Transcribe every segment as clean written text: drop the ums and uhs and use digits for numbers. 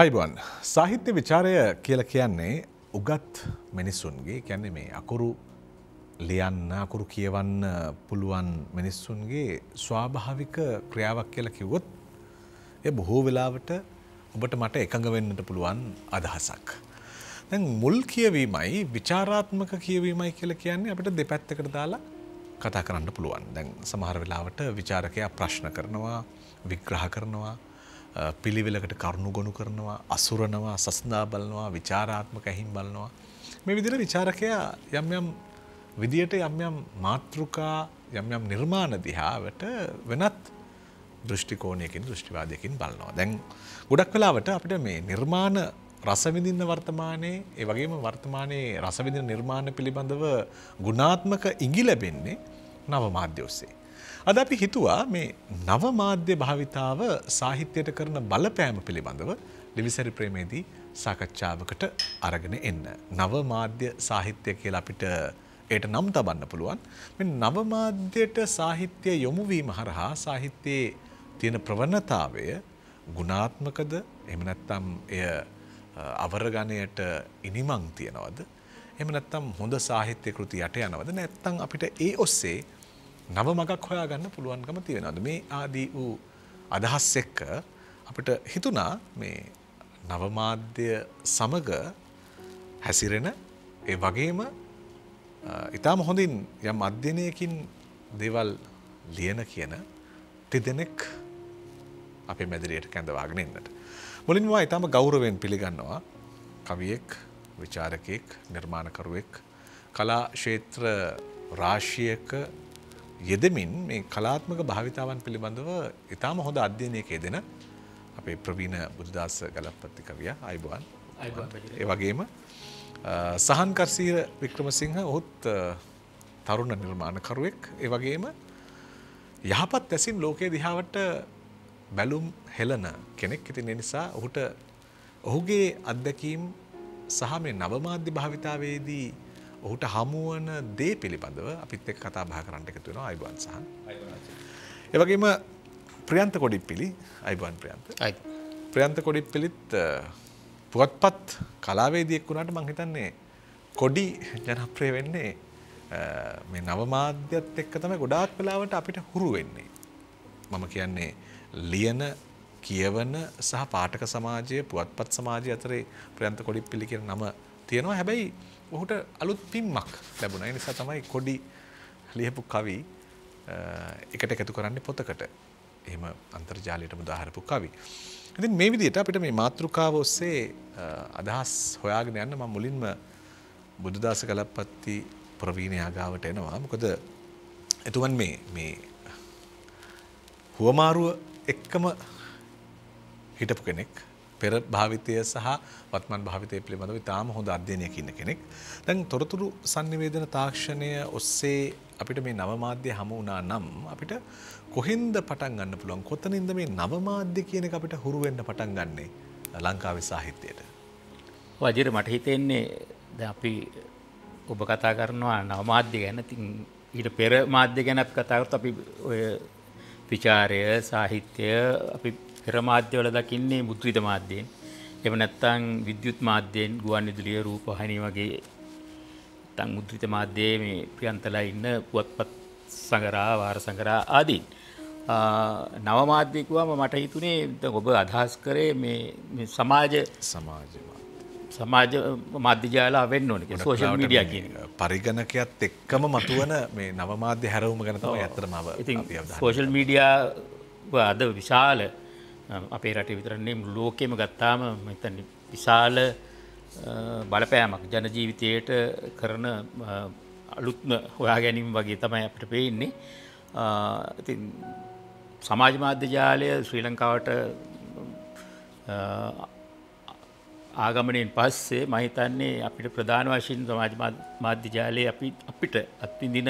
අයිබෝන් සාහිත්‍ය විචාරය කියලා කියන්නේ උගත් මිනිස්සුන්ගේ කියන්නේ මේ අකුරු ලියන්න අකුරු කියවන්න පුළුවන් මිනිස්සුන්ගේ ස්වාභාවික ක්‍රියාවක් කියලා කිව්වොත් ඒ බොහෝ වෙලාවට ඔබට මට එකඟ වෙන්නට පුළුවන් අදහසක්. දැන් මුල් කියවීමයි විචාරාත්මක කියවීමයි කියලා කියන්නේ අපිට දෙපැත්තකට දාලා කතා කරන්න පුළුවන්. දැන් සමහර වෙලාවට විචාරකයා ප්‍රශ්න කරනවා, විග්‍රහ කරනවා, පිළිවෙලකට කරුණු ගොනු කරනවා, අසුරනවා, සස්නා බලනවා, විචාරාත්මක ඇහිම් බලනවා. මේ විදිහට විචාරකයා යම් යම් විදියට යම් යම් මාතෘකා යම් යම් නිර්මාණ දිහාවට වෙනත් දෘෂ්ටි කෝණයකින් දෘෂ්ටිවාදයකින් බලනවා. දැන් ගොඩක් වෙලාවට අපිට මේ නිර්මාණ රස විඳින්න වර්තමානයේ ඒ වගේම වර්තමානයේ රස විඳින නිර්මාණ පිළිබඳව ගුණාත්මක ඉඟි ලැබෙන්නේ නව මාධ්‍ය ඔස්සේ. අද අපි හිතුවා මේ නව මාධ්‍ය භාවිතාව සාහිත්‍යයට කරන බලපෑම පිළිබඳව ලිවිසරි ප්‍රේමේදී සාකච්ඡාවකට අරගෙන එන්න. නව මාධ්‍ය සාහිත්‍ය කියලා අපිට ඒට නම් තබන්න පුළුවන්. මේ නව මාධ්‍යයට සාහිත්‍ය යොමු වීම හරහා සාහිත්‍යයේ තියෙන ප්‍රවණතාවය ගුණාත්මකද එහෙම නැත්නම් එය අවරගණයට ඉනිමං තියනවද? එහෙම නැත්නම් හොඳ සාහිත්‍ය කෘති යට යනවද? නැත්නම් අපිට ඒ ඔස්සේ නව මගක් හොයාගන්න පුළුවන්කම තියෙනවද? මේ ආදී වූ අදහස් එක්ක අපිට හිතුණා මේ නව මාධ්‍ය සමග හැසිරෙන ඒ වගේම ඊටම හොඳින් යම් අධ්‍යයනයකින් දේවල් ලියන කියන තිදෙනෙක් අපේ මැදිරියට කැඳවාගෙන ඉන්නට. මුලින්ම මම ඊටම ගෞරවයෙන් පිළිගන්නවා කවියෙක්, විචාරකයෙක්, නිර්මාණකරුවෙක්, කලා ක්ෂේත්‍ර රාශියක යෙදමින් මේ කලාත්මක භාවිතාවන් පිළිබඳව ඊටම හොඳ අධ්‍යයනයක යෙදෙන අපේ ප්‍රවීණ බුදුදාස ගලප්පති කවියා අයිබෝන්. ඒ වගේම සහන් කරසීර වික්‍රමසිංහ ඔහුත් තරුණ නිර්මාණකරුවෙක්. ඒ වගේම යහපත් ඇසින් ලෝකයේ දිහාවට බැලුම් හෙළන කෙනෙක්. ඉතින් ඒ නිසා ඔහුගේ අත්දැකීම් සහ මේ නව මාධ්‍ය භාවිතාවේදී ඔහුට හමුවන දේ පිළිබඳව අපිත් එක්ක කතා බහ කරන්න එකතු වෙනවා. අයිබෝන් සහන්. ඒ වගේම ප්‍රියන්ත කොඩිප්පිලි. අයිබෝන් ප්‍රියන්ත. ප්‍රියන්ත කොඩිප්පිලිත් පුවත්පත් කලාවේදියෙක් වුණාට මම හිතන්නේ කොඩි ජනප්‍රිය වෙන්නේ මේ නව මාධ්‍යත් එක්ක තමයි ගොඩාක් වෙලාවට අපිට හුරු වෙන්නේ. මම කියන්නේ ලියන, කියවන සහ පාඨක සමාජය, පුවත්පත් සමාජය අතරේ ප්‍රියන්ත කොඩිප්පිලි කියන නම තියෙනවා. හැබැයි ඔහුට අලුත් පිම්මක් ලැබුණා. ඒ නිසා තමයි කොඩි ලියපු කවි එකට එකතු කරන්නේ පොතකට. එහෙම අන්තර්ජාලයට මුදාහරපු කවි. ඉතින් මේ විදිහට අපිට මේ මාතෘකාව ඔස්සේ අදහස් හොයාගෙන යන්න මම මුලින්ම බුදුදාස ගලප්පති ප්‍රවීණයා ගාවට එනවා. මොකද එතුමන් මේ හුවමාරුව එක්කම හිටපු කෙනෙක්. පෙර භාවිතය සහ වත්මන් භාවිතය පිළිබඳව ඉතාම හොඳ අධ්‍යයනයක ඉන්න කෙනෙක්. දැන් තොරතුරු sannivedana තාක්ෂණය ඔස්සේ අපිට මේ නව මාධ්‍ය හමු වුණා නම් අපිට කොහෙන්ද පටන් ගන්න පුළුවන්? කොතනින්ද මේ නව මාධ්‍ය කියන එක අපිට හුරු වෙන්න පටන් ගන්නෙ ලංකාවේ සාහිත්‍යයට? වජිර මට හිතෙන්නේ දැන් අපි ඔබ කතා කරනවා නව මාධ්‍ය ගැන. ඉතින් ඊට පෙර මාධ්‍ය ගැනත් කතා කරත් අපි ඔය විචාරය, සාහිත්‍ය අපි පෙර මාධ්‍යවල දකින්නේ මුද්‍රිත මාධ්‍යයෙන්. එහෙම නැත්නම් විද්‍යුත් මාධ්‍යයෙන්, ගුවන් විදුලිය, රූපවාහිනිය වගේ නැත්නම් මුද්‍රිත මාධ්‍යයේ මේ ප්‍රියන්තලා ඉන්න පුවත්පත් සංගරා, වාර සංගරා ආදී. නව මාධ්‍ය කිව්වම මට හිතුනේ ඔබ අදහස් කරේ මේ සමාජ මාධ්‍ය ජාල වෙන්න ඕනේ කියලා. සෝෂල් මීඩියා කියන එක. පරිගණකයත් එක්කම මතුවන මේ නව මාධ්‍ය හැරවුම ගැන තමයි ඇත්තටම ඉතින් සෝෂල් මීඩියා අද විශාල අපේ රටේ විතර නෙමෙයි ලෝකෙම ගත්තාම මම හිතන්නේ විශාල බලපෑමක් ජන ජීවිතයට කරන අලුත්ම හොයා ගැනීම වගේ තමයි අපිට පේන්නේ. ඉතින් සමාජ මාධ්‍ය ජාලය ශ්‍රී ලංකාවට ආගමනයෙන් පස්සේ මම හිතන්නේ අපිට ප්‍රධාන වශයෙන් සමාජ මාධ්‍ය ජාලය අපිට අත්විඳින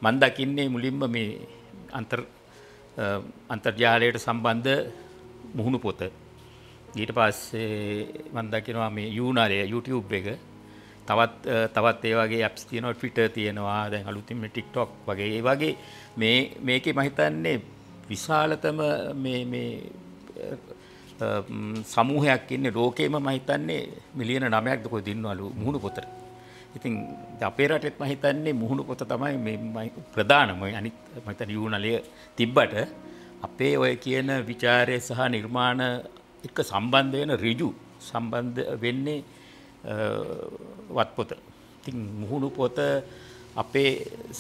මම දකින්නේ මුලින්ම මේ අන්තර්ජාලයට සම්බන්ධ මුහුණු පොත. ඊට පස්සේ මම දකිනවා මේ YouTube එක. තවත් ඒ වගේ ඇප්ස් තියෙනවා, Twitter තියෙනවා, දැන් අලුතින් මේ TikTok වගේ. ඒ වගේ මේකේ මම හිතන්නේ විශාලතම මේ සමූහයක් ඉන්නේ ලෝකෙම මම හිතන්නේ මිලියන 9ක්ද කොහෙද ඉන්නවලු මුහුණු පොතට. ඉතින් අපේ රටෙත් මම හිතන්නේ මුහුණු පොත තමයි මේ ප්‍රධානම අනිත් මම හිතන්නේ යූනලිය තිබ්බට අපේ ඔය කියන ਵਿਚාරය සහ නිර්මාණ එක්ක සම්බන්ධ වෙන ඍජු සම්බන්ධ වෙන්නේ වත්පොත. ඉතින් මුහුණු පොත අපේ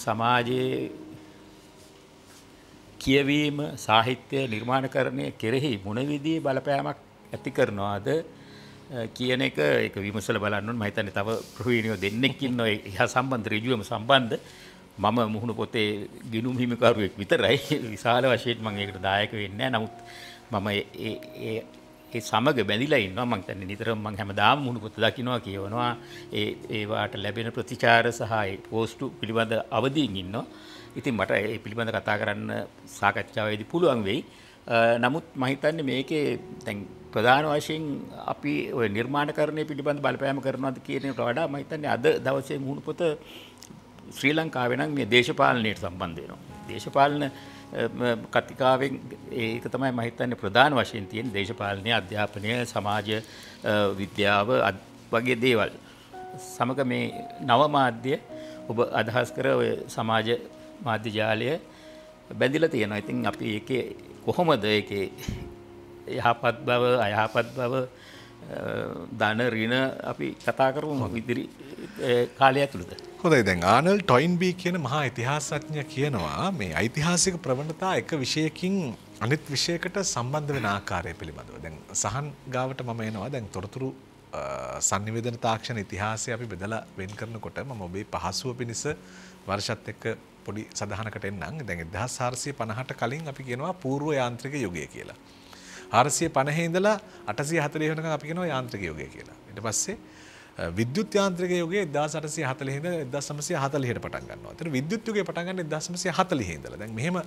සමාජයේ කියවීම සාහිත්‍ය නිර්මාණකරණය කෙරෙහි මොන විදිහේ බලපෑමක් ඇති කරනවාද කියන එක ඒක විමසලා බලන්න ඕනේ. මම හිතන්නේ තව ප්‍රවීණයෝ දෙන්නෙක් ඉන්නවා එහා සම්බන්ධ ඍජුවම සම්බන්ධ. මම මුහුණු පොතේ ගිණුම් හිමිකරුවෙක් විතරයි. විශාල වශයෙන් මම ඒකට දායක වෙන්නේ නැහැ. නමුත් මම ඒ සමග බැඳිලා ඉන්නවා. මම හිතන්නේ නිතරම මම හැමදාම මුහුණු පොත දකින්නවා කියවනවා. ඒවාට ලැබෙන ප්‍රතිචාර සහ ඒ පෝස්ට් පිළිබඳ අවදීන් ඉන්නවා. ඉතින් මට ඒ පිළිබඳ කතා කරන්න සාකච්ඡාවේදී පුළුවන් වෙයි. නමුත් මම හිතන්නේ මේකේ දැන් ප්‍රධාන වශයෙන් අපි ওই නිර්මාණකරණය පිළිබඳ බලපෑම කරනවාද කියන එකට වඩා මම හිතන්නේ අද දවසේ මුහුණු පොත ශ්‍රී ලංකාවේ නම් මේ දේශපාලනයට සම්බන්ධ වෙනවා. දේශපාලන කතිකාවෙන් ඒක තමයි මම හිතන්නේ ප්‍රධාන වශයෙන් තියෙන දේශපාලනය, අධ්‍යාපනය, සමාජ විද්‍යාව වගේ දේවල්. සමග මේ නව මාධ්‍ය ඔබ අදහස් කර ඔය සමාජ මාධ්‍ය ජාලය බැඳිලා තියෙනවා. ඉතින් අපි ඒකේ කොහොමද ඒකේ යහපත් බව අයහපත් බව ධන ඍණ අපි කතා කරමු ඉදිරි කාලය ඇතුළත. හොඳයි දැන් ආනල් ටොයින්බී කියන මහා ඉතිහාසඥයා කියනවා මේ ඓතිහාසික ප්‍රවණතා එක විෂයකින් අනිත් විෂයකට සම්බන්ධ වෙන ආකාරය පිළිබඳව. දැන් සහන් ගාවට මම එනවා දැන් තොරතුරු සංනිවේදන තාක්ෂණ ඉතිහාසය අපි බෙදලා වෙන් කරනකොට මම ඔබේ පහසුව පිණිස වර්ෂත් එක්ක පොඩි සඳහනකට එන්නම්. දැන් 1450ට කලින් අපි කියනවා పూర్ව යාන්ත්‍රික යුගය කියලා. 450 ඉඳලා 840 වෙනකන් අපි කියනවා යාන්ත්‍රික යුගය කියලා. ඊට පස්සේ විද්‍යුත් යාන්ත්‍රික යුගයේ 1840 ඉඳලා 1940ට පටන් ගන්නවා. ඒතර විද්‍යුත් යුගය පටන් ගන්න 1940 ඉඳලා. දැන් මෙහෙම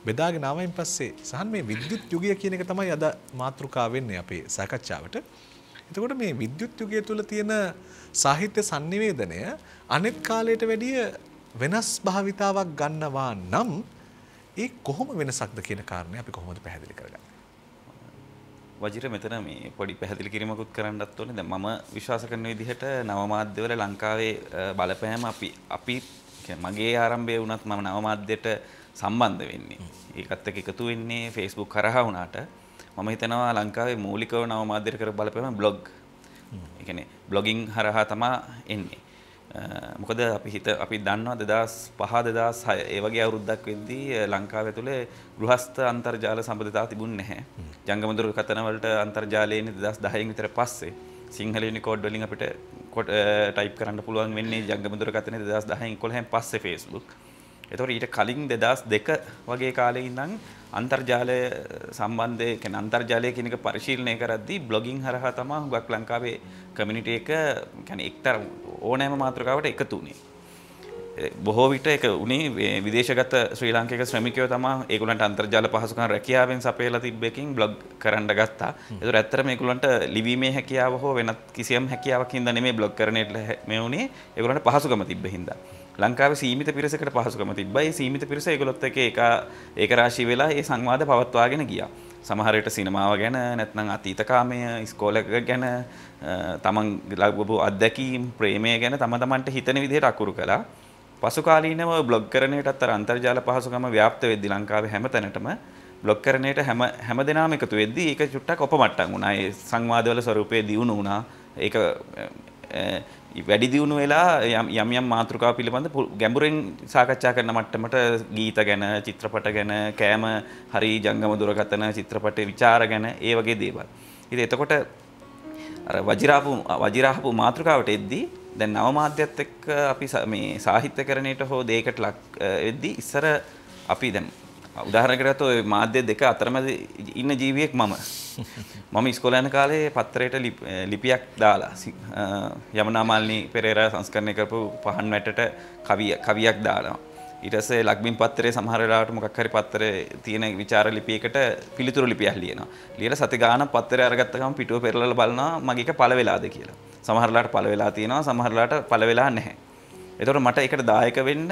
බෙදාගෙන ආවයින් පස්සේ සහන් මේ විද්‍යුත් යුගය කියන එක තමයි අද මාතෘකාව වෙන්නේ අපේ සාකච්ඡාවට. එතකොට මේ විද්‍යුත් යුගය තුල තියෙන සාහිත්‍ය sannivedanaය අනෙක් කාලයට වැඩිය වෙනස් භාවිතාවක් ගන්නවා නම් ඒ කොහොම වෙනසක්ද කියන කාරණේ අපි කොහොමද පැහැදිලි කරගන්නේ? වජිර මෙතන මේ පොඩි පැහැදිලි කිරීමකුත් කරන්නත් ඕනේ. දැන් මම විශ්වාස කරන විදිහට නව මාධ්‍යවල ලංකාවේ බලපෑම අපි මගේ ආරම්භය වුණත් මම නව මාධ්‍යයට සම්බන්ධ වෙන්නේ. ඒකත් එක්ක එකතු වෙන්නේ Facebook කරහා වුණාට මම හිතනවා ලංකාවේ මූලිකව නව මාධ්‍යයට කර බලපෑම බ්ලොග්. ඒ කියන්නේ බ්ලොගින් හරහා තමයි එන්නේ. මොකද අපි දන්නවා 2005 2006 ඒ වගේ අවුරුද්දක් වෙද්දී ලංකාවේ තුල ගෘහස්ත අන්තර්ජාල සම්බන්ධතාව තිබුණේ නැහැ. ජංගම දුරකථන වලට අන්තර්ජාලය එන්නේ 2010 විතර පස්සේ. සිංහල යුනිකෝඩ් වලින් අපිට ටයිප් කරන්න පුළුවන් වෙන්නේ ජංගම දුරකථනේ 2010 11 පස්සේ Facebook. ඒතකොට ඊට කලින් 2002 වගේ කාලේ ඉඳන් අන්තර්ජාලය සම්බන්ධයේ කියන අන්තර්ජාලය කියන එක පරිශීලනය කරද්දී බ්ලොගින් හරහා තමයි හුඟක් ලංකාවේ කමියුනිටි එක කියන්නේ එක්තර ඕනෑම මාතෘකාවකට එකතු වුණේ. බොහෝ විට ඒක උනේ විදේශගත ශ්‍රී ලාංකික ශ්‍රමිකයෝ තමයි ඒගොල්ලන්ට අන්තර්ජාල පහසුකම් රැකියාවෙන් සපයලා තිබ්බකින් බ්ලොග් කරන්න ගත්තා. ඒතර ඇත්තටම ඒගොල්ලන්ට ලිවීමේ හැකියාව හෝ වෙනත් කිසියම් හැකියාවක් හින්දා නෙමෙයි බ්ලොග් කරන්නට මේ උනේ. ඒගොල්ලන්ට පහසුකම තිබ්බ හින්දා. ලංකාවේ සීමිත පිරිසකට පහසුකම තිබ්බා. ඒ සීමිත පිරිස ඒගොල්ලොත් එක්ක ඒක රාශී වෙලා ඒ සංවාද පවත්වාගෙන ගියා. සමහර විට සිනමාව ගැන නැත්නම් අතීතකාමය ඉස්කෝලේක ගැන තමන් ලැබපු අත්දැකීම් ප්‍රේමය ගැන තමන්ට හිතන විදිහට අකුරු කළා. පසු කාලීනව බ්ලොග් කරණයටත් අර අන්තර්ජාල පහසුකම ව්‍යාප්ත වෙද්දී ලංකාවේ හැමතැනටම බ්ලොග් කරණයට හැම දෙනාම එකතු වෙද්දී ඒක චුට්ටක් ඔපමට්ටම් වුණා. ඒ සංවාදවල ස්වරූපයේ දියුණු වුණා. ඒක වැඩි දියුණු වෙලා යම් මාතෘකාව පිළිබඳ ගැඹුරින් සාකච්ඡා කරන මට්ටමට ගීත ගැන, චිත්‍රපට ගැන, කෑම, හරි ජංගම දුරකථන, චිත්‍රපටයේ විචාර ගැන ඒ වගේ දේවල්. ඉතින් එතකොට අර වජිරාහපු මාතෘකාවට එද්දී දැන් නව මාධ්‍යත් එක්ක අපි මේ සාහිත්‍යකරණයට හෝ දෙයකට ලක් වෙද්දී ඉස්සර අපි දැන් උදාහරණයකට ගත්තොත් ඔය මාධ්‍ය දෙක අතරමැද ඉන්න ජීවියෙක් මම ඉස්කෝලේ යන කාලේ පත්තරයට ලිපියක් දාලා යමුනා මාලිනී පෙරේරා සංස්කරණය කරපු පහන් වැටට කවියක් දාලා ඊට පස්සේ ලක්බිම් පත්තරේ සමහර වෙලාවට මොකක් හරි පත්තරේ තියෙන විචාර ලිපියකට පිළිතුරු ලිපියක් ලියනවා. ලියලා සති ගාණක් පත්තරේ අරගත්ත ගමන් පිටුව පෙරලලා බලනවා මගේ එක පළ වෙලාද කියලා. සමහර වෙලාවට පළ වෙලා තියෙනවා, සමහර වෙලාවට පළ වෙලා නැහැ. එතකොට මට ඒකට දායක වෙන්න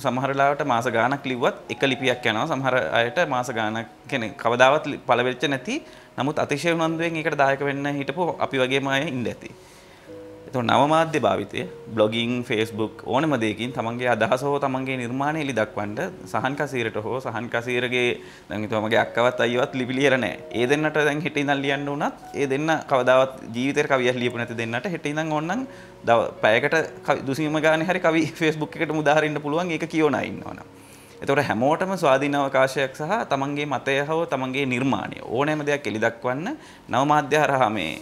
සමහර වෙලාවට මාස ගාණක් ලිව්වත් එක ලිපියක් යනවා. සමහර අයට මාස ගාණක් කියන්නේ කවදාවත් පළ වෙච්ච නැති නමුත් අතිශය උනන්දුවෙන් ඒකට දායක වෙන්න හිටපු අපි වගේම අය ඉන්න ඇති. එතකොට නව මාධ්‍ය භාවිතය බ්ලොගින් Facebook ඕනම දෙයකින් තමන්ගේ අදහස හෝ තමන්ගේ නිර්මාණය එලි දක්වන්න සහන් කසීරට හෝ සහන් කසීරගේ දැන් හිතුවමගේ අක්කවත් අයියවත් ලිපි ලියලා නැහැ. ඒ දෙන්නට දැන් හෙට ඉඳන් ලියන්න උනත් ඒ දෙන්න කවදාවත් ජීවිතේට කවියක් ලියපු නැති දෙන්නට හෙට ඉඳන් ඕනනම් පැයකට දුසීම ගානේ හරි කවි Facebook එකට මුදාහරින්න පුළුවන් ඒක කියෝනා ඉන්නවනම්. එතකොට හැමෝටම ස්වාධීන අවකාශයක් සහ තමන්ගේ මතය හෝ තමන්ගේ නිර්මාණය ඕනෑම දෙයක් එලි දක්වන්න නව මාධ්‍ය හරහා මේ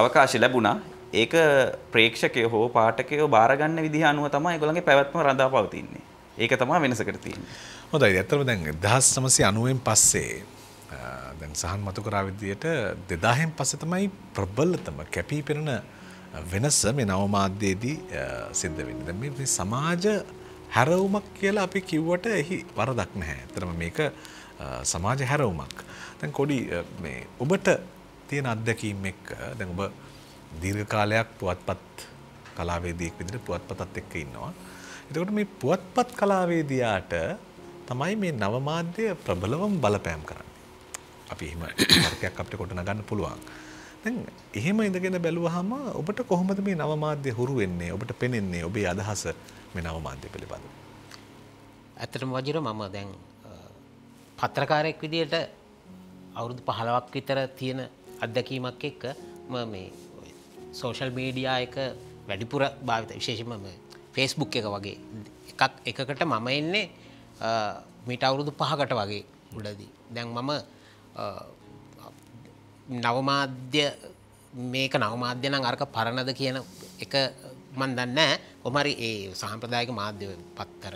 අවකාශය ලැබුණා. ඒක ප්‍රේක්ෂකයෝ හෝ පාඨකයෝ බාරගන්න විදිහ අනුව තමයි ඒගොල්ලන්ගේ පැවැත්ම රඳා පවතින්නේ. ඒක තමයි වෙනසකට තියෙන්නේ. හොඳයි. ඇත්තටම දැන් 1990න් පස්සේ දැන් සහන් මතු කරා විදියට 2000න් පස්සේ තමයි ප්‍රබලතම කැපී පෙනෙන වෙනස මේ නව මාධ්‍යයේදී සිද්ධ වෙන්නේ. දැන් මේ සමාජ හැරවුමක් කියලා අපි කිව්වට එහි වරදක් නැහැ. ඇත්තටම මේක සමාජ හැරවුමක්. දැන් කොඩි මේ ඔබට තියෙන අත්දැකීම් එක්ක දැන් ඔබ දීර්ඝ කාලයක් පුවත්පත් කලාවේදියෙක් විදිහට පුවත්පතත් එක්ක ඉන්නවා. එතකොට මේ පුවත්පත් කලාවේදියාට තමයි මේ නව මාධ්‍ය ප්‍රබලවම බලපෑම් කරන්නේ. අපි එහෙම තර්කයක් අපිට කොට නගන්න පුළුවන්. දැන් එහෙම ඉඳගෙන බැලුවාම ඔබට කොහොමද මේ නව මාධ්‍ය හුරු වෙන්නේ? ඔබට පෙනෙන්නේ ඔබේ අදහස මේ නව මාධ්‍ය පිළිබඳව? ඇත්තටම වජිර මම දැන් පත්‍රකාරයෙක් විදිහට අවුරුදු 15ක් විතර තියෙන අත්දැකීමක් එක්ක මම මේ සෝෂල් මීඩියා එක වැඩිපුර භාවිත විශේෂයෙන්ම Facebook එක වගේ එකකට මම එන්නේ මීට අවුරුදු 5කට වගේ උඩදී. දැන් මම නවමාධ්‍ය මේක නවමාධ්‍ය නම් අරක පරණද කියන එක මන් දන්නේ නැහැ. කොහොම හරි ඒ සාම්ප්‍රදායික මාධ්‍ය පත්තර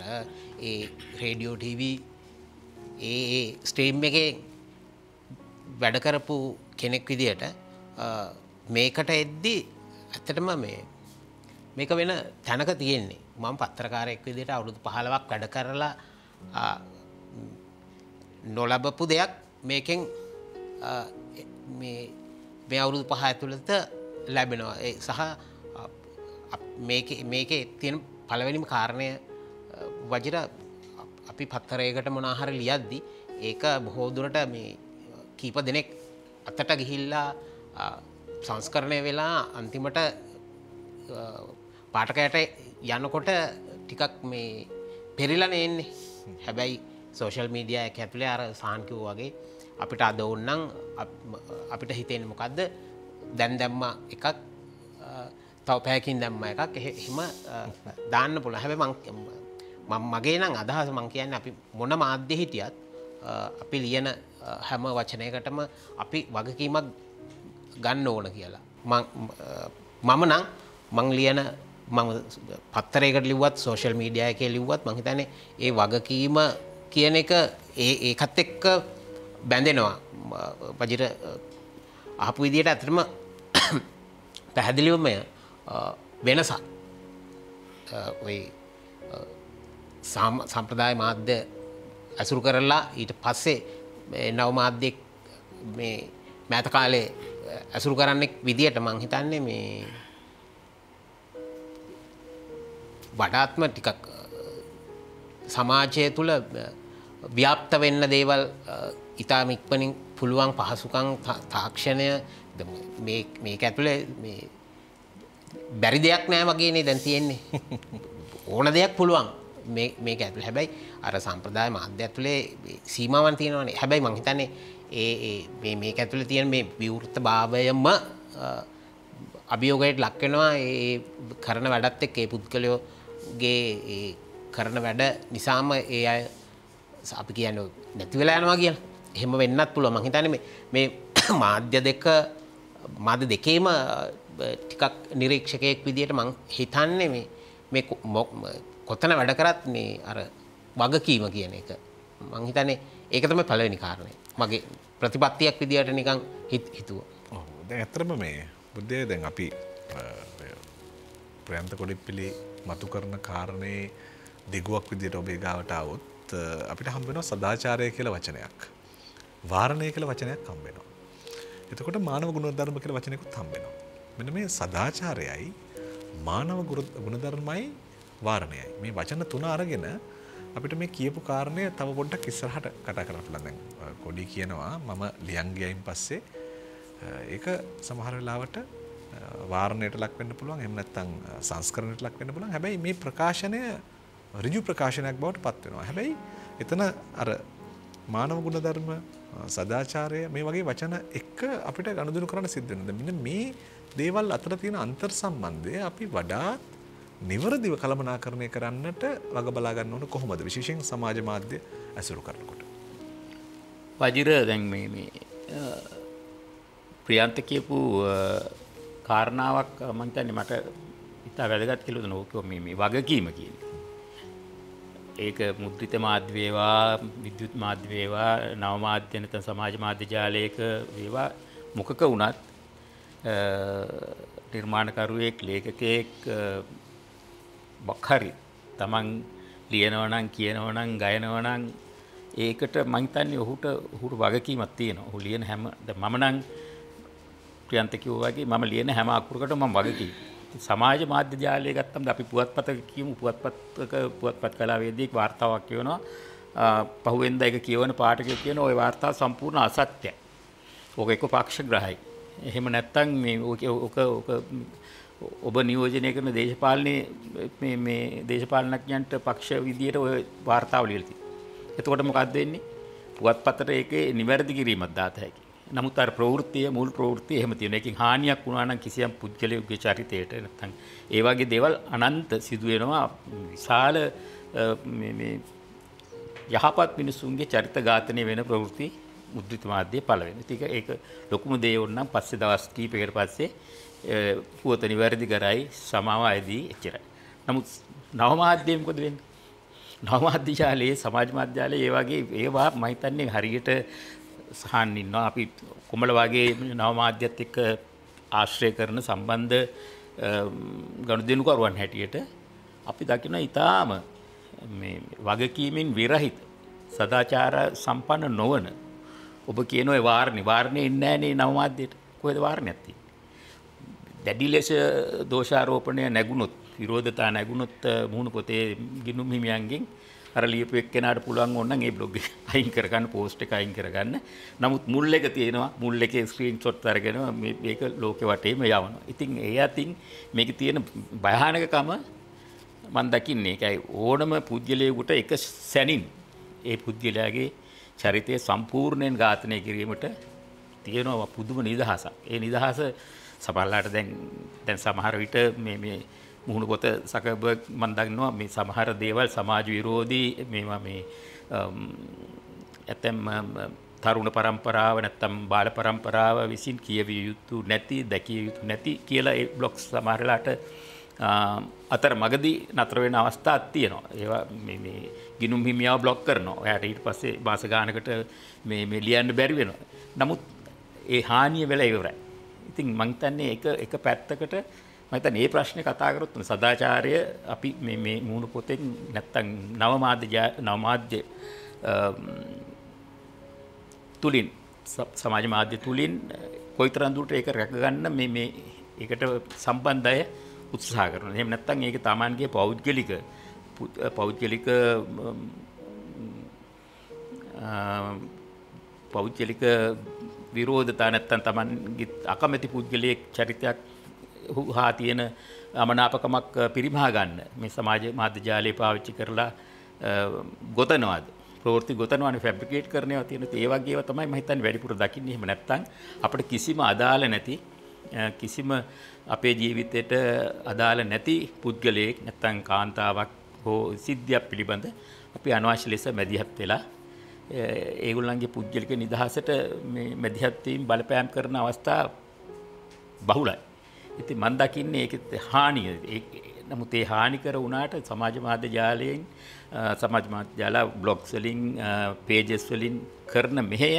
ඒ රේඩියෝ ටීවී ඒ ස්ට්‍රීම් එකේ වැඩ කරපු කෙනෙක් විදියට මේකට එද්දි ඇත්තටම මේක වෙන තැනක තියෙන්නේ. මම පත්‍රකාරයෙක් විදිහට අවුරුදු 15ක් වැඩ කරලා නොලබපු දෙයක් මේකෙන් මේ අවුරුදු 5 ඇතුළත ලැබෙනවා. ඒ සහ මේකේ තියෙන පළවෙනිම කාරණය වජිර අපි පත්තරයකට මොනවා හරි ලියද්දි ඒක බොහෝ දුරට මේ කීප දෙනෙක් අතට ගිහිල්ලා සංස්කරණය වෙලා අන්තිමට පාඨකයට යනකොට ටිකක් මේ පෙරිලානේ එන්නේ. හැබැයි සෝෂල් මීඩියා එක ඇතුලේ අර සාහන් කිව්වා වගේ අපිට අද ඕනනම් අපිට හිතෙන්නේ මොකද්ද? දැන් දැම්ම එකක් තව පැයකින් දැම්ම එකක් එහෙම දාන්න පුළුවන්. හැබැයි මම මගේ නම් අදහස මම කියන්නේ අපි මොන මාධ්‍ය හිටියත් අපි ලියන හැම වචනයකටම අපි වගකීමක් ගන්න ඕන කියලා. මම නම් මං ලියන මම පත්තරයකට ලිව්වත් සෝෂල් මීඩියා එකේ ලිව්වත් මං හිතන්නේ ඒ වගකීම කියන එක ඒකත් එක්ක බැඳෙනවා. වජිර අහපු විදියට ඇත්තටම පැහැදිලිවම වෙනසක් ඔය සම්ප්‍රදාය මාධ්‍ය ඇසුරු කරලා ඊට පස්සේ නව මාධ්‍යෙක් මේ මෑත කාලේ ඇසුරු කරන්නෙක් විදියට මං හිතන්නේ මේ වඩාත්ම ටිකක් සමාජය තුළ ව්‍යාප්ත වෙන්න දේවල් ඉතාම ඉක්මනින් පුළුවන් පහසුකම් තාක්ෂණය මේක ඇතුලේ මේ බැරි දෙයක් නෑ වගේනේ දැන් තියෙන්නේ. ඕන දෙයක් පුළුවන් මේක ඇතුලේ. හැබැයි අර සම්ප්‍රදාය මාධ්‍ය ඇතුලේ සීමාවන් තියෙනවානේ. හැබැයි මං හිතන්නේ මේක ඇතුලේ තියෙන මේ විවෘත භාවයම අභියෝගයට ලක් වෙනවා. ඒ කරන වැඩත් එක්ක ඒ පුද්ගලයෝගේ ඒ කරන වැඩ නිසාම ඒ අය අපි කියන්නේ නැති වෙලා යනවා කියලා. එහෙම වෙන්නත් පුළුවන්. මං හිතන්නේ මේ මාධ්‍ය දෙකේම ටිකක් නිරීක්ෂකයෙක් විදියට මං හිතන්නේ මේ කොතන වැඩ කරත් මේ අර වගකීම කියන එක මං හිතන්නේ ඒක තමයි පළවෙනි කාරණේ. මගේ ප්‍රතිපත්තියක් විදියට නිකන් හිතුවා. ඔව්. දැන් ඇත්තටම මේ බුද්ධය දැන් අපි ප්‍රයන්ත කොඩිප්පිලි මතු කරන කාරණේ දිගුවක් විදියට ඔබේ ගාවට આવොත් අපිට හම්බ වෙනවා සදාචාරය කියලා වචනයක්. වාරණය කියලා වචනයක් හම්බ වෙනවා. එතකොට මානව ගුණධර්ම කියලා වචනයකුත් හම්බ වෙනවා. මෙන්න මේ සදාචාරයයි මානව ගුණධර්මයි වාරණයයි මේ වචන තුන අරගෙන අපිට මේ කියපු කාරණය තව පොඩ්ඩක් ඉස්සරහට කතා කරන්න පුළුවන්. දැන් කොඩි කියනවා මම ලියන් ගියයින් පස්සේ ඒක සමහර වෙලාවට වාරණයට ලක් වෙන්න පුළුවන්. එහෙම නැත්නම් සංස්කරණයට ලක් වෙන්න පුළුවන්. හැබැයි මේ ප්‍රකාශනය ඍජු ප්‍රකාශනයක් බවට පත් වෙනවා. හැබැයි එතන අර මානව ගුණධර්ම සදාචාරය මේ වගේ වචන එක්ක අපිට ගනුදෙනු කරන්න සිද්ධ වෙනවා. මෙන්න මේ දේවල් අතර තියෙන අන්තර් සම්බන්ධය අපි වඩාත් නිවරදිව කළමනාකරණය කරන්නට වග බලා ගන්න ඕන කොහොමද? විශේෂයෙන් සමාජ මාධ්‍ය ඇසුරු කරනකොට. වජිර දැන් මේ ප්‍රියන්ත කියපු කාරණාවක් මම හිතන්නේ මට ඉතා වැදගත් කියලා දුන්නොත් මේ වගකීම කියන්නේ. ඒක මුද්‍රිත මාධ්‍ය වේවා, විද්‍යුත් මාධ්‍ය වේවා, නව මාධ්‍ය නැත්නම් සමාජ මාධ්‍ය ජාලයක වේවා මොකක වුණත් නිර්මාණකරුවෙක්, ලේඛකයෙක් බක්හරි තමන් ලියනවා නම්, කියනවා නම්, ගයනවා නම් ඒකට මම හිතන්නේ ඔහුට වගකීමක් තියෙනවා. ඔහු ලියන හැම මම නම් ප්‍රියන්ත කිව්වා වගේ මම ලියන හැම අකුරකටම මම වගකීම්. සමාජ මාධ්‍ය ජාලය ගත්තම අපි පුවත්පතක කියමු, පුවත්පත් කලාවේදියෙක් වාර්තාවක් කියවනවා. පහුවෙන්දා ඒක කියවන පාඨකයෙක් කියන ওই වාර්තාව සම්පූර්ණ අසත්‍යයි. ඕක එක පක්ෂග්‍රාහී. එහෙම නැත්නම් මේ ඕක ඔබ නියෝජනය කරන දේශපාලනයේ මේ දේශපාලනඥයන්ට පක්ෂ විදියට ওই වාර්තාව ලියලා තියෙනවා. එතකොට මොකක්ද වෙන්නේ? පුවත්පතට ඒකේ නිවැරදි කිරීමක් දාත හැකියි. නමුත් අර ප්‍රවෘත්තිය මුල් ප්‍රවෘත්තිය එහෙම තියෙනවා. ඒකෙන් හානියක් වුණා නම් කිසියම් පුද්ගලයෙකුගේ චරිතයට නැත්නම් ඒ වගේ දේවල් අනන්ත සිදු වෙනවා. විශාල මේ යහපත් මිනිසුන්ගේ චරිත ඝාතනය වෙන ප්‍රවෘත්ති මුද්‍රිත මාධ්‍යයේ පළ වෙනවා. ඒක ලොකුම දේ වුණනම් පස්සේ දවස් කීපයකට පස්සේ පුවත නිවැරදි කරයි සමාව අයදී එච්චරයි. නමුත් නව මාධ්‍යයෙන් මොකද වෙන්නේ? නව මාධ්‍ය ජාලයේ, සමාජ මාධ්‍ය ජාලයේ ඒ වගේ ඒවා මම හිතන්නේ හරියට සහන් ඉන්නවා. අපි කොමල වගේ නව මාධ්‍යත් එක්ක ආශ්‍රය කරන සම්බන්ධ ගනුදෙනු කරුවන් හැටියට අපි දකින ඊටාම මේ වගකීමෙන් විරහිත සදාචාර සම්පන්න නොවන ඔබ කියන ඔය වාරණේ ඉන්නේ නැහනේ නව මාධ්‍යයට. කොහෙද වාරණයක් තියෙන්නේ? දැඩි ලෙස දෝෂාරෝපණය නැගුණොත්, විරෝධතා නැගුණොත් මුහුණු පොතේ ගිනුම් හිමියන්ගෙන් අර ලියපු එක්කෙනාට පුළුවන් ඕනනම් ඒ බ්ලොග් එක අයින් කරගන්න, පෝස්ට් එක අයින් කරගන්න. නමුත් මුල් එක තියෙනවා. මුල් එකේ ස්ක්‍රීන්ෂොට් අරගෙන මේක ලෝකෙ වටේම යවනවා. ඉතින් ඒ අතින් මේකේ තියෙන භයානකකම මම දකින්නේ ඒකයි ඕනම පුද්ගලයෙකුට එක සැනින් ඒ පුද්ගලයාගේ චරිතය සම්පූර්ණයෙන් ඝාතනය කිරීමට තියෙනවා පුදුම නිදහසක්. ඒ නිදහස සමහරලාට දැන් සමහර විට මේ මුහුණු පොත සකබර්ග් මම දන්නවා මේ සමහර දේවල් සමාජ විරෝධී මේවා මේ ඇතැම් තරුණ පරම්පරාව නැත්තම් බාල පරම්පරාව විසින් කියවිය යුතු නැති, දැකිය යුතු නැති කියලා ඒ බ්ලොග්ස් සමහරලාට අතර මගදී නතර වෙන අවස්ථාවක් තියෙනවා. ඒවා මේ ගිනුම් හිමියාව බ්ලොක් කරනවා. එයාට ඊට පස්සේ මාස ගානකට මේ ලියන්න බැරි වෙනවා. නමුත් ඒ හානිය වෙලා ඉවරයි. ඉතින් මම හිතන්නේ එක පැත්තකට මම හිතන්නේ මේ ප්‍රශ්නේ කතා කරොත් සදාචාරය අපි මේ මුහුණු පොතෙන් නැත්තම් නව මාධ්‍ය තුලින් සමාජ මාධ්‍ය තුලින් කොයිතරම් දුරට ඒක රැක ගන්න මේ ඒකට සම්බන්ධය උත්සාහ කරනවා. එහෙම නැත්නම් ඒක තමන්ගේ පෞද්ගලික විරෝධතා නැත්නම් තමන්ගේ අකමැති පුද්ගලයෙක් චරිතයක් හා තියෙන අමනාපකමක් පිරිමහා ගන්න මේ සමාජ මාධ්‍ය ජාලය පාවිච්චි කරලා ගොතනවාද? ප්‍රවෘත්ති ගොතනවානේ, ෆැබ්‍රිකේට් කරනවා තියෙන ඒ වගේ ඒවා තමයි මම හිතන්නේ වැඩිපුර දකින්නේ. එහෙම නැත්නම් අපිට කිසිම අදාළ නැති කිසිම අපේ ජීවිතයට අදාළ නැති පුද්ගලයෙක් නැත්නම් කාන්තාවක් හෝ සිද්ධියක් පිළිබඳ අපි අනවශ්‍ය ලෙස මැදිහත් වෙලා ඒගොල්ලන්ගේ පුද්ගලික නිදහසට මේ මැදිහත් වීම බලපෑම් කරන අවස්ථා බහුලයි. ඉතින් මම දකින්නේ ඒකේ හානිය. නමුත් ඒ හානිකර වුණාට සමාජ මාධ්‍ය ජාලයෙන් සමාජ මාධ්‍ය ජාල බ්ලොග්ස් වලින් පේජස් වලින් කරන මෙහෙය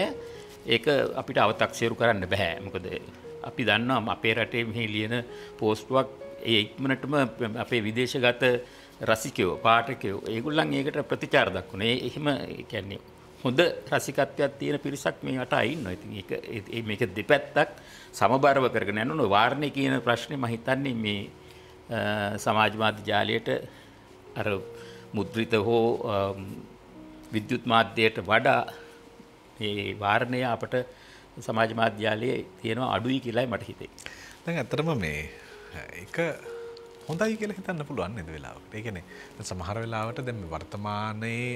ඒක අපිට අව탁සිරු කරන්න බෑ. මොකද අපි දන්නවා අපේ රටේ මෙහි ලියන පෝස්ටුවක් ඒ ඉක්මනටම අපේ විදේශගත රසිකයෝ, පාඨකයෝ ඒගොල්ලන් ඒකට ප්‍රතිචාර දක්වනවා. එහෙම කියන්නේ හොඳ රසිකත්වයක් තියෙන පිරිසක් මේ රටේ ඉන්නවා. ඉතින් මේක දෙපැත්තක් සමබරව කරගෙන යන ඕන. වාරණේ කියන ප්‍රශ්නේ මම හිතන්නේ මේ සමාජ මාධ්‍ය ජාලයට අර මුද්‍රිත හෝ විද්‍යුත් මාධ්‍යයට වඩා මේ වාරණය අපට සමාජ මාධ්‍යාලයේ තියෙනවා අඩුයි කියලායි මට හිතේ. දැන් ඇත්තටම මේ එක හොඳයි කියලා හිතන්න පුළුවන් නේද වෙලාවකට. ඒ කියන්නේ සමහර වෙලාවට දැන් මේ වර්තමානයේ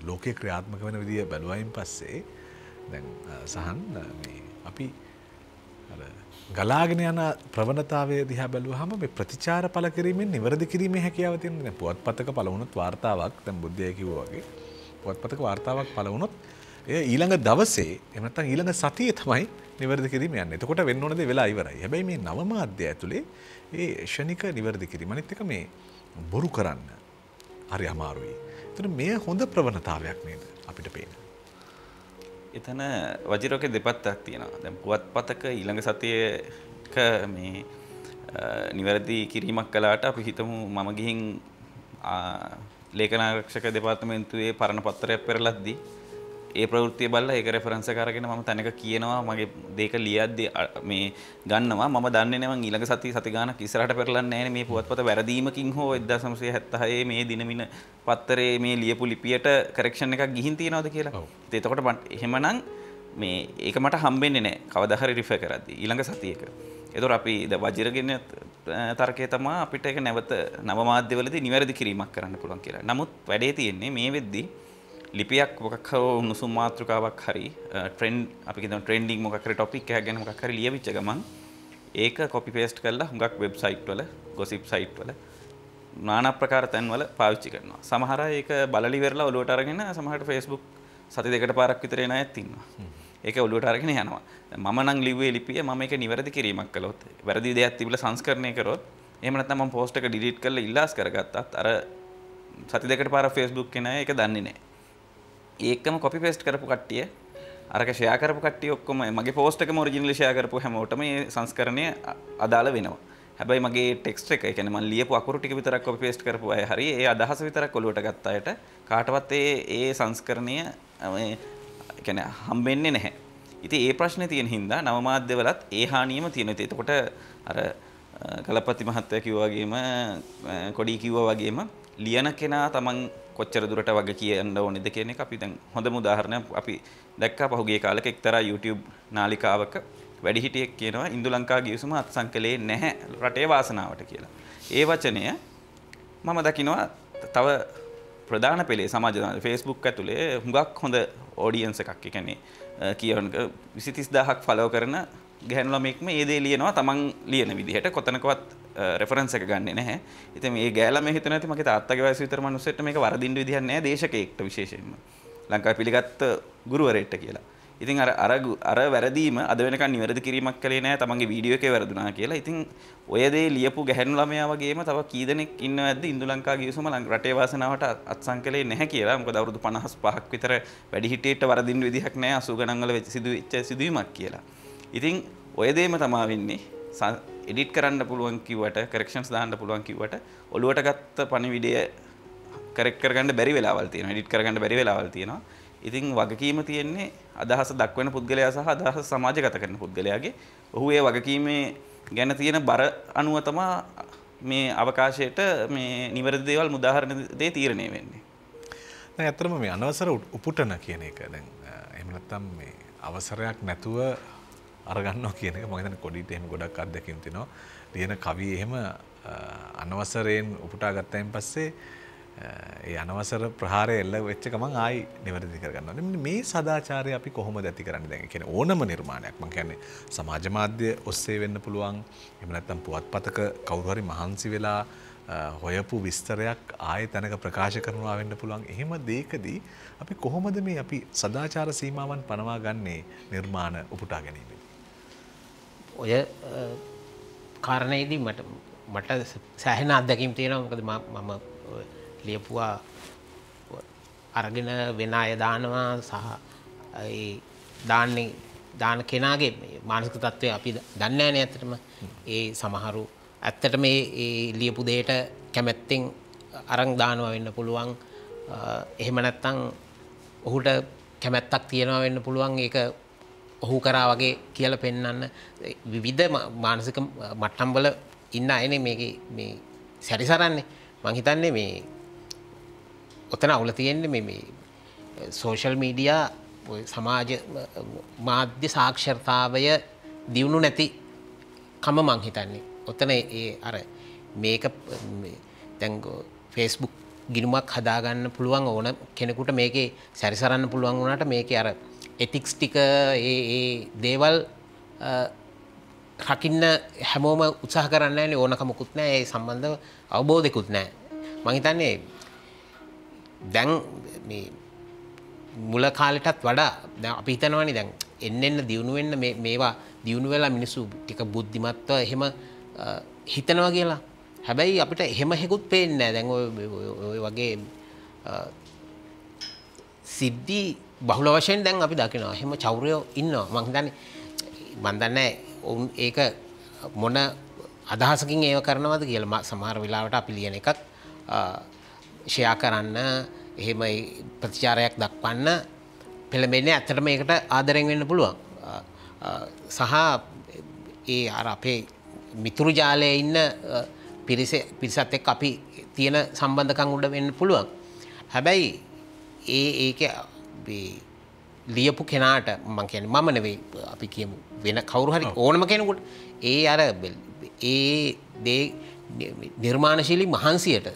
ලෝකයේ ක්‍රියාත්මක වෙන විදිය බැලුවයින් පස්සේ දැන් සහන් මේ අපි අර ගලාගෙන යන ප්‍රවණතාවය දිහා බැලුවාම මේ ප්‍රතිචාර පළ කිරීමෙන් නිවැරදි කිරීමේ හැකියාව තියෙනවා. දැන් පුවත්පතක පළ වුණොත් වාර්තාවක් දැන් බුද්ධය කිව්වා වගේ පුවත්පතක වාර්තාවක් පළ වුණොත් එය ඊළඟ දවසේ එහෙම නැත්නම් ඊළඟ සතියේ තමයි නිවැරදි කිරීම යන්නේ. එතකොට වෙන්න ඕන දේ වෙලා ඉවරයි. හැබැයි මේ නව මාධ්‍ය ඇතුලේ ඒ ෂණික නිවැරදි කිරීම අනිත් එක මේ බොරු කරන්න හරි අමාරුයි. එතන මේ හොඳ ප්‍රවණතාවයක් නේද අපිට පේන. එතන වජිරෝකේ දෙපැත්තක් තියෙනවා. දැන් පුවත්පතක ඊළඟ සතියේක මේ නිවැරදි කිරීමක් කළාට අපි හිතමු මම ගිහින් ලේඛනාරක්ෂක දෙපාර්තමේන්තුවේ පරණ පත්‍රයක් පෙරලද්දී ඒ ප්‍රවෘත්තිය බලලා ඒක රෙෆරන්ස් එක අරගෙන මම තැනක කියනවා මගේ දෙයක ලියද්දී මේ ගන්නවා මම දන්නේ නැහැ මං ඊළඟ සති ගානක් ඉස්සරහට පෙරලන්නේ නැහැ මේ පුවත්පත වැරදීමකින් හෝ 1976 මේ දිනමින පත්තරේ මේ ලියපු ලිපියට කරෙක්ෂන් එකක් ගිහින් තියනවද කියලා. ඉතින් එතකොට එහෙමනම් මේ ඒක මට හම්බෙන්නේ නැහැ කවදා හරි රිෆර් කරද්දී ඊළඟ සතියේක. ඒතොර අපි වජිරගෙන තර්කය තමයි අපිට ඒක නැවත නව මාධ්‍යවලදී නිවැරදි කිරීමක් කරන්න පුළුවන් කියලා. නමුත් වැඩේ තියෙන්නේ මේ වෙද්දී ලිපියක් මොකක් හරි උණුසුම් මාතෘකාවක් හරි ට්‍රෙන්ඩ් අපි කියනවා ට්‍රෙන්ඩින් මොකක් හරි ටොපික් එකක් ගැන මොකක් හරි ලියවිච්ච ගමන් ඒක කොපි පේස්ට් කරලා හුඟක් වෙබ්සයිට් වල ගොසිප් සයිට් වල নানা ප්‍රකාර තැන්වල පාවිච්චි කරනවා. සමහර අය ඒක බලලි වෙරලා ඔලුවට අරගෙන සමහරට Facebook සති දෙකකට පාරක් විතර එන අයත් ඉන්නවා. ඒක ඔලුවට අරගෙන යනවා. මම නම් ලිව්වේ ලිපිය මම ඒක නිවැරදි කිරීමක් කළොත් වැරදි දෙයක් තිබිලා සංස්කරණය කරොත් එහෙම නැත්නම් මම පෝස්ට් එක ඩිලීට් කරලා ඉල්ලාස් කරගත්තත් අර සති දෙකකට පාරක් Facebook කෙනා ඒක දන්නේ නැහැ. ඒකම කොපි පේස්ට් කරපු කට්ටිය අරක ෂෙයා කරපු කට්ටිය ඔක්කොම මගේ පෝස්ට් එකම ඔරිජිනලි ෂෙයා කරපු හැමෝටම මේ සංස්කරණය අදාළ වෙනවා. හැබැයි මගේ ටෙක්ස්ට් එක, ඒ කියන්නේ මම ලියපු අකුරු ටික විතරක් කොපි පේස්ට් කරපු අය හරි ඒ අදහස විතරක් ඔලුවට ගත්ත අයට කාටවත් ඒ සංස්කරණය මේ කියන්නේ හම්බෙන්නේ නැහැ. ඉතින් ඒ ප්‍රශ්නේ තියෙන හින්දා නව මාධ්‍යවලත් ඒ හානියම තියෙනවා. ඉතින් එතකොට අර කලපති මහත්තයා කිව්වා වගේම කොඩි කිව්වා වගේම ලියන කෙනා තමන් කොච්චර දුරට වගේ කියන්න ඕනේද කියන එක අපි දැන් හොඳම උදාහරණයක් අපි දැක්කා පහුගිය කාලෙක එක්තරා YouTube නාලිකාවක වැඩිහිටියෙක් කියනවා ඉන්දු ලංකා ගිවිසුම අත්සන්කලේ නැහැ රටේ වාසනාවට කියලා. ඒ වචනය මම දකිනවා තව ප්‍රධාන පෙළේ සමාජ Facebook ඇතුලේ හුඟක් හොඳ ඔඩියන්ස් එකක්. ඒ කියන්නේ කියවන 20-30000ක් ෆලෝ කරන ගැහැණු ළමෙක්ම ඒ දේ ලියනවා තමන් ලියන විදිහට කොතනකවත් රෙෆරන්ස් එක ගන්නෙ නැහැ. ඉතින් මේ ගෑලා මේ හිතන ඇති මගේ තාත්තගේ වයස විතර මිනිස්සුන්ට මේක වරදින්න විදිහක් නැහැ දේශකයෙක්ට විශේෂයෙන්ම. ලංකාවේ පිළිගත්ත ගුරුවරයෙක්ට කියලා. ඉතින් අර වැරදීම අද වෙනකන් නිවැරදි කිරීමක් කළේ නැහැ තමන්ගේ වීඩියෝ එකේ වැරදුනා කියලා. ඉතින් ඔය දේ ලියපු ගැහැණු ළමයා වගේම තව කී දෙනෙක් ඉන්නවද ඉන්දු ලංකා ගිවිසුම රටේ වාසනාවට අත්සන් කළේ නැහැ කියලා. මොකද අවුරුදු 55ක් විතර වැඩිහිටියෙක්ට වරදින්න විදිහක් නැහැ 80 ගණන් වල සිදුවෙච්ච සිදුවීමක් කියලා. ඉතින් ඔය දේම තමයි වෙන්නේ. එඩිට් කරන්න පුළුවන් කිව්වට කරෙක්ෂන්ස් දාන්න පුළුවන් කිව්වට ඔලුවට ගත්ත පණිවිඩය කරෙක්ට් කරගන්න බැරි වෙලාවල් තියෙනවා. එඩිට් කරගන්න බැරි වෙලාවල් තියෙනවා. ඉතින් වගකීම තියෙන්නේ අදහස දක්වන පුද්ගලයා සහ අදහස සමාජගත කරන පුද්ගලයාගේ. ඔහු ඒ වගකීමේ ගැන තියෙන බර අනුව තමයි මේ අවකාශයට මේ නිවැරදි දේවල් මුදාහරණ දේ තීරණය වෙන්නේ. දැන් ඇත්තටම මේ අනවසර උපුටන කියන එක දැන් එහෙම නැත්නම් මේ අවසරයක් නැතුව අරගන්නවා කියන එක මම හිතන්නේ කොඩිට එහෙම ගොඩක් අත්දැකීම් තියෙනවා. ලියන කවි එහෙම අනවසරයෙන් උපුටා ගත්තයින් පස්සේ ඒ අනවසර ප්‍රහාරය එල්ල වෙච්ච ගමන් ආයි නිවැරදි කරගන්නවා. මේ සදාචාරය අපි කොහොමද ඇති කරන්නේ? දැන් කියන්නේ ඕනම නිර්මාණයක් මම කියන්නේ සමාජ මාධ්‍ය ඔස්සේ වෙන්න පුළුවන්. එහෙම නැත්නම් පුවත්පතක කවුරු හරි මහන්සි වෙලා හොයපු විස්තරයක් ආයෙ තැනක ප්‍රකාශ කරනවා වෙන්න පුළුවන්. එහෙම දෙයකදී අපි කොහොමද මේ අපි සදාචාර සීමාවන් පනවා ගන්නේ නිර්මාණ උපුටා ගැනීමෙන්? ඔය කාරණේදී මට සෑහෙන අත්දැකීම් තියෙනවා. මොකද මම ලියපුවා අරගෙන වෙන අය දානවා සහ ඒ දාන කෙනාගේ මානසික තත්ත්වය අපි දන්නේ නැහැ නේ ඇත්තටම. ඒ සමහරු ඇත්තටම මේ ලියපු දෙයට කැමැත්තෙන් අරන් දානවා වෙන්න පුළුවන්. එහෙම නැත්නම් ඔහුට කැමැත්තක් තියෙනවා වෙන්න පුළුවන්. ඒක ඔහු කරා වගේ කියලා පෙන්වන්න විවිධ මානසික මට්ටම් වල ඉන්න අයනේ මේ සැරිසරන්නේ. මං හිතන්නේ මේ ඔතන අවුල තියෙන්නේ මේ සෝෂල් මීඩියා සමාජ මාධ්‍ය සාක්ෂරතාවය දියුණු නැති කම මං හිතන්නේ. ඔතන ඒ අර මේක දැන් ෆේස්බුක් ගිණුමක් හදාගන්න පුළුවන් ඕන කෙනෙකුට මේකේ සැරිසරන්න පුළුවන් වුණාට මේකේ අර එතික්ස් ටික ඒ දේවල් රකින්න හැමෝම උත්සාහ කරන්නේ නැහැ නේ. ඕනකමකුත් නැහැ. ඒ සම්බන්ධව අවබෝධයකුත් නැහැ. මං හිතන්නේ දැන් මේ මුල කාලෙටත් වඩා දැන් අපි හිතනවානේ දැන් එන්න දියුණු වෙන්න මේවා දියුණු වෙලා මිනිස්සු ටික බුද්ධිමත්ව එහෙම හිතනවා කියලා. හැබැයි අපිට එහෙම හෙකුත් පේන්නේ නැහැ. දැන් ඔය වගේ සිද්ධි බහුල වශයෙන් දැන් අපි දකිනවා. එහෙම චෞර්යෝ ඉන්නවා. මං හිතන්නේ මන් දන්නේ ඔවුන් ඒක මොන අදහසකින් ඒව කරනවද කියලා. සමහර වෙලාවට අපි ලියන එකක් ෂෙයා කරන්න එහෙම ප්‍රතිචාරයක් දක්වන්න පෙළඹෙන්නේ ඇත්තටම ඒකට ආදරෙන් වෙන්න පුළුවන්. සහ ඒ අර අපේ මිතුරු ජාලයේ ඉන්න පිරිසත් එක්ක අපි තියෙන සම්බන්ධකම් උඩ වෙන්න පුළුවන්. හැබැයි ඒක ලියපු කෙනාට මම කියන්නේ මම නෙවෙයි අපි කියමු වෙන කවුරු හරි ඕනම කෙනෙකුට ඒ අර ඒ දේ නිර්මාණශීලී මහන්සියට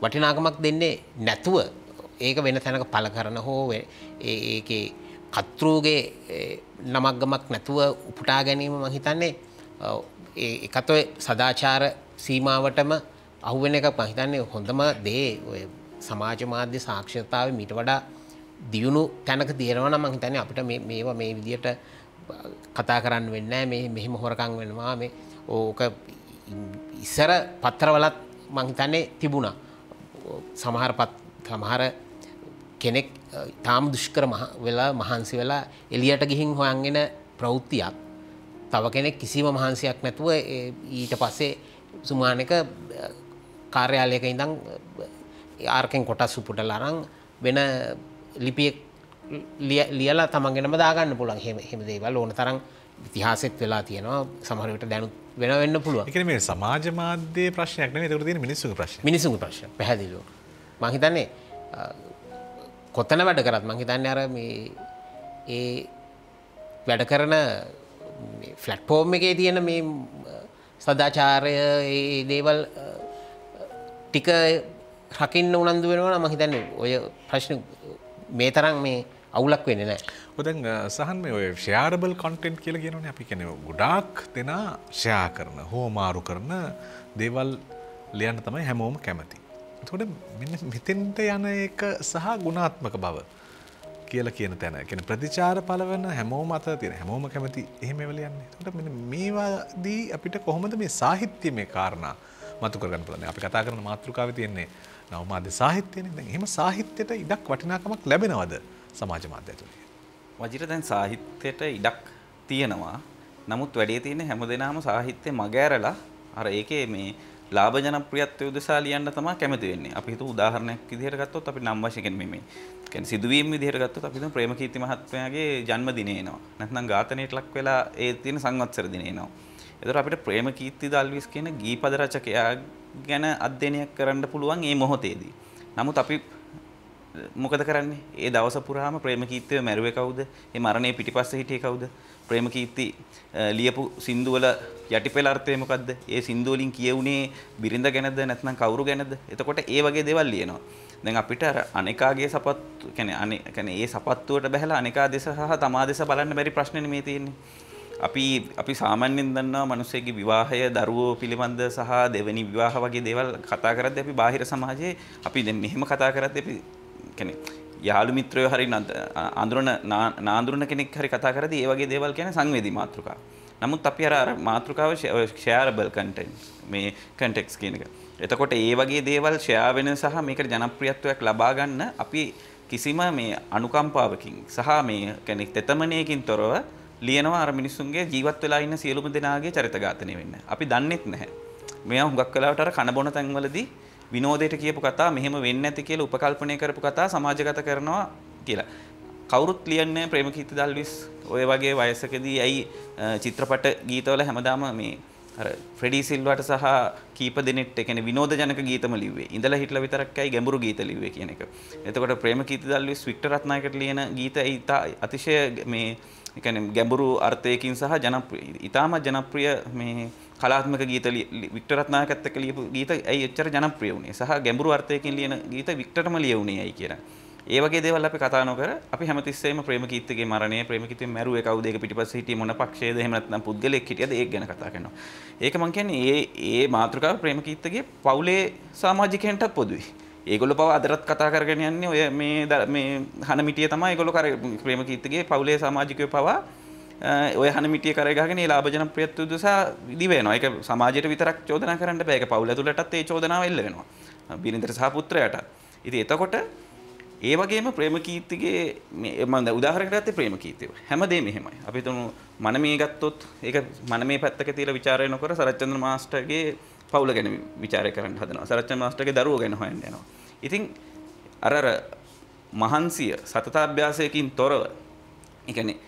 වටිනාකමක් දෙන්නේ නැතුව ඒක වෙන තැනක පළ කරන හෝ ඒකේ කතෘගේ නමක් ගමක් නැතුව උපුටා ගැනීම මම හිතන්නේ ඒකත් ඔය සදාචාර සීමාවටම අහුවෙන එක මම හිතන්නේ හොඳම දේ ඔය සමාජ මාධ්‍ය සාක්ෂරතාවේ මීට වඩා දියුණු තැනක තියෙනවා නම් මම හිතන්නේ අපිට මේවා මේ විදියට කතා කරන්න වෙන්නේ නැහැ. මෙහෙම හොරකම් වෙනවා මේ ඕක ඉස්සර පත්‍රවලත් මම හිතන්නේ තිබුණා. සමහර කෙනෙක් තාම දුෂ්කර වෙලා මහන්සි වෙලා එළියට ගිහින් හොයන්ගෙන ප්‍රවෘත්තියක් තව කෙනෙක් කිසිම මහන්සියක් නැතුව ඊට පස්සේ සුමානක කාර්යාලයක ඉඳන් ආර්කෙන් කොටස් උපුටලා අරන් වෙන ලිපියක් ලියලා තමන්ගෙනම දාගන්න පුළුවන්. එහෙම දේවල් ඕන තරම් ඉතිහාසෙත් වෙලා තියෙනවා. සමහර විට දැනුත් වෙන්න පුළුවන්. ඒ කියන්නේ මේ සමාජ මාධ්‍යයේ ප්‍රශ්නයක් නෙමෙයි. ඒකට තියෙන මිනිස්සුගේ ප්‍රශ්නයක්. මිනිස්සුගේ ප්‍රශ්න. පැහැදිලිව. මම හිතන්නේ කොතන වැඩ කරත් මම හිතන්නේ අර මේ ඒ වැඩ කරන ප්ලැට්ෆෝම් එකේ තියෙන මේ සදාචාරය ඒ දේවල් ටික රකින්න උනන්දු වෙනවා නම් මම හිතන්නේ ඔය ප්‍රශ්න මේ තරම් මේ අවුලක් වෙන්නේ නැහැ. දැන් සහන් මේ ඔය ෂෙයාරබල් කොන්ටෙන්ට් කියලා කියනවනේ. අපි කියන්නේ ගොඩාක් දෙනා ෂෙයා කරන, හෝමාරු කරන දේවල් ලියන්න තමයි හැමෝම කැමති. එතකොට මෙන්න මෙතෙන්ට යන එක සහ ගුණාත්මක බව කියලා කියන තැන. කියන්නේ ප්‍රතිචාර පළවන හැමෝම අතර තියෙන හැමෝම කැමති එහෙම ඒවා ලියන්නේ. එතකොට මෙන්න මේවාදී අපිට කොහොමද මේ සාහිත්‍යමය කාරණා මතු කරගන්න පුළුවන්? අපි කතා කරන මාතෘකාවේ තියෙන්නේ නවමාධ්‍ය සාහිත්‍යනේ. දැන් එහෙම සාහිත්‍යයට ඉඩක් වටිනාකමක් ලැබෙනවද සමාජ මාධ්‍ය ඇතුළේ? වජිර දැන් සාහිත්‍යයට ඉඩක් තියෙනවා. නමුත් වැඩේ තියෙන්නේ හැමදෙනාම සාහිත්‍ය මග ඇරලා අර ඒකේ මේ ලාභ ජනප්‍රියත්වය උදෙසා ලියන්න තමයි කැමති වෙන්නේ. අපි හිතුව උදාහරණයක් විදිහට ගත්තොත් අපි නම් වශයෙන් මේ කියන්නේ සිදුවීම් විදිහට ගත්තොත් අපි හිතමු ප්‍රේමකීර්ති මහත්මයාගේ ජන්මදිනේ එනවා. නැත්නම් ඝාතනයට ලක් වෙලා ඒ තියෙන සංවත්සර දිනේ එනවා. ඒතර අපිට ප්‍රේමකීර්ති දල්විස් කියන ගීපද රචකයා ගැන අධ්‍යයනයක් කරන්න පුළුවන් මේ මොහොතේදී. නමුත් අපි මොකද කරන්නේ? ඒ දවස පුරාම ප්‍රේමකීර්තිව මැරුවේ කවුද? ඒ මරණය පිටිපස්සේ හිටියේ කවුද? ප්‍රේමකීර්ති ලියපු සින්දු වල යටිපෙළ අර්ථය මොකද්ද? ඒ සින්දු වලින් කියුනේ බිරිඳ ගැනද නැත්නම් කවුරු ගැනද? එතකොට ඒ වගේ දේවල් ලියනවා. දැන් අපිට අර අනේකාගේ සපත්තු කියන්නේ ඒ සපත්තුවට බහැලා අනේකා දෙස සහ තමා දෙස බලන්න බැරි ප්‍රශ්නනේ මේ තියෙන්නේ. අපි සාමාන්‍යයෙන් දන්නවා මිනිස්සෙගේ විවාහය දරුවෝ පිළිබඳ සහ දෙවෙනි විවාහ වගේ දේවල් කතා කරද්දී අපි බාහිර සමාජයේ අපි දැන් මෙහෙම කතා කරද්දී අපි කියන්නේ යාළු මිත්‍රයෝ හරි නාඳුරන කෙනෙක් හරි කතා කරද්දී ඒ වගේ දේවල් කියන්නේ සංවේදී මාතෘකාව. නමුත් අපි අර මාතෘකාව ෂෙයාරබල් කන්ටෙන්ට් මේ කන්ටෙක්ස්ට් කියන එක. එතකොට ඒ වගේ දේවල් ෂෙයා වෙන සහ මේකට ජනප්‍රියත්වයක් ලබා ගන්න අපි කිසිම මේ අනුකම්පාවකින් සහ මේ කියන්නේ තෙතමනයකින් තොරව ලියනවා අර මිනිස්සුන්ගේ ජීවත් වෙලා ඉන්න සියලුම දෙනාගේ චරිත ඝාතනය වෙන්න. අපි දන්නෙත් නැහැ. මෙයා හුඟක් වෙලාවට අර කන බොන තැන්වලදී විනෝදයට කියපු කතා මෙහෙම වෙන්නේ නැති කියලා උපකල්පනය කරපු කතා සමාජගත කරනවා කියලා. කවුරුත් ලියන්නේ ප්‍රේමකීර්ති දල්විස් ඔය වගේ වයසකදී ඇයි චිත්‍රපට ගීතවල හැමදාම මේ අර ෆ්‍රෙඩි සිල්වාට සහ කීප දෙනෙක්ට කියන්නේ විනෝද ජනක ගීතම ලිව්වේ. ඉඳලා හිටලා විතරක්යි ගැඹුරු ගීත ලිව්වේ කියන එක. එතකොට ප්‍රේමකීර්ති දල්විස් වික්ටර් රත්නායකට ලියන ගීත අතිශය මේ කියන්නේ ගැඹුරු අර්ථයකින් සහ ජනප්‍රිය ඉතාමත් ජනප්‍රිය මේ කලාත්මක ගීත වික්ටර් රත්නායකත් එක්ක ලියපු ගීත ඇයි එච්චර ජනප්‍රිය වුනේ සහ ගැඹුරු අර්ථයකින් ලියන ගීත වික්ටර්ම ලියුනේ ඇයි කියලා. ඒ වගේ දේවල් අපි කතා නොකර අපි හැමතිස්සෙම ප්‍රේමකීර්තිගේ මරණය ප්‍රේමකීර්තිය මැරුවේ කවුද ඒක පිටිපස්සේ හිටියේ මොන පක්ෂයේද එහෙම නැත්නම් පුද්ගලෙක් හිටියද ඒක ගැන කතා කරනවා. ඒක මම කියන්නේ ඒ මාතෘකාව ප්‍රේමකීර්තිගේ පවුලේ සමාජිකයන්ටත් පොදුයි. ඒගොල්ලෝ පව අදටත් කතා කරගෙන යන්නේ ඔය මේ හනමිටිය තමයි ඒගොල්ලෝ ප්‍රේමකීර්තිගේ පවුලේ සමාජිකයෝ පවා ඔය හනමිටිය කරේ ගහගෙන ඒ ලාභ ජනප්‍රියත්වය උදෙසා දිව වෙනවා. ඒක සමාජයට විතරක් චෝදනා කරන්න බෑ. ඒක පවුල ඇතුළටත් ඒ චෝදනාව එල්ල වෙනවා. බිරිඳට සහ පුත්‍රයාට. ඉතින් එතකොට ඒ වගේම ප්‍රේමකීර්තිගේ මම උදාහරණයක් ගත්තේ ප්‍රේමකීර්තිය. හැමදේම එහෙමයි. අපි තුමු මනමේ ගත්තොත් ඒක මනමේ පැත්තක තියලා ਵਿਚාරය නොකර සරච්චන්ද්‍ර මාස්ටර්ගේ පවුල ගැන ਵਿਚාරය කරන්න හදනවා. සරච්චන්ද්‍ර මාස්ටර්ගේ දරුවෝ ගැන හොයන්න යනවා. ඉතින් අර මහන්සිය සතතාභ්‍යාසයකින් තොරව ඒ කියන්නේ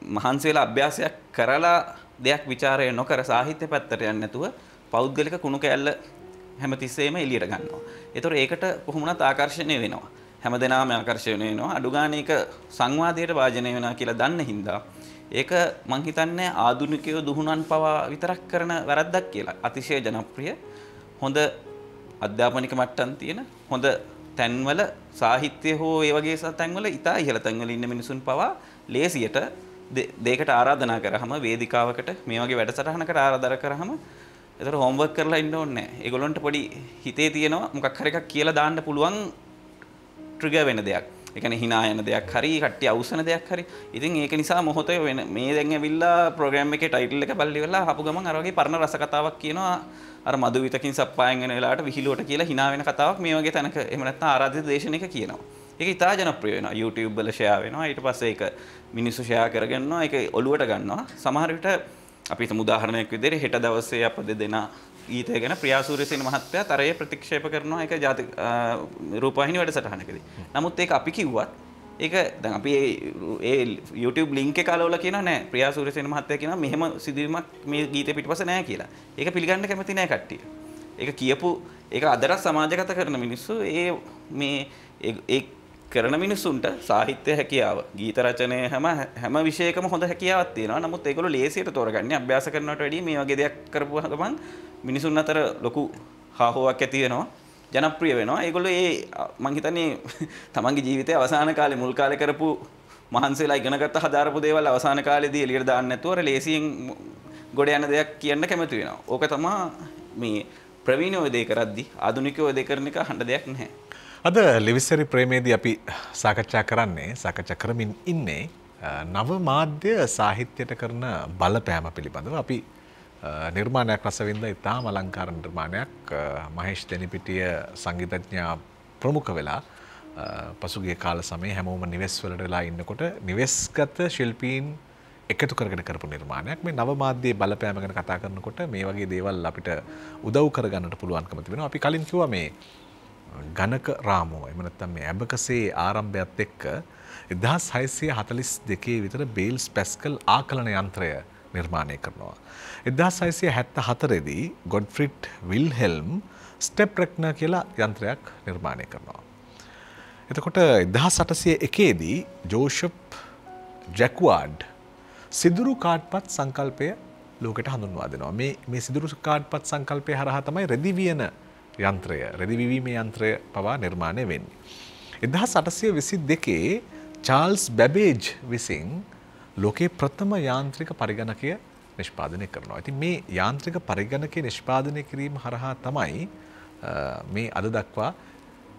මහන්සි වෙලා අභ්‍යාසයක් කරලා දෙයක් ਵਿਚාරය නොකර සාහිත්‍ය පැත්තට යන්නේ නැතුව පෞද්ගලික කුණු කෑල්ල හැමතිස්සෙම එළියට ගන්නවා. ඒතකොට ඒකට කොහොමුණත් ආකර්ෂණය වෙනවා. හැමදෙනාම ආකර්ෂණය වෙනවා. අඩු ගානේ එක සංවාදයට වාජනය වෙනවා කියලා දන්න හින්දා ඒක මං හිතන්නේ ආධුනිකයෝ දුහුණන් පවා විතරක් කරන වැරද්දක් කියලා. අතිශය ජනප්‍රිය හොඳ අධ්‍යාපනික මට්ටම් තියෙන හොඳ තැන්වල සාහිත්‍ය හෝ ඒ වගේ තැන්වල ඉතා ඉහළ තැන්වල ඉන්න මිනිසුන් පවා ලේසියට දෙයකට ආරාධනා කරාම වේදිකාවකට මේ වගේ වැඩසටහනකට ආරාධනා කරාම ඒතර හෝම්වර්ක් කරලා ඉන්න ඕනේ නැහැ. ඒගොල්ලන්ට පොඩි හිතේ තියෙනවා මොකක් හරි එකක් කියලා දාන්න පුළුවන් ට්‍රිගර් වෙන දෙයක්. ඒ කියන්නේ hina යන දෙයක් හරි කට්ටිය අවසන දෙයක් හරි. ඉතින් ඒක නිසා මොහොතේ වෙන මේ දැන් ඇවිල්ලා ප්‍රෝග්‍රෑම් එකේ ටයිටල් එක බලලි වෙලා හපු ගමන් අර වගේ පරණ රස කතාවක් කියනවා. අර මදුවිතකින් සප්පායෙන් වෙන වෙලාවට විහිළුවට කියලා hina වෙන කතාවක් මේ වගේ තැනක එහෙම නැත්නම් ආරාධිත දේශනයක කියනවා. ඒක ඉතා ජනප්‍රිය වෙනවා. YouTube වල ෂෙයා වෙනවා. ඊට පස්සේ ඒක මිනිස්සු ෂෙයා කරගන්නවා. ඒක ඔලුවට ගන්නවා. සමහර විට අපි හිතමු උදාහරණයක් විදිහට හෙට දවසේ අප දෙදෙනා ගීතය ගැන ප්‍රියා සූරියසේන මහත්තයා තරයේ ප්‍රතික්ෂේප කරනවා ඒක ජාතික රූපවාහිනී වැඩසටහනකදී. නමුත් ඒක අපි කිව්වත් ඒක දැන් අපි ඒ YouTube link එක අලවලා කියනවා නෑ ප්‍රියා සූරියසේන මහත්තයා කියනවා මෙහෙම සිදුවීමක් මේ ගීතේ පිටපස්සේ නෑ කියලා. ඒක පිළිගන්න කැමති නෑ කට්ටිය. ඒක කියපු ඒක අදටත් සමාජගත කරන මිනිස්සු ඒ කරන මිනිස්සුන්ට සාහිත්‍ය හැකියාව ගීත රචනය හැම විෂයකම හොඳ හැකියාවක් තියෙනවා. නමුත් ඒගොල්ලෝ ලේසියට තෝරගන්නේ අභ්‍යාස කරනවට වැඩිය මේ වගේ දෙයක් කරපුවා ගමන් මිනිසුන් අතර ලොකු හාහෝවක් ඇති වෙනවා. ජනප්‍රිය වෙනවා. ඒගොල්ලෝ මං හිතන්නේ තමන්ගේ ජීවිතයේ අවසාන කාලේ මුල් කාලේ කරපු මහන්සියලා ඉගෙනගත්ත හදාරපු දේවල් අවසාන කාලේදී එළියට දාන්න නැතුව අර ලේසියෙන් ගොඩ යන දෙයක් කියන්න කැමති වෙනවා. ඕක තමයි මේ ප්‍රවීණයෝ දේ කරද්දි ආධුනිකයෝ දේ කරන එක හඬ දෙයක් නැහැ. අද ලිවිස්සරි ප්‍රේමේදී අපි සාකච්ඡා කරමින් ඉන්නේ නව මාධ්‍ය සාහිත්‍යයට කරන බලපෑම පිළිබඳව. අපි නිර්මාණයක් රසවින්ද ඉතාම අලංකාර නිර්මාණයක් මහේෂ් දෙනිපිටිය සංගීතඥයා ප්‍රමුඛ වෙලා පසුගිය කාල සමයේ හැමෝම නිවෙස් වලට වෙලා ඉන්නකොට නිවෙස්ගත ශිල්පීන් එකතු කරගෙන කරපු නිර්මාණයක්. මේ නව මාධ්‍යයේ බලපෑම ගැන කතා කරනකොට මේ වගේ දේවල් අපිට උදව් කරගන්නට පුළුවන්කම තිබෙනවා. අපි කලින් කිව්වා මේ ගණක රාමෝ එහෙම නැත්නම් මේ ඇබකසේ ආරම්භයත් එක්ක 1642 විතර බේල්ස් පැස්කල් ආකලන යන්ත්‍රය නිර්මාණය කරනවා. 1674 දී ගොඩ්ෆ්‍රිඩ් විල්හෙල්ම් ස්ටෙප් රෙක්නර් කියලා යන්ත්‍රයක් නිර්මාණය කරනවා. එතකොට 1801 දී ජෝෂප් ජැක්වාඩ් සිදුරු කාඩ්පත් සංකල්පය ලෝකෙට හඳුන්වා දෙනවා. මේ සිදුරු කාඩ්පත් සංකල්පය හරහා තමයි රෙදි වියන යන්ත්‍රය රෙදි විවීමේ යන්ත්‍රය පවා නිර්මාණය වෙන්නේ. 1822 චාල්ස් බැබේජ් විසින් ලෝකේ ප්‍රථම යාන්ත්‍රික පරිගණකය නිෂ්පාදනය කරනවා. ඉතින් මේ යාන්ත්‍රික පරිගණකය නිෂ්පාදනය කිරීම හරහා තමයි මේ අද දක්වා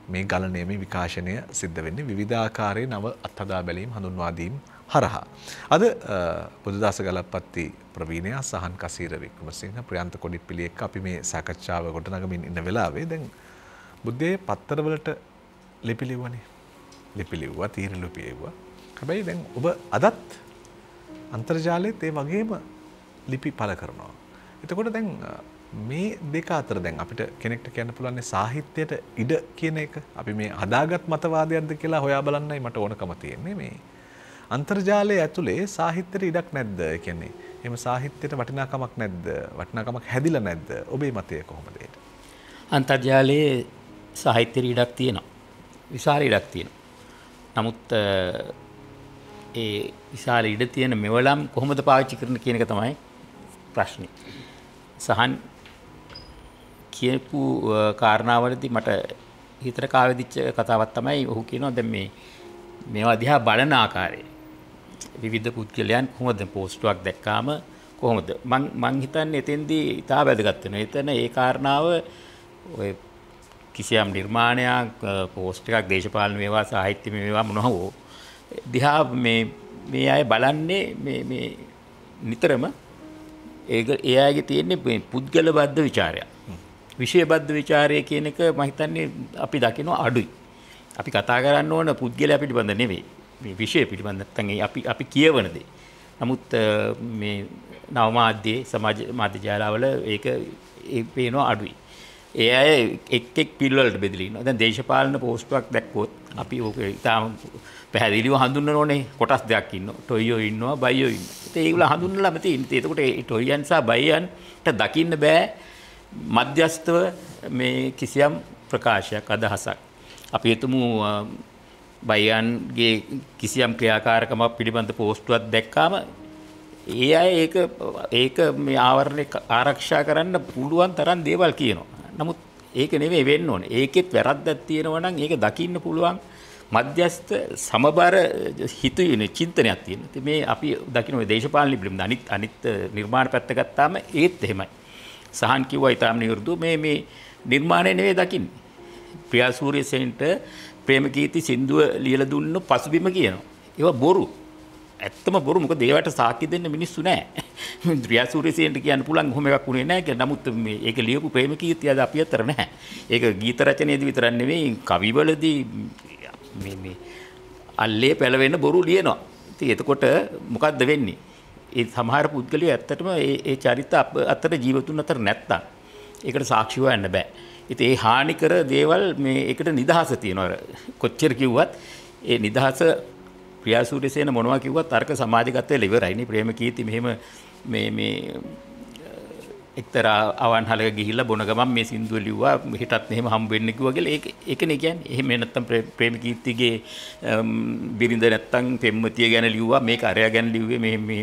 මේ ගලණය මේ විකාශනය සිද්ධ වෙන්නේ විවිධාකාරයේ නව අත්හදා බැලීම් හඳුන්වා දීම් හරහා. අද බුදුදාස ගලප්පත්ති ප්‍රවීණයා සහන් කසීර වික්‍රමසිංහ ප්‍රියන්ත කොඩිප්පිලි එක්ක අපි මේ සාකච්ඡාව ගොඩනගමින් ඉන්න වෙලාවේ දැන් බුද්ධයේ පත්තරවලට ලිපි ලිව්වනේ. ලිපි ලිව්වා, තීර ලිපි ලිව්වා. හැබැයි දැන් ඔබ අදත් අන්තර්ජාලයේත් ඒ වගේම ලිපි පළ කරනවා. එතකොට දැන් මේ දෙක අතර දැන් අපිට කෙනෙක්ට කියන්න පුළුවන් සාහිත්‍යයට ඉඩ කියන එක අපි මේ හදාගත් මතවාදයක්ද කියලා හොයා බලන්නයි මට ඕනකම තියෙන්නේ. මේ අන්තර්ජාලය ඇතුලේ සාහිත්‍යයට ඉඩක් නැද්ද? ඒ කියන්නේ එම සාහිත්‍යයට වටිනාකමක් නැද්ද? වටිනාකමක් හැදිලා නැද්ද? ඔබේ මතය කොහොමද ඒක? අන්තර්ජාලයේ සාහිත්‍ය ඉඩක් තියෙනවා. විශාල ඉඩක් තියෙනවා. නමුත් ඒ විශාල ඉඩ තියෙන මෙවලම් කොහොමද පාවිච්චි කරන්න කියන එක තමයි ප්‍රශ්නේ. සහන් කියපු කාරණාවලදී මට හිතට කාවදිච්ච කතාවක් තමයි ඔහු කියනවා දැන් මේවා දිහා බලන ආකාරය. විවිධ පුද්ගලයන් කොහොමද පෝස්ටුවක් දැක්කාම කොහොමද මං හිතන්නේ එතෙන්දී ඉතා වැදගත් වෙනවා. එතන ඒ කාරණාව ඔය කිසියම් නිර්මාණයක් පෝස්ට් එකක් දේශපාලන මේවා සාහිත්‍ය මේවා මොනවා හෝ දිහා මේ අය බලන්නේ මේ නිතරම ඒ අයගේ තියෙන්නේ පුද්ගල බද්ධ ਵਿਚාරය. විෂය බද්ධ ਵਿਚාරය කියන එක මම හිතන්නේ අපි දකිනවා අඩුයි. අපි කතා කරන්න ඕන පුද්ගලයා පිළිබඳ නෙවෙයි. මේ විෂය පිළිබඳ නැත්නම් අපි කියවන දේ. නමුත් මේ නව මාධ්‍යයේ සමාජ මාධ්‍ය ජාලවල ඒක පේනවා අඩුයි. ඒ අය එක් පිළිවෙලට බෙදලා ඉන්නවා. දැන් දේශපාලන පෝස්ටුවක් දැක්කොත් අපි ඕක ඉතාම පැහැදිලිව හඳුන්වන්න ඕනේ කොටස් දෙකක් ඉන්නවා. ටොයියෝ ඉන්නවා, බයියෝ ඉන්නවා. ඉතින් ඒගොල්ලෝ හඳුන්වලාම තියෙන්නේ. එතකොට ඒ ටොයියන් සහ බයියන්ට දකින්න බෑ මධ්‍යස්තව මේ කිසියම් ප්‍රකාශයක් අදහසක්. අපි හිතමු බයියන්ගේ කිසියම් ක්‍රියාකාරකමක් පිළිබඳ පෝස්ටුවක් දැක්කාම ඒ අය ඒක මේ ආවරණය ආරක්ෂා කරන්න පුළුවන් තරම් දේවල් කියනවා. නමුත් ඒක නෙවෙයි වෙන්න ඕනේ. ඒකෙත් වැරද්දක් තියෙනවා නම් ඒක දකින්න පුළුවන් මධ්‍යස්ථ සමබර හිතුවේ චින්තනයක් තියෙනවා. ඉතින් මේ අපි දකින්න ඔය දේශපාලන පිළිබඳ අනිත් නිර්මාණ පැත්ත ගත්තාම ඒත් එහෙමයි. සහන් කිව්වා ඊටාම නිවෘදු මේ නිර්මාණය නෙවෙයි දකින්නේ. ප්‍රියා සූරියසේනට ප්‍රේමකීර්ති සින්දුව ලියලා දුන්න පසුබිම කියනවා. ඒවා බොරු. ඇත්තම බොරු. මොකද ඒවට සාක්ෂි දෙන්න මිනිස්සු නැහැ. ප්‍රියා සූරියසේනට කියන්න පුළුවන් ඔහොම එකක් උනේ නැහැ කියලා. නමුත් මේක ලියපු ප්‍රේමකීර්ති අද අපි අතර නැහැ. ඒක ගීත රචනයේදී විතරක් නෙවෙයි කවිවලදී මේ අල්ලේ පැලවෙන්න බොරු ලියනවා. ඉතින් එතකොට මොකද්ද වෙන්නේ? ඒ සමහර පුද්ගලයෝ ඇත්තටම ඒ චරිත අතර ජීවතුන් අතර නැත්තම් ඒකට සාක්ෂි හොයන්න බෑ. ඉතින් ඒ හානිකර දේවල් මේ ඒකට නිදහස තියෙනවා. කොච්චර කිව්වත් ඒ නිදහස ප්‍රියා සූරියසේන මොනවා කිව්වත් තර්ක සමාජගතය ඉවරයිනේ. ප්‍රේමකීර්ති මෙහෙම මේ එක්තරා අවන්හලක ගිහිල්ලා බොන ගමන් මේ සින්දුව ලිව්වා හිටත් මෙහෙම හම්බ වෙන්න කිව්වා කියලා ඒකනේ කියන්නේ. එහෙම නැත්තම් ප්‍රේමකීර්තිගේ බිරිඳ නැත්තම් පෙම්වතිය ගැන ලිව්වා මේක අරයා ගැන ලිව්වේ මේ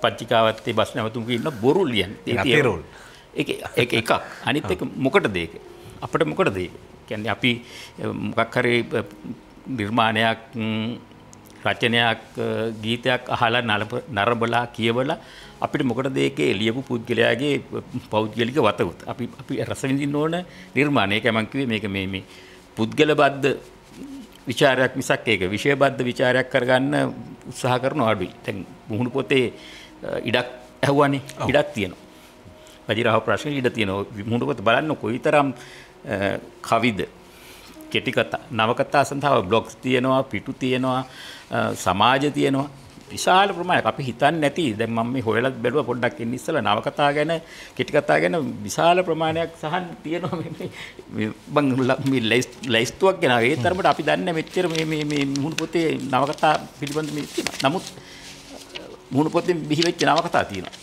පත්‍රිකාවත්තේ බස් නැවතුම්ක ඉන්න බොරු ලියන්නේ. ඒක එකක්. අනිත් එක මොකටද ඒක? අපිට මොකටද ඒක? කියන්නේ අපි මොකක් හරි නිර්මාණයක් රචනයක් ගීතයක් අහලා නරඹලා කියවලා අපිට මොකටද ඒකේ ලියපු පුද්ගලයාගේ පෞද්ගලික වතගොත් අපි රස විඳින්න ඕන නිර්මාණය. ඒක මම කිව්වේ මේක මේ පුද්ගල බද්ධ ਵਿਚාරයක් මිසක් ඒක විෂය බද්ධ ਵਿਚාරයක් කරගන්න උත්සාහ කරන අඩුයි. දැන් මුහුණු පොතේ ඉඩක් ඇහුවානේ. ඉඩක් තියෙනවා. වජිරාව ප්‍රශ්න ඉඩ තියෙනවා. මුහුණු පොත බලන්න කොයිතරම් කවිද කෙටි කතා නවකතා සඳහා බ්ලොග්ස් තියෙනවා, පිටු තියෙනවා, සමාජ තියෙනවා. විශාල ප්‍රමාණයක් අපි හිතන්නේ නැති. දැන් මම මේ හොයලා බැලුවා පොඩ්ඩක් ඉන්න ඉස්සලා නවකතා ගැන, කෙටි කතා ගැන විශාල ප්‍රමාණයක් සහන් තියෙනවා මේ ලයිස්තුවක් ගැන. ඒ තරමට අපි දන්නේ මෙච්චර මේ මුහුණු පොතේ නවකතා පිළිබඳ මේ තියෙනවා. නමුත් මුහුණු පොතේ බිහි වෙච්ච නවකතා තියෙනවා.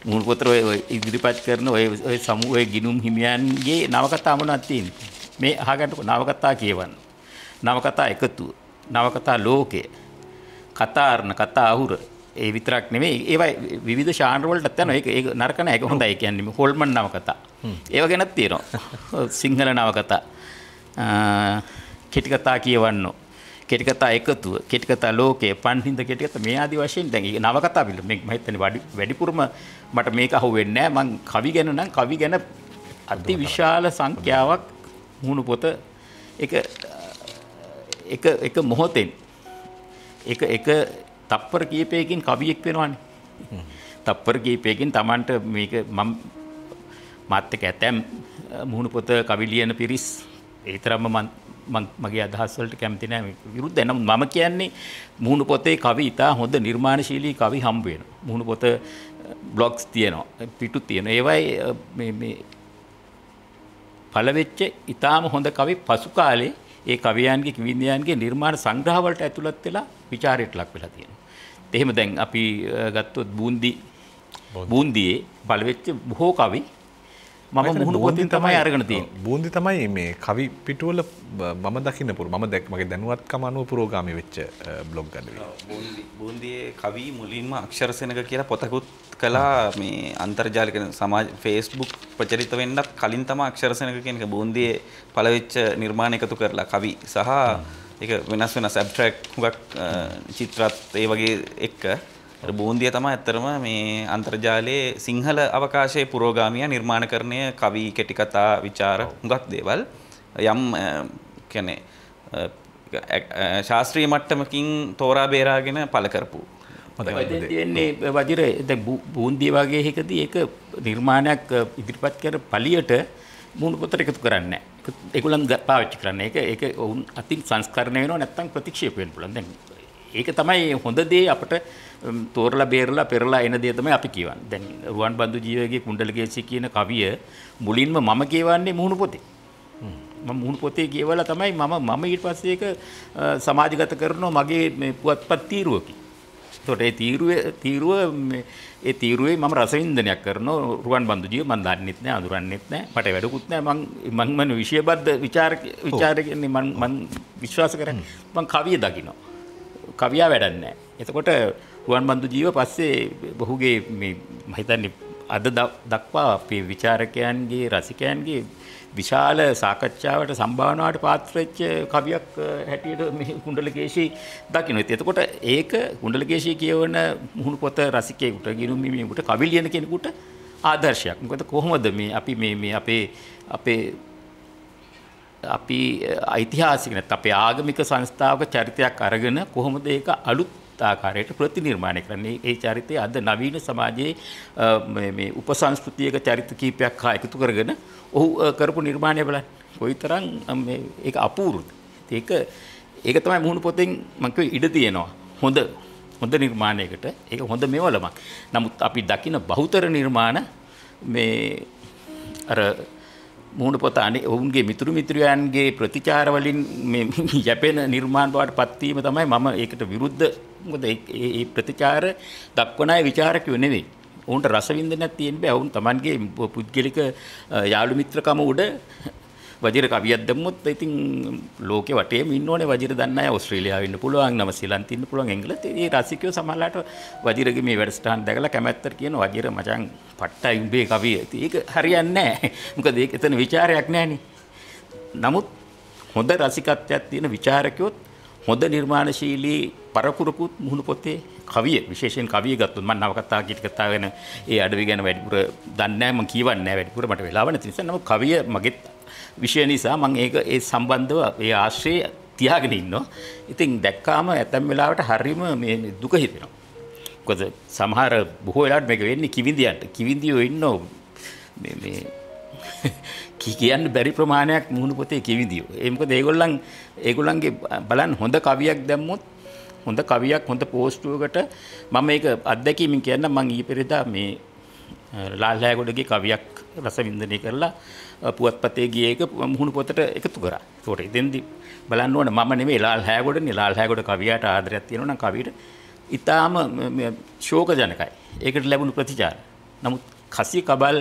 මුහුණු පොතේ ඔය ඉදිරිපත් කරන ඔය සමූහයේ ගිනුම් හිමියන්ගේ නවකතා මොනවද තියෙන්නේ? මේ අහගන්නකො නවකතා කියවන්න. නවකතා එකතුව, නවකතා ලෝකය, කතාර්ණ, කතා අහුර. ඒ විතරක් නෙමෙයි ඒවා විවිධ ශාන්ර වලටත් යනවා. ඒක නරක නෑ. ඒක හොඳයි. කියන්නේ හොල්මන් නවකතා. ඒව ගැනත් තියෙනවා. සිංහල නවකතා. කෙටි කතා කියවන්න. කෙටි කතා එකතුව, කෙටි කතා ලෝකය, පන්හිඳ කෙටි කතා මේ ආදි වශයෙන් දැන් ඒක නවකතා පිළිබඳ මම හිතන්නේ වැඩිපුරම මට මේක අහුවෙන්නේ නෑ. මං කවි ගැන නම් කවි ගැන අති විශාල සංඛ්‍යාවක් මුහුණු පොත එක මොහොතෙන් එක තප්පර කීපයකින් කවියෙක් වෙනවානේ. තප්පර කීපයකින් Tamanට මේක මාත් එක්ක ඇතැම් මුහුණු පොත කවි ලියන පිරිස් ඒ තරම්ම මගේ අදහස් වලට කැමති නෑ. මේක විරුද්ධයි. නම් මම කියන්නේ මුහුණු පොතේ කවි ඉතා හොඳ නිර්මාණශීලී කවි හම්බ වෙනවා. මුහුණු පොත බ්ලොග්ස් තියෙනවා, පිටු තියෙනවා. ඒවයි මේ පළවෙච්ච ඉතාම හොඳ කවි පසු කාලේ ඒ කවියන්ගේ කිවිඳයන්ගේ නිර්මාණ සංග්‍රහ වලට ඇතුළත් වෙලා ਵਿਚාරයට ලක් වෙලා තියෙනවා. එහෙම දැන් අපි ගත්තොත් බූන්දියේ පළවෙච්ච බොහෝ කවි මම මුහුණු පොතින් තමයි අරගෙන තියෙන්නේ. බූන්දි තමයි මේ කවි පිටුවල මම දකින්න පුරු මම මගේ දැනුවත්කම අනුව පුරෝගාමී වෙච්ච බ්ලොග් අඩවිය. බූන්දියේ කවි මුලින්ම අක්ෂර සෙනග කියලා පොතකුත් කළා මේ අන්තර්ජාලික සමාජ Facebook ප්‍රචලිත වෙන්නත් කලින් තමයි අක්ෂර සෙනග කියන එක බූන්දියේ පළවෙච්ච නිර්මාණ එකතු කරලා කවි සහ ඒක වෙනස් ඇබ්ස්ට්‍රැක්ට් හුඟක් චිත්‍රත් ඒ වගේ එක්ක බූන්දිය තමයි ඇත්තටම මේ අන්තර්ජාලයේ සිංහල අවකාශයේ පුරෝගාමිය නිර්මාණකරණය කවි කෙටි කතා විචාර හුඟක් දේවල් යම් කියන්නේ ශාස්ත්‍රීය මට්ටමකින් තෝරා බේරාගෙන පළ කරපු. තියෙන්නේ වජිර දැන් බූන්දිය වගේ එකදී ඒක නිර්මාණයක් ඉදිරිපත් කර පළියට මුහුණු පොතට එකතු කරන්නේ නැහැ. ඒගොල්ලන් පාවිච්චි කරන්නේ ඒක වුන් අතින් සංස්කරණය වෙනවා නැත්නම් ප්‍රතික්ෂේප වෙන්න පුළුවන්. දැන් ඒක තමයි හොඳ දේ අපිට තෝරලා බේරලා පෙරලා එන දේ තමයි අපි කියවන්නේ. දැන් රුවන් බන්දු ජීවගේ කුණ්ඩලකේසි කියන කවිය මුලින්ම මම කියවන්නේ මුහුණු පොතේ. මම මුහුණු පොතේ කියවලා තමයි මම ඊට පස්සේ ඒක සමාජගත කරනවා මගේ මේ පුවත්පත් තීරුවකින්. ඒතකොට ඒ තීරුවේ මම රසවින්දනයක් කරනවා රුවන් බන්දු ජීව මම දන්නෙත් නෑ අඳුරන්නෙත් නෑ මට වැඩකුත් නෑ මම විෂයබද්ධ විචාරකයන්නේ මම විශ්වාස කරන්නේ මම කවිය දකිනවා. කවියා වැඩක් නෑ. එතකොට රුවන් බන්දු ජීව පස්සේ බහුගේ මේ මම හිතන්නේ අද දක්වා අපේ විචාරකයන්ගේ රසිකයන්ගේ විශාල සාකච්ඡාවට සම්භාවනාවට පාත්‍ර වෙච්ච කවියක් හැටියට මේ කුණ්ඩලකේසි දකින්න. එතකොට ඒක කුණ්ඩලකේසි කියවන මුහුණු පොත රසිකයෙකුට ගිනුම්මිමියෙකුට කවි ලියන කෙනෙකුට ආදර්ශයක්. මොකද කොහොමද මේ අපි ඓතිහාසික නැත්නම් අපේ ආගමික සංස්ථාවක චරිතයක් අරගෙන කොහොමද ඒක අලුත් ආකාරයට ප්‍රතිනිර්මාණය කරන්නේ. ඒ චරිතය අද නවීන සමාජයේ මේ උපසංස්කෘතියක චරිත කීපයක් හා එකතු කරගෙන ඔහු කරපු නිර්මාණය බලන්න. කොයිතරම් ඒක අපූර්වද. ඒක තමයි මුහුණු පොතෙන් මම කිව්වේ ඉඩ තියෙනවා. හොඳ නිර්මාණයකට. ඒක හොඳ මෙවලමක්. නමුත් අපි දකින බහුතර නිර්මාණ මේ අර මුහුණු පොත ඔවුන්ගේ මිතුරියන්ගේ ප්‍රතිචාර වලින් මේ යැපෙන නිර්මාණ බවට පත්වීම තමයි මම ඒකට විරුද්ධ. මොකද ඒ ප්‍රතිචාර දක්වන අය විචාරකයෝ නෙවෙයි. ඔවුන්ට රසවින්දනයක් තියෙන්න බෑ. ඔවුන් Tamanගේ පුද්ගලික යාළු මිත්‍රකම උඩ වජිර කවියක් දැම්මොත් ඉතින් ලෝකේ වටේම ඉන්න ඕනේ වජිර දන්න අය ඕස්ට්‍රේලියාවේ ඉන්න පුළුවන්, නවසීලන්තේ ඉන්න පුළුවන්, එංගලන්තේ. ඒ රසිකයෝ සමහරලාට වජිරගේ මේ වැඩසටහන් දැකලා කැමැත්තට කියන වජිර මචං පට්ටයි උඹේ කවිය. ඒක හරියන්නේ නැහැ. මොකද ඒක එතන ਵਿਚාරයක් නැහැනේ. නමුත් හොඳ රසිකත්වයක් තියෙන ਵਿਚාරකයොත් හොඳ නිර්මාණශීලී පරපුරකුත් මුහුණු පොතේ කවිය විශේෂයෙන් කවිය ගත්තොත් මම නවකතා කීටි කතා වෙන ඒ අඩවි ගැන වැඩිපුර දන්නේ නැහැ. මම කියවන්නේ නැහැ වැඩිපුර. මට වෙලාව නැති නිසා. නමුත් කවිය මගේ විෂය නිසා මම ඒක ඒ සම්බන්ධව ඒ ආශ්‍රය තියාගෙන ඉන්නවා. ඉතින් දැක්කාම ඇතැම් වෙලාවට හරීම මේ දුක හිතෙනවා. මොකද සමහර බොහෝ වෙලාවට මේක වෙන්නේ කිවිඳියන්ට. කිවිඳියෝ ඉන්නෝ මේ කියන්න බැරි ප්‍රමාණයක් මුහුණු පොතේ කිවිඳියෝ. ඒ මොකද ඒගොල්ලන්ගේ බලන්න හොඳ කවියක් දැම්මොත් හොඳ කවියක් හොඳ පෝස්ටුවකට මම මේක අත්දැකීමෙන් කියන්නම්. මම ඊ පෙරේදා මේ ලාල් හෑගොඩගේ කවියක් රසවින්දනය කරලා පුවත්පතේ ගියේ එක මුහුණු පොතට එකතු කරා. ඒකට ඉතින්දි බලන්න ඕන මම නෙමෙයි ලාල් හෑගොඩනේ. ලාල් හෑගොඩ කවියට ආදරයක් තියෙනවා නම් කවියට ඊටාම ශෝකජනකයි. ඒකට ලැබුණු ප්‍රතිචාර. නමුත් කසි කබල්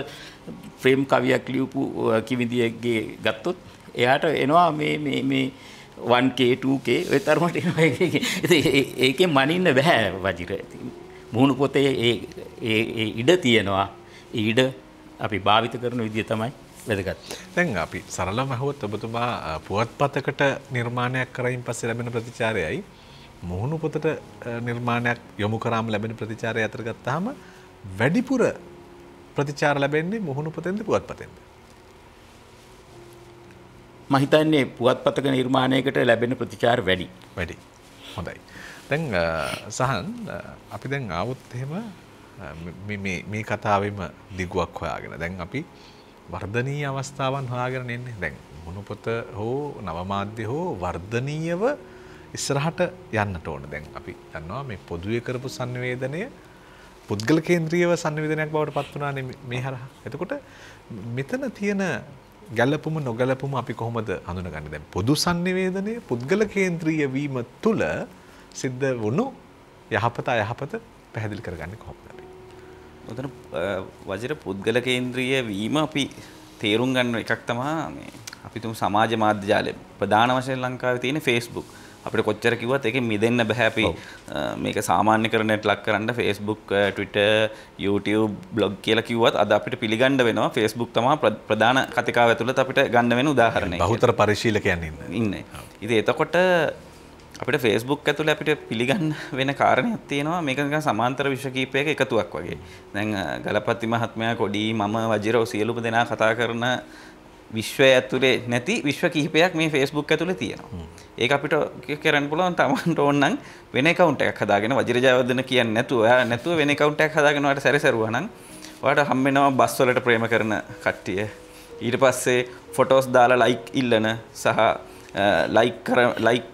ප්‍රේම් කවියක් ලියපු කිවිඳියගේ ගත්තොත් එයාට එනවා මේ 1K 2K ඔය තරමට එනවා. ඒකෙන් මනින්න බෑ වජිර. මුහුණු පොතේ ඒ ඉඩ තියෙනවා. ඒ ඉඩ අපි භාවිත කරන විදිය තමයි වැදගත්. දැන් අපි සරලව අහුවොත් ඔබතුමා පුවත්පතකට නිර්මාණයක් කරයින් පස්සේ ලැබෙන ප්‍රතිචාරයයි මුහුණු පොතට නිර්මාණයක් යොමු කරාම ලැබෙන ප්‍රතිචාරය අතර ගත්තාම වැඩිපුර ප්‍රතිචාර ලැබෙන්නේ මුහුණු පොතෙන්ද පුවත්පතෙන්ද? මම හිතන්නේ පුවත්පතක නිර්මාණයකට ලැබෙන ප්‍රතිචාර වැඩි. හොඳයි. දැන් සහන් අපි දැන් ආවොත් එහෙම මේ කතාවෙම දිගුවක් හොයාගෙන දැන් අපි වර්ධනීය අවස්ථාවන් හොයාගෙන එන්නේ. දැන් මුහුණු පොත හෝ නවමාධ්‍ය හෝ වර්ධනීයව ඉස්සරහට යන්නට ඕන. දැන් අපි දන්නවා මේ පොදුවේ කරපු sannivedanaya පුද්ගල කේන්ද්‍රීයව sannivedanayak බවට පත් වුණානේ මේ හරහා. එතකොට මෙතන තියෙන ගැළපුම නොගැළපුම අපි කොහොමද හඳුනගන්නේ? දැන් පොදු sannivedanaya පුද්ගල කේන්ද්‍රීය වීම තුළ සිද්ධ වුණු යහපත අයහපත පැහැදිලි කරගන්නේ කොහොමද අපි? උතන වජිර පුද්ගල කේන්ද්‍රීය වීම අපි තේරුම් ගන්න එකක් තමයි මේ අපි තුමු සමාජ මාධ්‍ය ජාලය ප්‍රධාන වශයෙන් ලංකාවේ තියෙන Facebook. අපිට කොච්චර කිව්වත් ඒකෙන් මිදෙන්න බෑ අපි මේක සාමාන්‍යකරණයට ලක් කරන්න Facebook, Twitter, YouTube, blog කියලා කිව්වත් අද අපිට පිළිගන්න වෙනවා Facebook තමයි ප්‍රධාන කතිකාව ඇතුළත අපිට ගන්න වෙන උදාහරණයක්. බහුතර පරිශීලකයන් ඉන්නේ. ඉතින් එතකොට අපිට Facebook ඇතුළේ අපිට පිළිගන්න වෙන කාරණයක් තියෙනවා මේක නිකන් සමාන්තර විශ්ව කීපයක එකතුවක් වගේ. දැන් ගලපති මහත්මයා කොඩි මම වජිරෝ සියලුම දෙනා කතා කරන විශ්වය ඇතුලේ නැති විශ්ව කිහිපයක් මේ Facebook ඇතුලේ තියෙනවා. ඒක අපිට කරන්න පුළුවන් තමන්ට ඕන නම් වෙන account එකක් හදාගෙන වජිර ජයවර්ධන කියන්නේ නැතුව වෙන account එකක් හදාගෙන ඔයාලට සැරසරුවා නම් ඔයාලට හම්බ වෙනවා බස් වලට ප්‍රේම කරන කට්ටිය. ඊට පස්සේ ෆොටෝස් දාලා ලයික් ඉල්ලන සහ ලයික්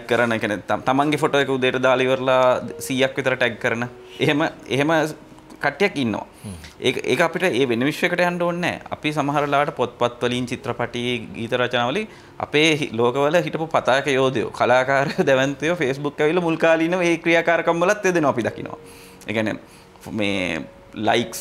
කරන කියන්නේ තමන්ගේ ෆොටෝ එක උදේට දාලා ඉවරලා 100ක් විතර ටැග් කරන එහෙම කට්ටියක් ඉන්නවා. ඒක අපිට ඒ වෙන විශ්වයකට යන්න ඕනේ නැහැ. අපි සමහර වෙලාවට පොත්පත් වලින් චිත්‍රපටි ගීත රචනා වලින් අපේ ලෝකවල හිටපු පතාක යෝධයෝ කලාකාරයෝ දැවැන්තයෝ Facebook ඇවිල්ලා මුල් කාලීනව ඒ ක්‍රියාකාරකම් වලත් යෙදෙනවා අපි දකිනවා. ඒ කියන්නේ මේ ලයික්ස්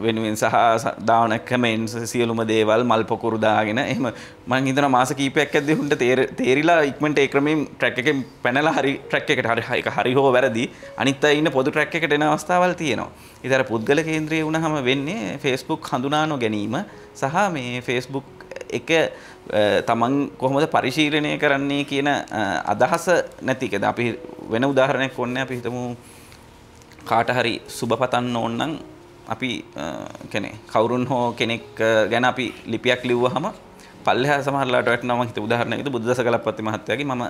වෙනුවෙන් සහ දාන කමෙන්ට්ස් සියලුම දේවල් මල් පොකුරු දාගෙන එහෙම මම හිතනවා මාස කීපයක් ඇද්දී උන්ට තේරිලා ඉක්මනට ඒ ක්‍රමයෙන් ට්‍රැක් එකෙන් පැනලා හරි ට්‍රැක් එකට හරි හෝ වැරදි අනිත් අය ඉන්න පොදු ට්‍රැක් එකට එන අවස්ථාවල් තියෙනවා. ඉතින් අර පුද්ගල කේන්ද්‍රීය වුණාම වෙන්නේ Facebook හඳුනා නොගැනීම සහ මේ Facebook එක තමන් කොහොමද පරිශීලනය කරන්නේ කියන අදහස නැති එක. අපි වෙන උදාහරණයක් ඕනේ අපි හිතමු කාට හරි සුබ පතන්න ඕන නම් අපි කියන්නේ කවුරුන් හෝ කෙනෙක් ගැන අපි ලිපියක් ලිව්වහම පල්ලෙහා සමහරලාට වටනවා මම හිත උදාහරණයකට බුද්ධදාස ගලපති මහත්තයාගේ මම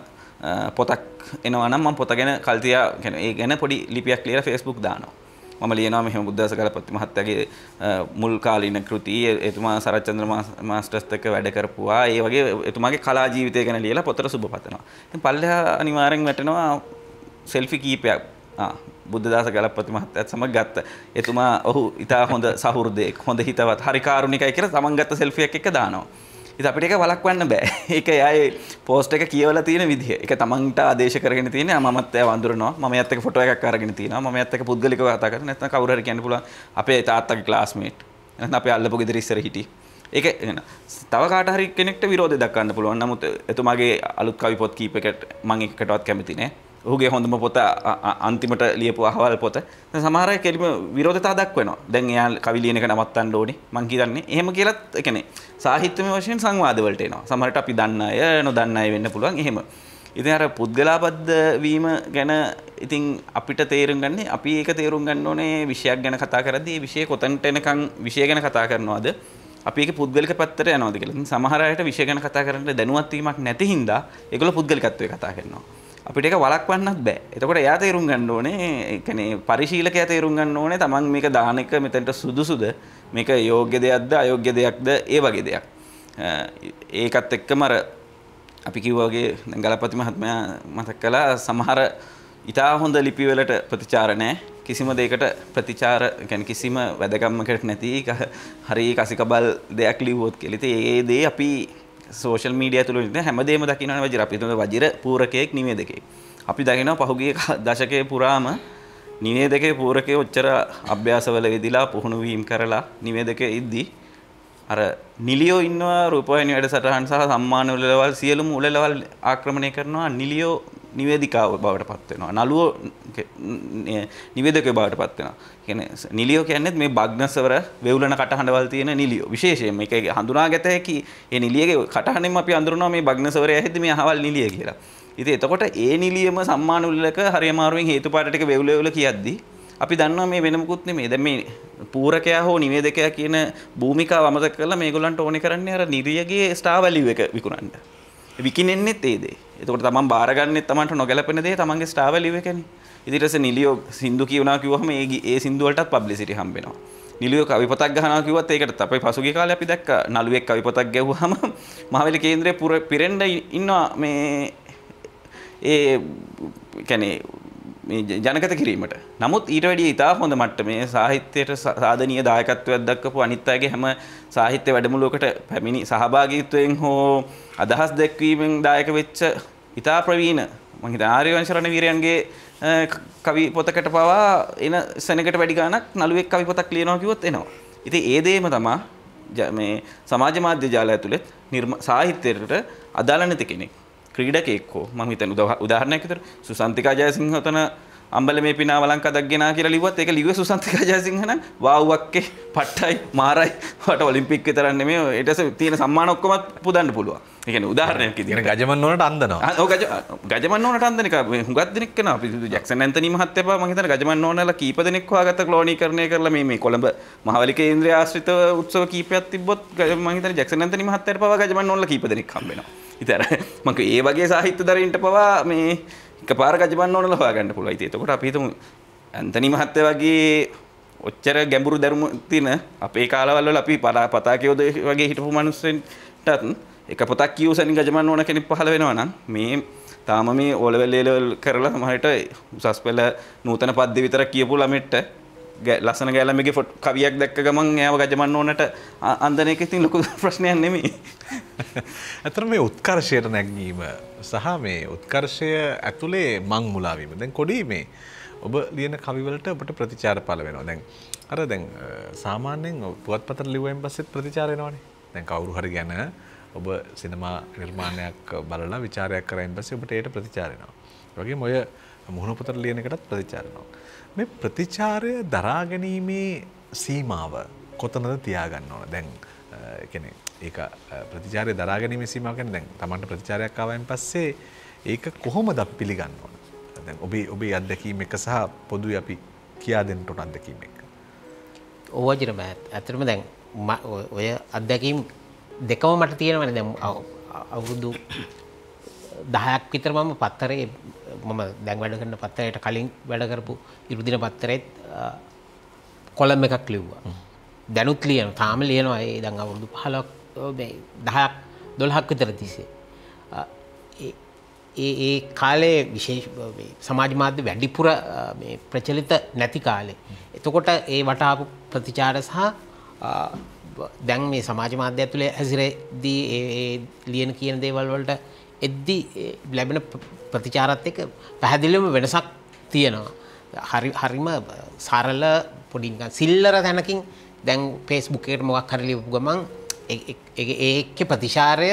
පොතක් එනවා නම් මම පොත ගැන කල්තියා කියන්නේ ඒ ගැන පොඩි ලිපියක් ලියලා Facebook දානවා. මම ලියනවා මෙහෙම බුද්ධදාස ගලපති මහත්තයාගේ මුල් කාලීන කෘති එතුමා සරච්චන්ද්‍ර මාස්ටර්ස් එක්ක වැඩ කරපුවා ඒ වගේ එතුමාගේ කලා ජීවිතය ගැන ලියලා පොතට සුබ පතනවා. ඉතින් පල්ලෙහා අනිවාර්යෙන් වැටෙනවා සෙල්ෆි කීපයක්. බුද්ධදාස ගලපති මහත්තයත් සමග ගත්ත. එතුමා ඔහු ඉතා හොඳ සහෘදයෙක්, හොඳ හිතවත්, හරි කාරුණිකයි කියලා තමන් ගත්ත සෙල්ෆි එකක් දානවා. ඉතින් අපිට ඒක වළක්වන්න බෑ. ඒක එයාගේ පෝස්ට් එක කියවලා තියෙන විදිහ. ඒක තමන්ට ආදේශ කරගෙන තියෙන මමත් එයාව අඳුරනවා. මම එයාත් එක්ක ෆොටෝ එකක් අරගෙන තියෙනවා. මම එයාත් එක්ක පුද්ගලිකව කතා කරනවා. නැත්නම් කවුරු හරි කියන්න පුළුවන් අපේ තාත්තගේ ක්ලාස්මේට්. නැත්නම් අපේ අල්ලපු ගෙදර ඉස්සර හිටි. ඒක තව කාට හරි කෙනෙක්ට විරෝධය දක්වන්න පුළුවන්. නමුත් එතුමාගේ අලුත් කවි පොත් කීපයකට මම එකකටවත් කැමති නෑ. ඔහුගේ හොඳම පොත අන්තිමට ලියපු අහවල් පොත. දැන් සමහර අය කෙලිම විරෝධතා දක්වනවා. දැන් එයා කවි ලියන එක නවත්තන්න ඕනේ. මං කියන්නේ එහෙම කියලාත් ඒ කියන්නේ සාහිත්‍යමය වශයෙන් සංවාද වලට එනවා. සමහරට අපි දන්න අය නොදන්න අය වෙන්න පුළුවන් එහෙම. ඉතින් අර පුද්ගලාබද්ධ වීම ගැන ඉතින් අපිට තේරුම් ගන්න අපි ඒක තේරුම් ගන්න ඕනේ විෂයක් ගැන කතා කරද්දී මේ විෂය කොතනට එනකන් විෂය ගැන කතා කරනවද? අපි ඒක පුද්ගලික පැත්තට යනවද කියලා. ඉතින් සමහර අයට විෂය ගැන කතා කරන්න දැනුවත් වීමක් නැති හින්දා ඒගොල්ලෝ පුද්ගලිකත්වයේ කතා කරනවා. අපිට ඒක වළක්වන්නත් බෑ. එතකොට එයා තේරුම් ගන්න ඕනේ, ඒ කියන්නේ පරිශීලකයා තේරුම් ගන්න ඕනේ තමන් මේක දාන එක මෙතනට සුදුසුද, මේක යෝග්‍ය දෙයක්ද අයෝග්‍ය දෙයක්ද ඒ වගේ දෙයක්. ඒකත් එක්කම අර අපි කිව්වා වගේ දැන් ගලපති මහත්මයා මතක් කළා සමහර ඉතා හොඳ ලිපි වලට ප්‍රතිචාර නැහැ. කිසිම දෙයකට ප්‍රතිචාර කියන්නේ කිසිම වැදගත්කමකට නැති හරි කසිකබල් දෙයක් ලිව්වොත් කියලා. ඉතින් ඒ දේ අපි සෝෂල් මීඩියා තුල ඉන්න හැමදේම දකින්නවනේ වජිර. අපි හිතමු වජිර පූරකයෙක් නිවේදකයෙක්. අපි දකිනවා පහුගිය දශකයේ පුරාම නිවේදකයේ පූරකයේ ඔච්චර අභ්‍යාසවල යෙදিলা පුහුණු වීම කරලා නිවේදකයේ ඉද්දි අර නිලියෝ ඉන්නවා රූපවාහිනී වැඩසටහන් සහ සම්මාන උළෙලවල් සියලුම උළෙලවල් ආක්‍රමණය කරනවා නිලියෝ නිවේදිකාව බවට පත් වෙනවා. නළුවෝ නිවේදකයෝ බවට පත් වෙනවා. කියන්නේ නිලියෝ කියන්නේ මේ බග්නසවර වෙවුලන කටහඬවල් තියෙන නිලියෝ. විශේෂයෙන් මේක හඳුනාගත හැකි ඒ නිලියගේ කටහඬෙන්ම අපි අඳුරනවා මේ බග්නසවරය ඇහිද්දි මේ අහවල් නිලිය කියලා. ඉතින් එතකොට ඒ නිලියම සම්මාන උළෙලක හරිය මාරුවෙන් හේතුපාට ටික වෙවුල කියද්දි අපි දන්නවා මේ වෙන මොකුත් නෙමෙයි. දැන් මේ පූරකයා හෝ නිවේදකයා කියන භූමිකාව අමතක කරලා මේගොල්ලන්ට ඕනේ කරන්නේ අර නිරියගේ ස්ටාර් වැලියු එක විකුණන්න. විකිනෙන්නෙත් ඒ දේ. එතකොට තමන් බාරගන්නෙත් තමන්ට නොගැලපෙන දේ තමන්ගේ ස්ටාර් වැලියු එකනේ. ඊට පස්සේ නිලියෝ සින්දු කියනවා කිව්වහම ඒ සින්දු වලටත් පබ්ලිසිටි හම්බ වෙනවා. නිලියෝ කවි පොතක් ගහනවා කිව්වත් ඒකටත් අපේ පසුගිය කාලේ අපි දැක්කා නළුවෙක් කවි පොතක් ගැහුවාම මහවැලි කේන්දරේ පිරෙන්න ඉන්නවා මේ ඒ කියන්නේ මේ ජනගත කිරීමට. නමුත් ඊට වැඩිය ඉතා හොඳ මට්ටමේ සාහිත්‍යයට සාධනීය දායකත්වයක් දක්වපු අනිත් අයගේ හැම සාහිත්‍ය වැඩමුළුවකට පැමිණි සහභාගීත්වයෙන් හෝ අදහස් දැක්වීමෙන් දායක වෙච්ච ඉතා ප්‍රවීණ මම හිතන්නේ ආර්යවංශ රණවීරයන්ගේ කවි පොතකට පවා එන සෙනගට වැඩි ගාණක් නළුවෙක් කවි පොතක් ලියනවා කිව්වොත් එනවා. ඉතින් ඒ දේම තමයි මේ සමාජ මාධ්‍ය ජාලය ඇතුළේ සාහිත්‍යයට අදාළ නැති කෙනෙක් ක්‍රීඩකයෙක් හෝ මම හිතන්නේ උදාහරණයක් විතර සුසන්තිකා ජයසිංහ උතන අම්බලමේ පිනා වලංකා දග්ගෙනා කියලා ලිව්වත් ඒක ලිව්වේ සුසන්තිකා ජයසිංහ නම් වාව්වක්කේ පට්ටයි මාරයි වට ඔලිම්පික් විතරක් නෙමෙයි ඊට පස්සේ තියෙන සම්මාන ඔක්කොම පුදන්න පුළුවන්. ඒ කියන්නේ උදාහරණයක් විදිහට ගජමන් ඕනට අන්දනවා. ඔව් ගජමන් ඕනට අන්දන එක හුඟක් දෙනෙක් කරනවා. අපි ජැක්සන් ඇන්තනි මහත්තයා පවා මම හිතන්නේ ගජමන් ඕනලා කීප දෙනෙක් හොයාගත්ත ක්ලෝනීකරණය කරලා මේ කොළඹ මහවැලි කේන්ද්‍රය ආශ්‍රිතව උත්සව කීපයක් තිබ්බොත් මම හිතන්නේ ජැක්සන් ඇන්තනි මහත්තයාට පවා ගජමන් ඕනලා කීප දෙනෙක් හම්බ වෙනවා. ඉතින් මම ඒ වගේ සාහිත්‍ය දරින්ට පවා මේ එකපාර ගජමන් ඕනලා හොයාගන්න පුළුවන්. ඉතින් එතකොට අපි හිතමු ඇන්තනි මහත්තයා වගේ ඔච්චර ගැඹුරු ධර්ම තියෙන අපේ කාලවල වල අපි පතාකියෝද වගේ හිටපු මිනිස්සුන්ටත් එක පොතක් කියවසනින් ගජමන් ඕන කෙනෙක් පහළ වෙනවා නම් මේ තාම මේ O level A level කරලා සමහරට උසස් පෙළ නූතන පද්‍ය විතර කියපු ළමෙක්ට ලස්සන ගෑලමගේ කවියක් දැක්ක ගමන් එයාව ගජමන් ඕනට අන්දන එක ඉතින් ලොකු ප්‍රශ්නයක් නෙමෙයි. අතන මේ උත්කර්ෂයට නැගීම සහ මේ උත්කර්ෂය ඇතුලේ මං මුලා වීම. දැන් කොඩි මේ ඔබ ලියන කවිවලට ඔබට ප්‍රතිචාර පළ වෙනවා. දැන් සාමාන්‍යයෙන් පුවත්පතට ලිව්වෙන් පස්සෙත් ප්‍රතිචාර එනවනේ. දැන් කවුරු හරි ගැන ඔබ සිනමා නිර්මාණයක් බලලා විචාරයක් කරයින් පස්සේ ඔබට ඒකට ප්‍රතිචාර එනවා. ඒ වගේම ඔය මුහුණ පොතට ලියන එකටත් ප්‍රතිචාර එනවා. මේ ප්‍රතිචාරය දරා ගැනීමේ සීමාව කොතනද තියාගන්න ඕන? දැන් කියන්නේ ඒක ප්‍රතිචාරය දරා ගැනීමේ සීමාව කියන්නේ දැන් Tamanට ප්‍රතිචාරයක් ආවයින් පස්සේ ඒක කොහොමද අපි පිළිගන්න ඕන? දැන් ඔබේ අත්දැකීම් එක සහ පොදුවේ අපි කියා දෙන්න උන අත්දැකීම් එක. ඕවජිර මෑත් ඇත්තටම දැන් ඔය අත්දැකීම් දෙකම මට තියෙනවනේ. දැන් අවුරුදු 10ක් විතර මම පත්තරේ මම දැන් වැඩ කරන පත්තරයට කලින් වැඩ කරපු ඉරුදින පත්තරෙත් කොලම් එකක් ලිව්වා. දැනුත් ලියනවා. තාම ලියනවා. ඒ දැන් අවුරුදු 15ක් මේ 10ක් 12ක් විතර තිස්සේ. ඒ කාලේ විශේෂ සමාජ මාධ්‍ය වැඩිපුර මේ ප්‍රචලිත නැති කාලේ. එතකොට ඒ වටාපු ප්‍රතිචාර සහ දැන් මේ සමාජ මාධ්‍ය ඇතුලේ හැසිරෙද්දී ඒ ලියන කියන දේවල් වලට එද්දී ලැබෙන ප්‍රතිචාරات එක්ක පැහැදිලිවම වෙනසක් තියෙනවා. හරිම සරල පොඩි නිකන් සිල්ලර තැනකින් දැන් Facebook එකට මොකක් හරි ලියපු ගමන් ඒකේ ප්‍රතිචාරය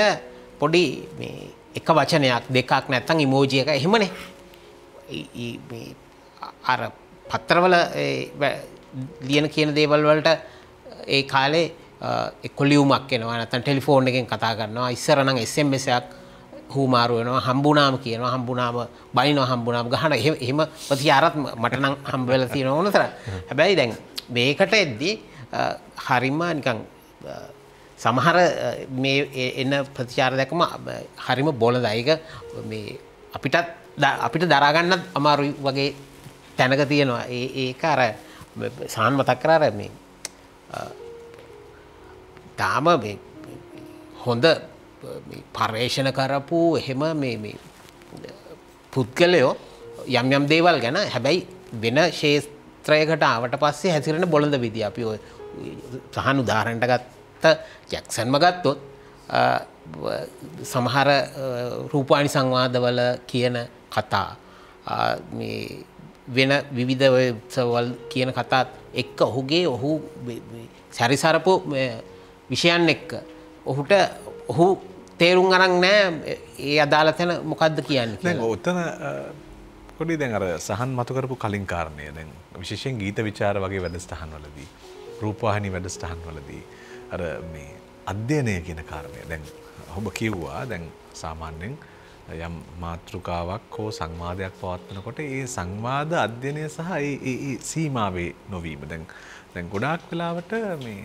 පොඩි මේ එක වචනයක් දෙකක් නැත්තම් ඉමෝජි එක එහෙමනේ. මේ අර පත්‍රවල ලියන කියන දේවල් වලට ඒ කාලේ එක්ක ලියුමක් එනවා නැත්තම් ටෙලිෆෝන් එකෙන් කතා කරනවා. ඉස්සර නම් SMS එකක් හුමාරු වෙනවා. හම්බුනාම කියනවා. හම්බුනාම බනිනවා. හම්බුනාම ගහන එහෙම ප්‍රතිචාරත් මට නම් හම්බ වෙලා තියෙන ඕනතර. හැබැයි දැන් මේකට එද්දී හරිම නිකන් සමහර මේ එන ප්‍රතිචාර දැකම හරිම බොළඳයි. ඒක මේ අපිට දරා ගන්නත් අමාරුයි වගේ තැනක තියෙනවා. ඒක අර සාන් මතක් කරා මේ තාම මේ හොඳ පර්යේෂණ කරපු එහෙම මේ පුද්ගලයෝ යම් දේවල් ගැන හැබැයි වෙන ක්ෂේත්‍රයකට ආවට පස්සේ හැසිරෙන බොළඳ විදිය අපි ඔය සහන් උදාහරණයක් ගත්ත ජැක්සන්ම ගත්තොත් සමහර රූපවාහිනී සංවාදවල කියන කතා මේ වෙන විවිධ උත්සවවල කියන කතාත් එක්ක ඔහු සැරිසරපු විෂයන් එක්ක ඔහු තේරුම් අරන් නැහැ ඒ අදාළ තැන මොකද්ද කියන්නේ කියලා. දැන් ඔතන පොඩි දැන් අර සහන් මතු කරපු කලින් කාරණය දැන් විශේෂයෙන් ගීත විචාර වගේ වැඩසටහන් වලදී රූපවාහිනී වැඩසටහන් වලදී අර මේ අධ්‍යයනය කියන කාරණය දැන් ඔබ කිව්වා දැන් සාමාන්‍යයෙන් යම් මාතෘකාවක් හෝ සංවාදයක් පවත්වනකොට ඒ සංවාද අධ්‍යයනය සහ ඒ සීමාවේ නොවීම දැන් ගොඩාක් වෙලාවට මේ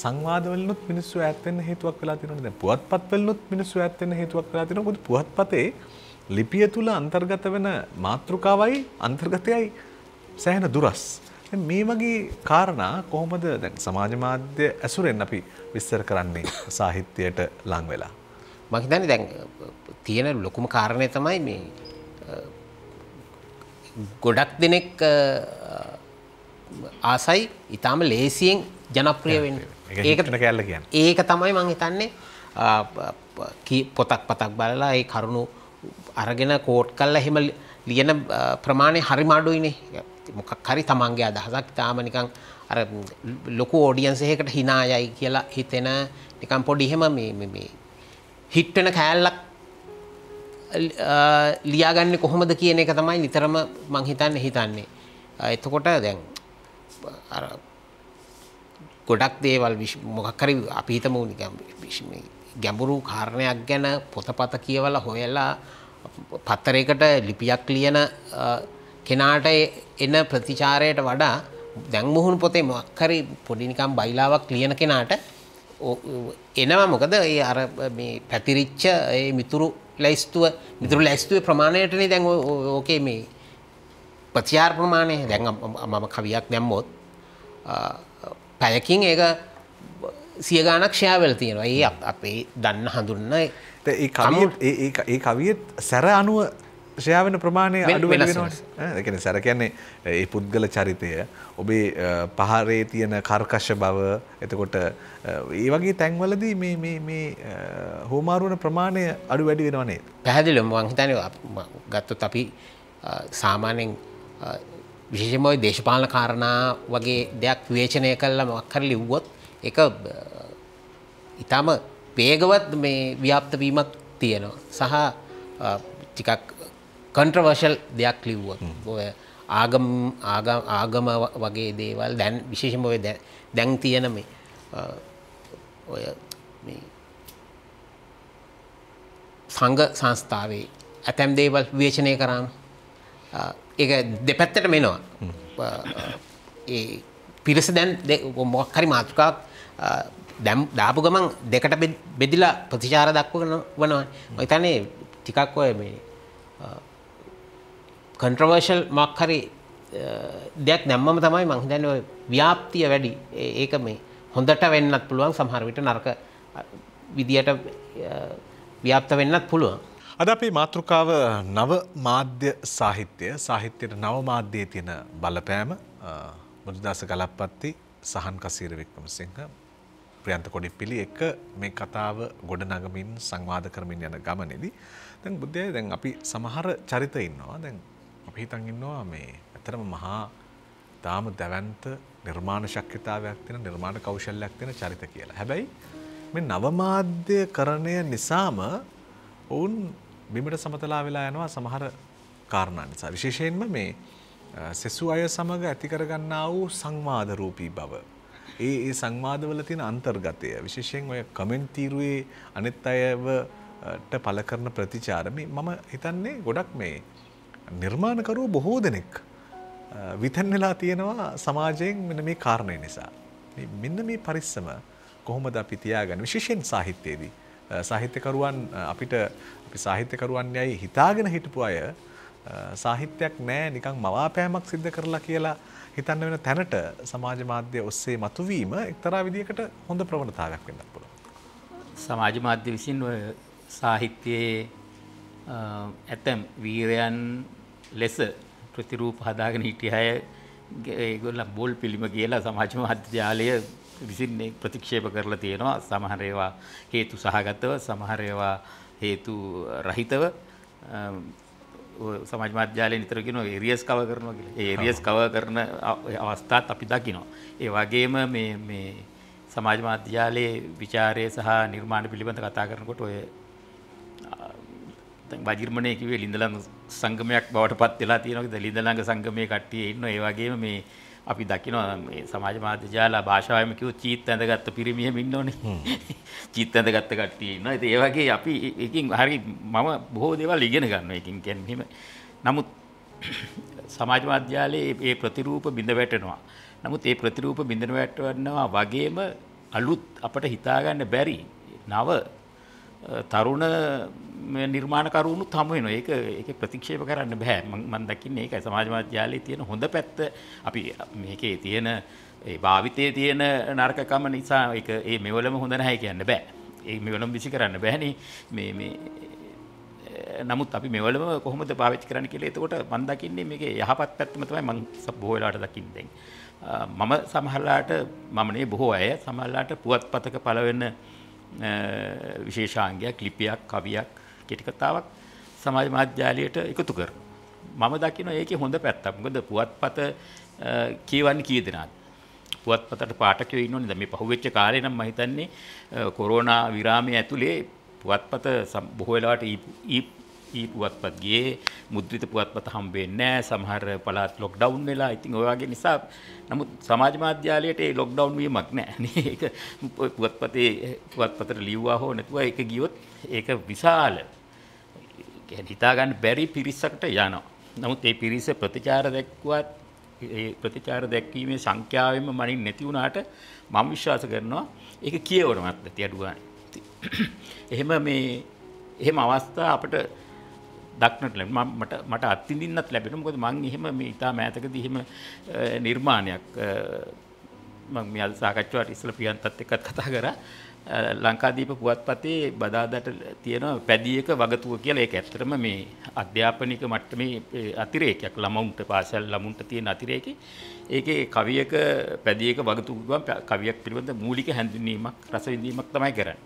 සංවාදවලුත් මිනිස්සු ඈත් වෙන්න හේතුවක් වෙලා තියෙනවා. දැන් පුවත්පත්වලුත් මිනිස්සු ඈත් වෙන්න හේතුවක් වෙලා තියෙනවා. මොකද පුවත්පතේ ලිපිය තුල අන්තර්ගත වෙන මාතෘකාවයි අන්තර්ගතයයි සෑහෙන දුරස්. මේ වගේ කාරණා කොහොමද දැන් සමාජ මාධ්‍ය ඇසුරෙන් අපි විස්තර කරන්නේ සාහිත්‍යයට ලං වෙලා? මම හිතන්නේ දැන් තියෙන ලොකුම කාරණේ තමයි මේ ගොඩක් දෙනෙක් ආසයි ඊටාම ලේසියෙන් ජනප්‍රිය වෙන්න. ඒක තමයි මම හිතන්නේ පොතක් බලලා ඒ කරුණු අරගෙන කෝට් කරලා එහෙම ලියන ප්‍රමාණය හරිම අඩුයිනේ. මොකක් හරි තමන්ගේ අදහසක් තාම නිකන් අර ලොකු ඔඩියන්ස් එකකට hina යයි කියලා හිතෙන නිකන් පොඩි එහෙම මේ හිට් වෙන කෑල්ලක් ලියාගන්නේ කොහොමද කියන එක තමයි නිතරම මං හිතන්නේ. එතකොට දැන් අර ගොඩක් දේවල් මොකක් හරි අපි හිතමු නිකන් ගැඹුරු කාරණයක් ගැන පොතපත කියවලා හොයලා පත්තරයකට ලිපියක් ලියන කෙනාට එන ප්‍රතිචාරයට වඩා දැන් මුහුණු පොතේ මොකක් හරි පොඩි නිකන් බයිලාවක් ලියන කෙනාට එනවා. මොකද ඒ අර මේ පැතිරිච්ච ඒ මිතුරු ලැයිස්තුවේ ප්‍රමාණයටනේ දැන් ඕකේ මේ ප්‍රතිචාර ප්‍රමාණය. දැන් මම කවියක් දැම්මොත් පැයකින් ඒක 100 ගාණක් ෂෙයා වෙලා තියෙනවා. ඒ අපේ දන්න හඳුන්න ඒ කවියෙත් සැර අනුව ෂෙයා වෙන ප්‍රමාණය අඩු වෙනවා. ඒ කියන්නේ සැර කියන්නේ ඒ පුද්ගල චරිතය, ඔබේ පහරේ තියෙන කර්කශ බව, එතකොට ඒ වගේ තැන්වලදී මේ හෝමාරු වෙන ප්‍රමාණය අඩු වැඩි වෙනව නේද? පැහැදිලිවම මම හිතන්නේ ගත්තොත් අපි සාමාන්‍යයෙන් විශේෂයෙන්ම ওই දේශපාලන කාරණා වගේ දෙයක් විවේචනය කළා මොකක් හරි ලිව්වොත් ඒක ඊටම වේගවත් මේ ව්‍යාප්ත වීමක් තියෙනවා. සහ ටිකක් කන්ට්‍රවර්ෂල් දෙයක් ලිව්වොත් ඔය ආගම වගේ දේවල් දැන් විශේෂයෙන්ම ඔය දැන් තියෙන මේ ඔය මේ සංඝ සංස්ථාවේ ඇතැම් දේවල් විවේචනය කරාම ඒක දෙපැත්තටම එනවා. ඒ පිරිස දැන් මොකක් හරි මාතෘකාවක් දාපු ගමන් දෙකට බෙදිලා ප්‍රතිචාර දක්වනවා. මම හිතන්නේ ටිකක් ඔය මේ කන්ට්‍රවර්ෂල් මොකක් හරි දෙයක් දැම්මම තමයි මම හිතන්නේ ඔය ව්‍යාප්තිය වැඩි. ඒක මේ හොඳට වෙන්නත් පුළුවන්, සමහර විට නරක විදියට ව්‍යාප්ත වෙන්නත් පුළුවන්. අද අපේ මාතෘකාව නව මාධ්‍ය සාහිත්‍යයට නව මාධ්‍යයේ තියෙන බලපෑම. මුදුදාස ගලප්පත්ති, සහන් කසීර වික්‍රමසිංහ, ප්‍රියන්ත කොඩිප්පිලි එක මේ කතාව ගොඩනගමින් සංවාද කරමින් යන ගමනේදී දැන් බුද්ධය දැන් අපි සමහර චරිත ඉන්නවා. දැන් අපි හිතන් ඉන්නවා මේ ඇත්තටම මහා තාම දැවැන්ත නිර්මාණ ශක්තිතාවයක් තියෙන, නිර්මාණ කෞශල්‍යයක් තියෙන චරිත කියලා. හැබැයි මේ නව මාධ්‍යකරණය නිසාම ඔවුන් බිමට සමතලා වෙලා යනවා සමහර කාරණා නිසා. විශේෂයෙන්ම මේ සෙසු අය සමග ඇති කරගන්නා වූ සංවාද රූපී බව. ඒ සංවාදවල තියෙන අන්තර්ගතය, විශේෂයෙන් ඔය කමෙන්ට් තීරුවේ අනිත් අයවට පළ කරන ප්‍රතිචාර මම හිතන්නේ ගොඩක් මේ නිර්මාණකරුවෝ බොහෝ දෙනෙක් විතන් වෙලා තියෙනවා සමාජයෙන් මෙන්න මේ කාරණේ නිසා. මෙන්න මේ පරිස්සම කොහොමද අපි තියාගන්නේ? විශේෂයෙන් සාහිත්‍යයේදී සාහිත්‍යකරුවන් අපි සාහිත්‍යකරුවන් යයි හිතාගෙන හිටපු අය සාහිත්‍යයක් නෑ නිකන් මවාපෑමක් සිද්ධ කරලා කියලා හිතන්න වෙන තැනට සමාජ මාධ්‍ය ඔස්සේ මතුවීම එක්තරා විදියකට හොඳ ප්‍රවණතාවයක් වෙන්නත් පුළුවන්. සමාජ මාධ්‍ය විසින් ඔය සාහිත්‍යයේ ඇතම් වීරයන් ලෙස ප්‍රතිරූප හදාගෙන හිටිය අය ඒගොල්ලන් බෝල් පිළිම කියලා සමාජ මාධ්‍ය ජාලය විසින් ප්‍රතික්ෂේප කරලා තියෙනවා. සමහර ඒවා හේතු සහගතව, සමහර ඒවා හේතු රහිතව. සමාජ මාධ්‍ය ජාලේ නිතර කියනවා ඒරියස් කවර් කරනවා කියලා. ඒ ඒරියස් කවර් කරන අවස්ථාත් අපි දකිනවා. ඒ වගේම මේ සමාජ මාධ්‍ය ජාලේ විචාරය සහ නිර්මාණ පිළිබඳ කතා කරනකොට ඔය දැන් වජිර්මනේ කිව්වේ ලින්දලංග සංගමයක් බවට පත් වෙලා තියෙනවා. ලින්දලංග සංගමයේ කට්ටිය ඉන්නවා. ඒ වගේම මේ අපි දකිනවා මේ සමාජ මාධ්‍ය ජාලා භාෂාවෙම කිව්වොත් චීත් ඇඳගත්ත පිරිමියෙම ඉන්නෝනේ. චීත් ඇඳගත්ත කට්ටිය ඉන්නවා. ඉතින් ඒ වගේ අපි එකකින් හරි මම බොහෝ දේවල් ඉගෙන ගන්නවා. එකකින් කියන්නේ එහෙම. නමුත් සමාජ මාධ්‍ය ජාලේ මේ ප්‍රතිරූප බිඳ වැටෙනවා. නමුත් මේ ප්‍රතිරූප බිඳ වැටෙනවා වගේම අලුත් අපට හිතා ගන්න බැරි නව තරුණ නිර්මාණකරුවනුත් හමු වෙනවා. ඒක ප්‍රතික්ෂේප කරන්න බෑ. මම දකින්නේ ඒකයි සමාජ මාධ්‍ය ජාලයේ තියෙන හොඳ පැත්ත. අපි මේකේ තියෙන ඒ භාවිතයේ තියෙන නරකකම නිසා ඒක ඒ මෙවලම හොඳ නැහැ කියන්න බෑ. ඒ මෙවලම විසි කරන්න බෑනේ. මේ නමුත් අපි මෙවලම කොහොමද පාවිච්චි කරන්න කියලා එතකොට මම දකින්නේ මේකේ යහපත් පැත්තම තමයි මම බොහෝ වෙලාවට දකින්නේ දැන්. මම සමහරලාට මම නේ බොහෝ අය සමහරලාට පුවත්පතක පළ වෙන විශේෂාංගයක්, ලිපියක්, කවියක්, කෙටි කතාවක් සමාජ මාධ්‍යාලයට එකතු කරනවා. මම දකිනවා ඒකේ හොඳ පැත්තක්. මොකද පුවත්පත කියවන්නේ කී දෙනාද? පුවත්පතට පාඨකයෝ ඉන්නෝනේ. දැන් මේ පහුවෙච්ච කාලේ නම් මම හිතන්නේ කොරෝනා විරාමයේ ඇතුලේ පුවත්පත බොහෝ වෙලාවට පුවත්පත් ගියේ මුද්‍රිත පුවත්පත හම්බෙන්නේ නැහැ. සමහර පළාත් ලොක්ඩවුන් වෙලා. ඉතින් ඔය වගේ නිසා නමුත් සමාජ මාධ්‍යාලයට ඒ ලොක්ඩවුන් වීමක් නැහැ. ඒක පුවත්පතට ලියුවා හෝ නැතුව ඒක ගියොත් ඒක විශාල කියන්නේ හිතා ගන්න බැරි පිරිසකට යනවා. නමුත් ඒ පිරිස ප්‍රතිචාර දැක්ුවත් ඒ ප්‍රතිචාර දැක්වීමේ සංඛ්‍යාවෙන්ම මනින් නැති වුණාට මම විශ්වාස කරනවා ඒක කියවනවත් නැති අඩු ගන්න. එහෙම අවස්ථා අපිට දක්නට ලැබෙනවා. මට අත්විඳින්නත් ලැබෙනවා. මොකද මම එහෙම මේ ඉතා මෑතකදී එහෙම නිර්මාණයක් මම මේ අද සාකච්ඡාවට ඉස්සෙල්ලා ප්‍රියන්තත් එක්කත් කතා කරා. ලංකාදීප පුවත්පතේ බදාදට තියෙන පැදියක වගතුව කියලා. ඒක ඇත්තටම මේ අධ්‍යාපනික මට්ටමේ අතිරේකයක්. ළමුන්ට පාසල් ළමුන්ට තියෙන අතිරේකේ. ඒකේ කවියක පැදියක වගතුව ගිහුවම කවියක් පිළිබඳ මූලික හැඳින්වීමක් රස විඳීමක් තමයි කරන්නේ.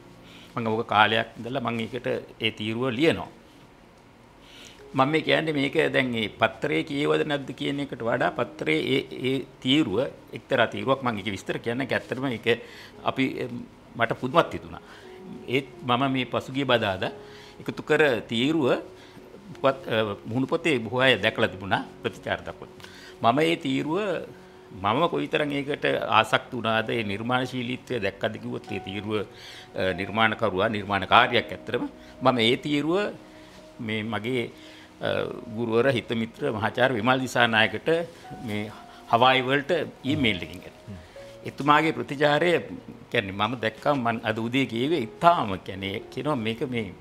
මම ඔක කාලයක් ඉඳලා මම ඒකට ඒ තීරුව ලියනවා. මම මේ කියන්නේ මේක දැන් මේ පත්‍රයේ කියවද නැද්ද කියන එකට වඩා පත්‍රයේ ඒ තීරුව එක්තරා තීරුවක් මම ඒක විස්තර කියන්නේ ඇත්තටම ඒක අපි මට පුදුමත් හිතුණා. ඒත් මම මේ පසුගිය බදාදා එකතු කර තීරුව මුහුණු පොතේ බොහෝ අය දැකලා තිබුණා ප්‍රතිචාර දක්වන. මම මේ තීරුව මම කොයිතරම් ඒකට ආසක්ති වුණාද ඒ නිර්මාණශීලීත්වය දැක්කද කිව්වොත් ඒ තීරුව නිර්මාණකාරියක් ඇත්තටම මම ඒ තීරුව මේ මගේ ගුරුවර හිත මිත්‍ර මහාචාර්ය විමල් දිසානායකට මේ හවායි වලට ඊමේල් එකකින් ගත්තා. එතුමාගේ ප්‍රතිචාරය කියන්නේ මම දැක්කම මම අද උදේ කියවේ ඉතාම කියන්නේ කියනවා මේක මේ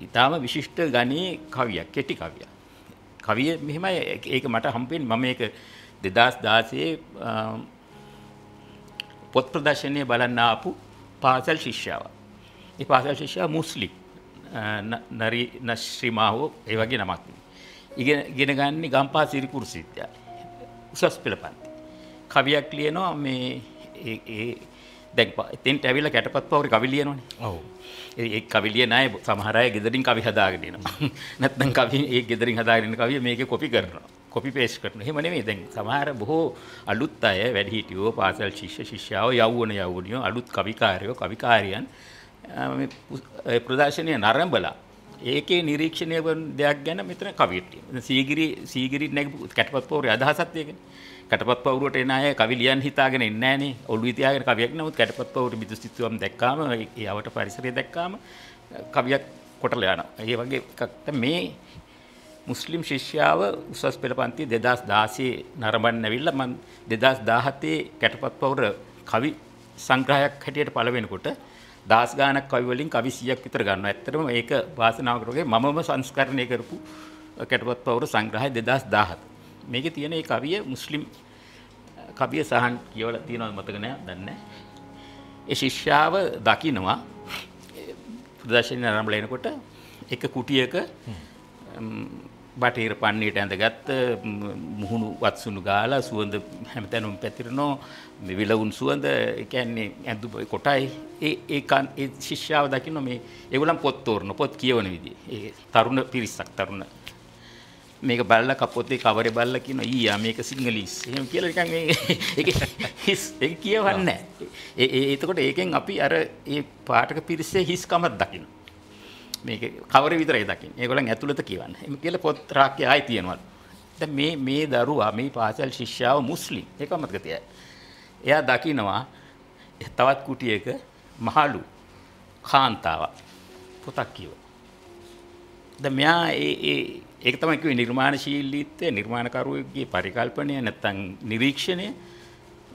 ඉතාම විශිෂ්ට ගණයේ කවියක් කෙටි කවියක්. කවිය මෙහෙමයි ඒක මට හම්බෙන්නේ මම මේක 2016 පොත් ප්‍රදර්ශනයේ බලන්න ආපු පාසල් ශිෂ්‍යාව. ඒ පාසල් ශිෂ්‍යාව මුස්ලිම් නශ්‍රීමාවෝ ඒ වගේ නමක්. ඉගෙන ගන්න ගම්පහ සිරිකුරු විද්‍යාලය. උසස් පෙළ පන්ති. කවියක් ලියනවා මේ ඒ දැන් එතෙන්ට ඇවිල්ලා කැටපත් පවුරේ කවි ලියනවනේ. ඔව්. ඒ කවි ලියන අය සමහර අය ගෙදරින් කවි හදාගෙන එනවා. නැත්නම් කවි ඒ ගෙදරින් හදාගෙන එන කවිය මේකේ කොපි කරනවා. කොපි පේස්ට් කරනවා. එහෙම නෙමෙයි දැන් සමහර බොහෝ අලුත් අය වැඩිහිටියෝ පාසල් ශිෂ්‍යාවෝ යෞවනියෝ අලුත් කවිකාරියන් මේ ප්‍රදර්ශනය නරඹලා ඒකේ නිරීක්ෂණය වන දෙයක් ගැන මෙතන කවියක් තියෙනවා. සීගිරි නැගපු කැටපත් පවුරේ අදහසක් ඒකනේ. කැටපත් පවුරට එන අය කවි ලියන්න හිතාගෙන ඉන්නේ නැහනේ. ඔළුවේ තියාගෙන කවියක් නමුත් කැටපත් පවුරේ බිතුසිතුවම් දැක්කාම ඒ යවට පරිසරය දැක්කාම කවියක් කොටලා යනවා. ඒ වගේ එකක් මේ මුස්ලිම් ශිෂ්‍යාව උසස් පෙළ පන්ති 2016 නරඹන්න ඇවිල්ලා මම 2017 කැටපත් පවුර කවි සංග්‍රහයක් හැටියට පළවෙනකොට 10 ගානක් කවි වලින් කවි 100ක් විතර ගන්නවා. ඇත්තටම ඒක වාසනාවකට වගේ මමම සංස්කරණය කරපු කැටපත් පවුර සංග්‍රහය 2017. මේකේ තියෙන ඒ කවිය මුස්ලිම් කවිය සහන් කියවලා තියෙනවද මතක නැහැ දන්නේ නැහැ. ඒ ශිෂ්‍යාව දකින්නවා ප්‍රදර්ශනය ආරම්භ වෙනකොට එක කුටියක බටහිර පන්නේට ඇඳගත්ත මුහුණු වත්සුණු ගාලා සුවඳ හැමතැනම පැතිරෙනවා මේ විලවුන් සුවඳ ඒ කියන්නේ ඇඳු කොටයි ඒ ශිෂ්‍යාව දකින්න මේ ඒගොල්ලන් පොත් තෝරන පොත් කියවන විදිය ඒ තරුණ පිරිසක් තරුණ මේක බලලා කපොතේ කවරේ බලලා කියන ඊයා මේක සිංහලීස් එහෙම කියලා නිකන් ඒක කියවන්නේ නැහැ එතකොට ඒකෙන් අපි අර ඒ පාඨක පිරිසේ හිස්කමක් දකින්න මේක කවරේ විතරයි දකින්නේ. ඒගොල්ලන් ඇතුළත කියවන්නේ. එමෙ කියලා පොත් රාක්කය ආයි තියනවා. දැන් මේ දරුවා මේ පාසල් ශිෂ්‍යාව මුස්ලිම්. ඒක මතක තියාගන්න. එයා දකින්නවා තවත් කුටියක මහලු කාන්තාවක් පොතක් කියව. දැන් මෙයා ඒක තමයි කිව්වේ නිර්මාණශීලීත්වය නිර්මාණකරුවෙකුගේ පරිකල්පනය නැත්තම් නිරීක්ෂණය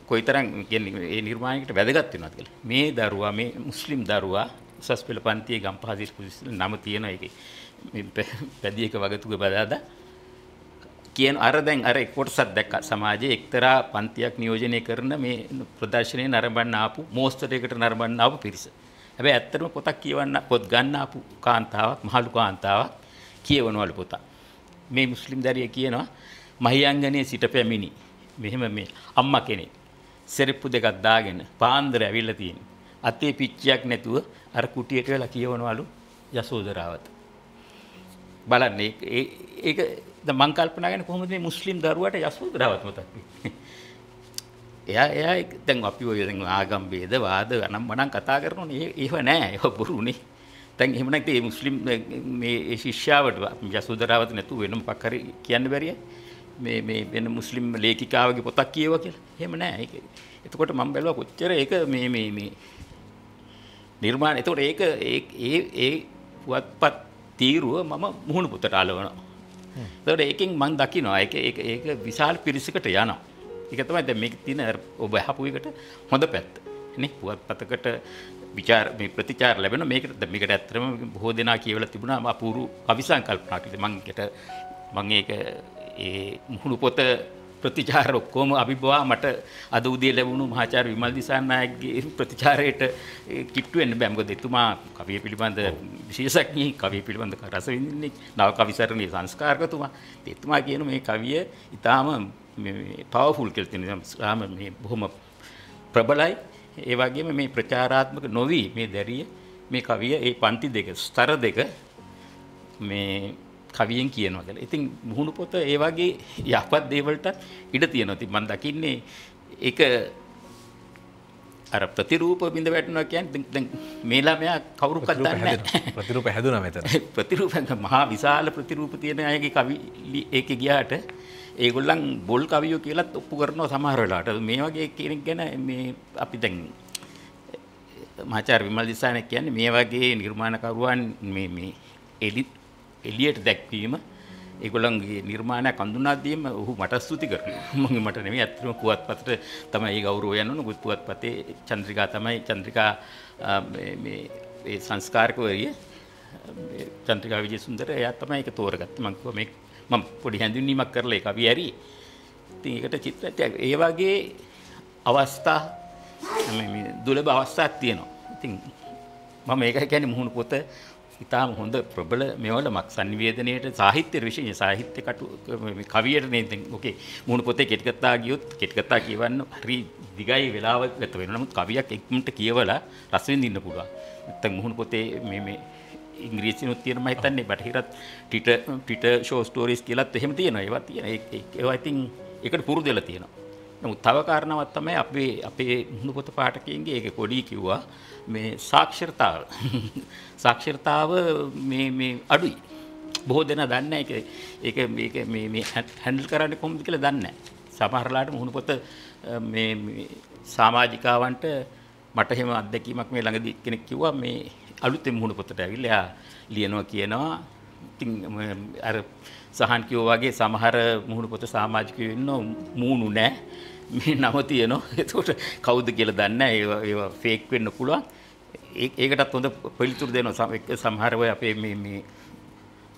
කොයිතරම් කියන්නේ ඒ නිර්මාණයකට වැදගත් වෙනවද කියලා. මේ දරුවා මේ මුස්ලිම් දරුවා උසස් පෙළ පන්තියේ ගම්පහදිස් පුලිස් නම තියෙන එකේ මේ පැදියක වගතුගේ බදාදා කියන අර දැන් අර කොටසක් දැක්කා සමාජයේ එක්තරා පන්තියක් නියෝජනය කරන මේ ප්‍රදර්ශනයේ නරඹන්න ආපු මෝස්තරයකට නරඹන්න ආපු පිරිස. හැබැයි ඇත්තටම පොතක් කියවන්න පොත් ගන්න ආපු කාන්තාවක් මහලු කාන්තාවක් කියවනවලු පොත. මේ මුස්ලිම් දරිය කියනවා මහියංගනේ සිට පැමිණි මෙහෙම මේ අම්මා කෙනෙක් සෙරප්පු දෙකක් දාගෙන පාන්දර ඇවිල්ලා තියෙනවා. අතේ පිච්චියක් නැතුව අර කුටියට වෙලා කියවනවලු යසෝදරාවත. බලන්න ඒක දැන් මං කල්පනා කරන්නේ කොහොමද මේ මුස්ලිම් දරුවාට යසෝදරාවත් මතක් වෙන්නේ. එයා දැන් අපි ඔය දැන් ආගම් ભેද වාද අනම්මනම් කතා කරනෝනේ ඒව නෑ ඒව බොරුනේ. දැන් එහෙම නැත්නම් මේ මුස්ලිම් මේ ශිෂ්‍යාවට යසෝදරාවත් නැතුව වෙන මොකක් හරි කියන්න බැරිය. මේ වෙන මුස්ලිම් ලේඛිකාවගේ පොතක් කියවුවා කියලා. එහෙම නෑ. ඒක එතකොට මම බැලුවා කොච්චර ඒක මේ නිර්මාණ. එතකොට ඒක ඒ පුවත්පත් තීරුව මම මුහුණු පොතට අලවනවා. එතකොට ඒකෙන් මම දකිනවා ඒක විශාල පිරිසකට යනවා. ඒක තමයි දැන් මේක තියෙන ඔබ අහපු එකට හොඳ පැත්ත. නේ පුවත්පතකට මේ ප්‍රතිචාර ලැබෙන මේකට ඇත්තටම බොහෝ දෙනා කියවලා තිබුණා අපූර්ව කවි සංකල්පනා කියලා. මම ඒක ඒ මුහුණු පොත ප්‍රතිචාර ඔක්කොම අභිභවා මට අද උදේ ලැබුණු මහාචාර්ය විමල් දිසානායකගේ ප්‍රතිචාරයට කිට්ටු වෙන්න බෑ. මොකද එතුමා කවිය පිළිබඳ විශේෂඥයෙක්, කවිය පිළිබඳ රස විඳින්නේ, නව කවිසරණී සංස්කාරකතුමා. එතුමා කියන මේ කවිය ඊටාම පවර්ෆුල් කියලා තියෙනවා. මේ බොහොම ප්‍රබලයි. ඒ වගේම මේ ප්‍රචාරාත්මක නොවි මේ දැරිය මේ කවිය ඒ පන්ති දෙක ස්තර දෙක මේ කවියෙන් කියනවා කියලා. ඉතින් මුහුණු පොත ඒ වගේ යහපත් දේවල්ට ඉඩ තියෙනවා. ඉතින් මම දකින්නේ ඒක අර ප්‍රතිරූප බිඳ වැටෙනවා කියන්නේ දැන් මේ ළමයා කවුරුකත් දන්නේ නැහැ. ප්‍රතිරූප හැදුනා මෙතන. ප්‍රතිරූප මහා විශාල ප්‍රතිරූප තියෙන අයගේ කවි ඒකේ ගියාට ඒගොල්ලන් බොල් කවියෝ කියලාත් ඔප්පු කරනවා සමහර වෙලාවට. මේ වගේ කෙනෙක් ගැන මේ අපි දැන් මහාචාර්ය විමල් දිසානායක කියන්නේ මේ වගේ නිර්මාණකරුවන් මේ එලියට දැක්වීම ඒගොල්ලන්ගේ නිර්මාණයක් හඳුනා දීම ඔහු මට ස්තුති කරනවා. මම මට නෙමෙයි අත්‍තරම පුවත්පතට තමයි ඒ ගෞරවය යන්න ඕන. පුවත්පතේ චන්ද්‍රිකා තමයි මේ ඒ සංස්කාරකවරිය චන්ද්‍රිකා විජේසුන්දර එයා තමයි ඒක තෝරගත්තේ. මම කිව්වා මේ මම පොඩි හැඳින්වීමක් කරලා ඒ කවිය ඇරි. ඉතින් ඒකට චිත්‍රයක් ඒ වගේ අවස්ථා මේ දුලබ අවස්ථාවක් තියෙනවා. ඉතින් මම ඒකයි කියන්නේ මුහුණු පොත ඉතාම හොඳ ප්‍රබල මෙවලමක් සංනිවේදනයේට සාහිත්‍ය විශේෂ සාහිත්‍ය කවියට නේද ඔකේ මුහුණු පොතේ කෙටි කතා ගියොත් කෙටි කතා කියවන්න හරි දිගයි වෙලාවක් ගත වෙනවා. නමුත් කවියක් එක්මන්ට කියවලා රස විඳින්න පුළුවන්. නැත්නම් මුහුණු පොතේ මේ ඉංග්‍රීසිනුත් තියෙන මම හිතන්නේ බටහිරත් ට්විටර් ෂෝ ස්ටෝරීස් කියලාත් එහෙම තියෙනවා. ඒවා තියෙන ඒවා ඉතින් ඒකට පුරුදු වෙලා තියෙනවා. නමුත් තව කාරණාවක් තමයි අපේ මුහුණු පොත පාඨකයන්ගේ ඒක කොඩි කිව්වා මේ සාක්ෂරතාව මේ අඩුයි. බොහෝ දෙනා දන්නේ ඒක මේ හැන්ඩල් කරන්නේ කොහොමද කියලා දන්නේ නැහැ. සමහරලාට මුහුණු පොත මේ සමාජිකාවන්ට මට එහෙම අත්දැකීමක් මේ ළඟදී කෙනෙක් කිව්වා මේ අලුතෙන් මුහුණු පොතට ඇවිල්ලා එයා ලියනවා කියනවා. ඉතින් අර සහන් කිව්වා වගේ සමහර මුහුණු පොත සමාජිකයෝ ඉන්නෝ මූණු නැහැ. මේ නම තියෙනවා. ඒකට කවුද කියලා දන්නේ නැහැ. ඒවා ෆේක් වෙන්න පුළුවන්. ඒකටත් හොඳ පිළිතුරු දෙනවා. සමහර අය අපේ මේ මම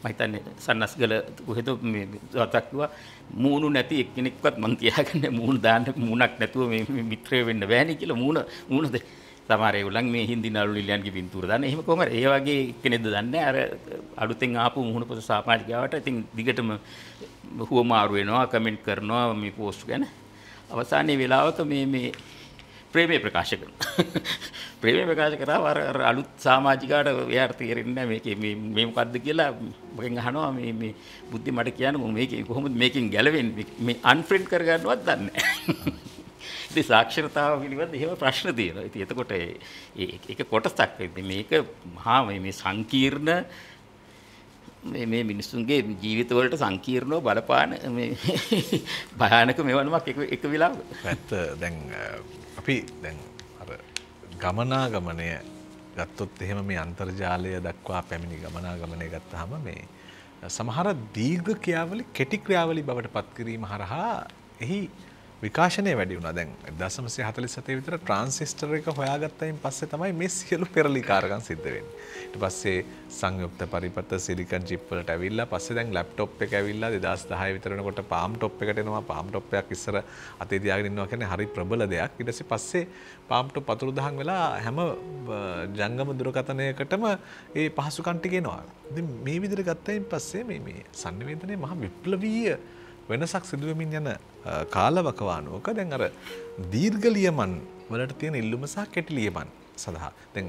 හිතන්නේ සන්නස්ගල කොහෙද මේ දවසක් කිව්වා මූණු නැති එක්කෙනෙක්වත් මං තියාගන්නේ මූණ දාන්න මූණක් නැතුව මේ මිත්‍රය වෙන්න බෑනේ කියලා මූණද සමහර ඒගොල්ලන් මේ හින්දි නළු නිලියන්ගේ පින්තූර දාන්න. එහෙම කොහමද? ඒ වගේ කෙනෙක්ද දන්නේ අර අලුතෙන් ආපු මුහුණු පොත සමාජිකාවට ඉතින් දිගටම හුවමාරු වෙනවා කමෙන්ට් කරනවා මේ පෝස්ට් ගැන. අවසානයේ වෙලාවක මේ ප්‍රේමය ප්‍රකාශ කරනවා. ප්‍රේමය ප්‍රකාශ කරා අර අලුත් සමාජිකාට එයාට තේරෙන්නේ නැහැ මේකේ මේ මොකද්ද කියලා මගෙන් අහනවා මේ බුද්ධි මට කියන්න මේකේ කොහොමද මේකෙන් ගැලවෙන්නේ මේ අන්ෆ්‍රෙන්ඩ් කරගන්නවත් දන්නේ නැහැ. ඉතින් සාක්ෂරතාව පිළිබඳ එහෙම ප්‍රශ්න තියෙනවා. ඉතින් එතකොට ඒක කොටසක් මේක මහා මේ සංකීර්ණ මේ මිනිස්සුන්ගේ ජීවිතවලට සංකීර්ණව බලපාන මේ භයානක මෙවනමක් එක වෙලාවක. ඇත්ත දැන් අපි දැන් අර ගමනාගමනය ගත්තොත් එහෙම මේ අන්තර්ජාලය දක්වා පැමිණි ගමනාගමනය ගත්තාම මේ සමහර දීර්ඝ ක්‍රියාවලි කෙටි ක්‍රියාවලි බවට පත් කිරීම හරහා එහි විකාශනය වැඩි වුණා. දැන් 1947 විතර ට්‍රාන්සිස්ටර් එක හොයාගත්තයින් පස්සේ තමයි මේ සියලු පෙරලිකාරකම් සිද්ධ වෙන්නේ. ඊට පස්සේ සංයුක්ත පරිපත සිලිකන් චිප් වලට ඇවිල්ලා පස්සේ දැන් ලැප්ටොප් එක ඇවිල්ලා 2010 විතර වෙනකොට පාම් टॉप එකට එනවා. පාම් टॉप එකක් ඉස්සර අතේ තියාගෙන ඉන්නවා කියන්නේ හරි ප්‍රබල දෙයක්. ඊට පස්සේ පාම් टॉप අතුරුදහන් වෙලා හැම ජංගම දුරකථනයකටම ඒ පහසුකම් ටික එනවා. ඉතින් මේ විදිහට ගත්තයින් පස්සේ මේ sannivedanaya මහ විප්ලවීය වෙනසක් සිදුවමින් යන කාලවකවානුවක දැන් අර දීර්ඝ ලියමන් වලට තියෙන ඉල්ලුම සහ කෙටි ලියමන් සඳහා දැන්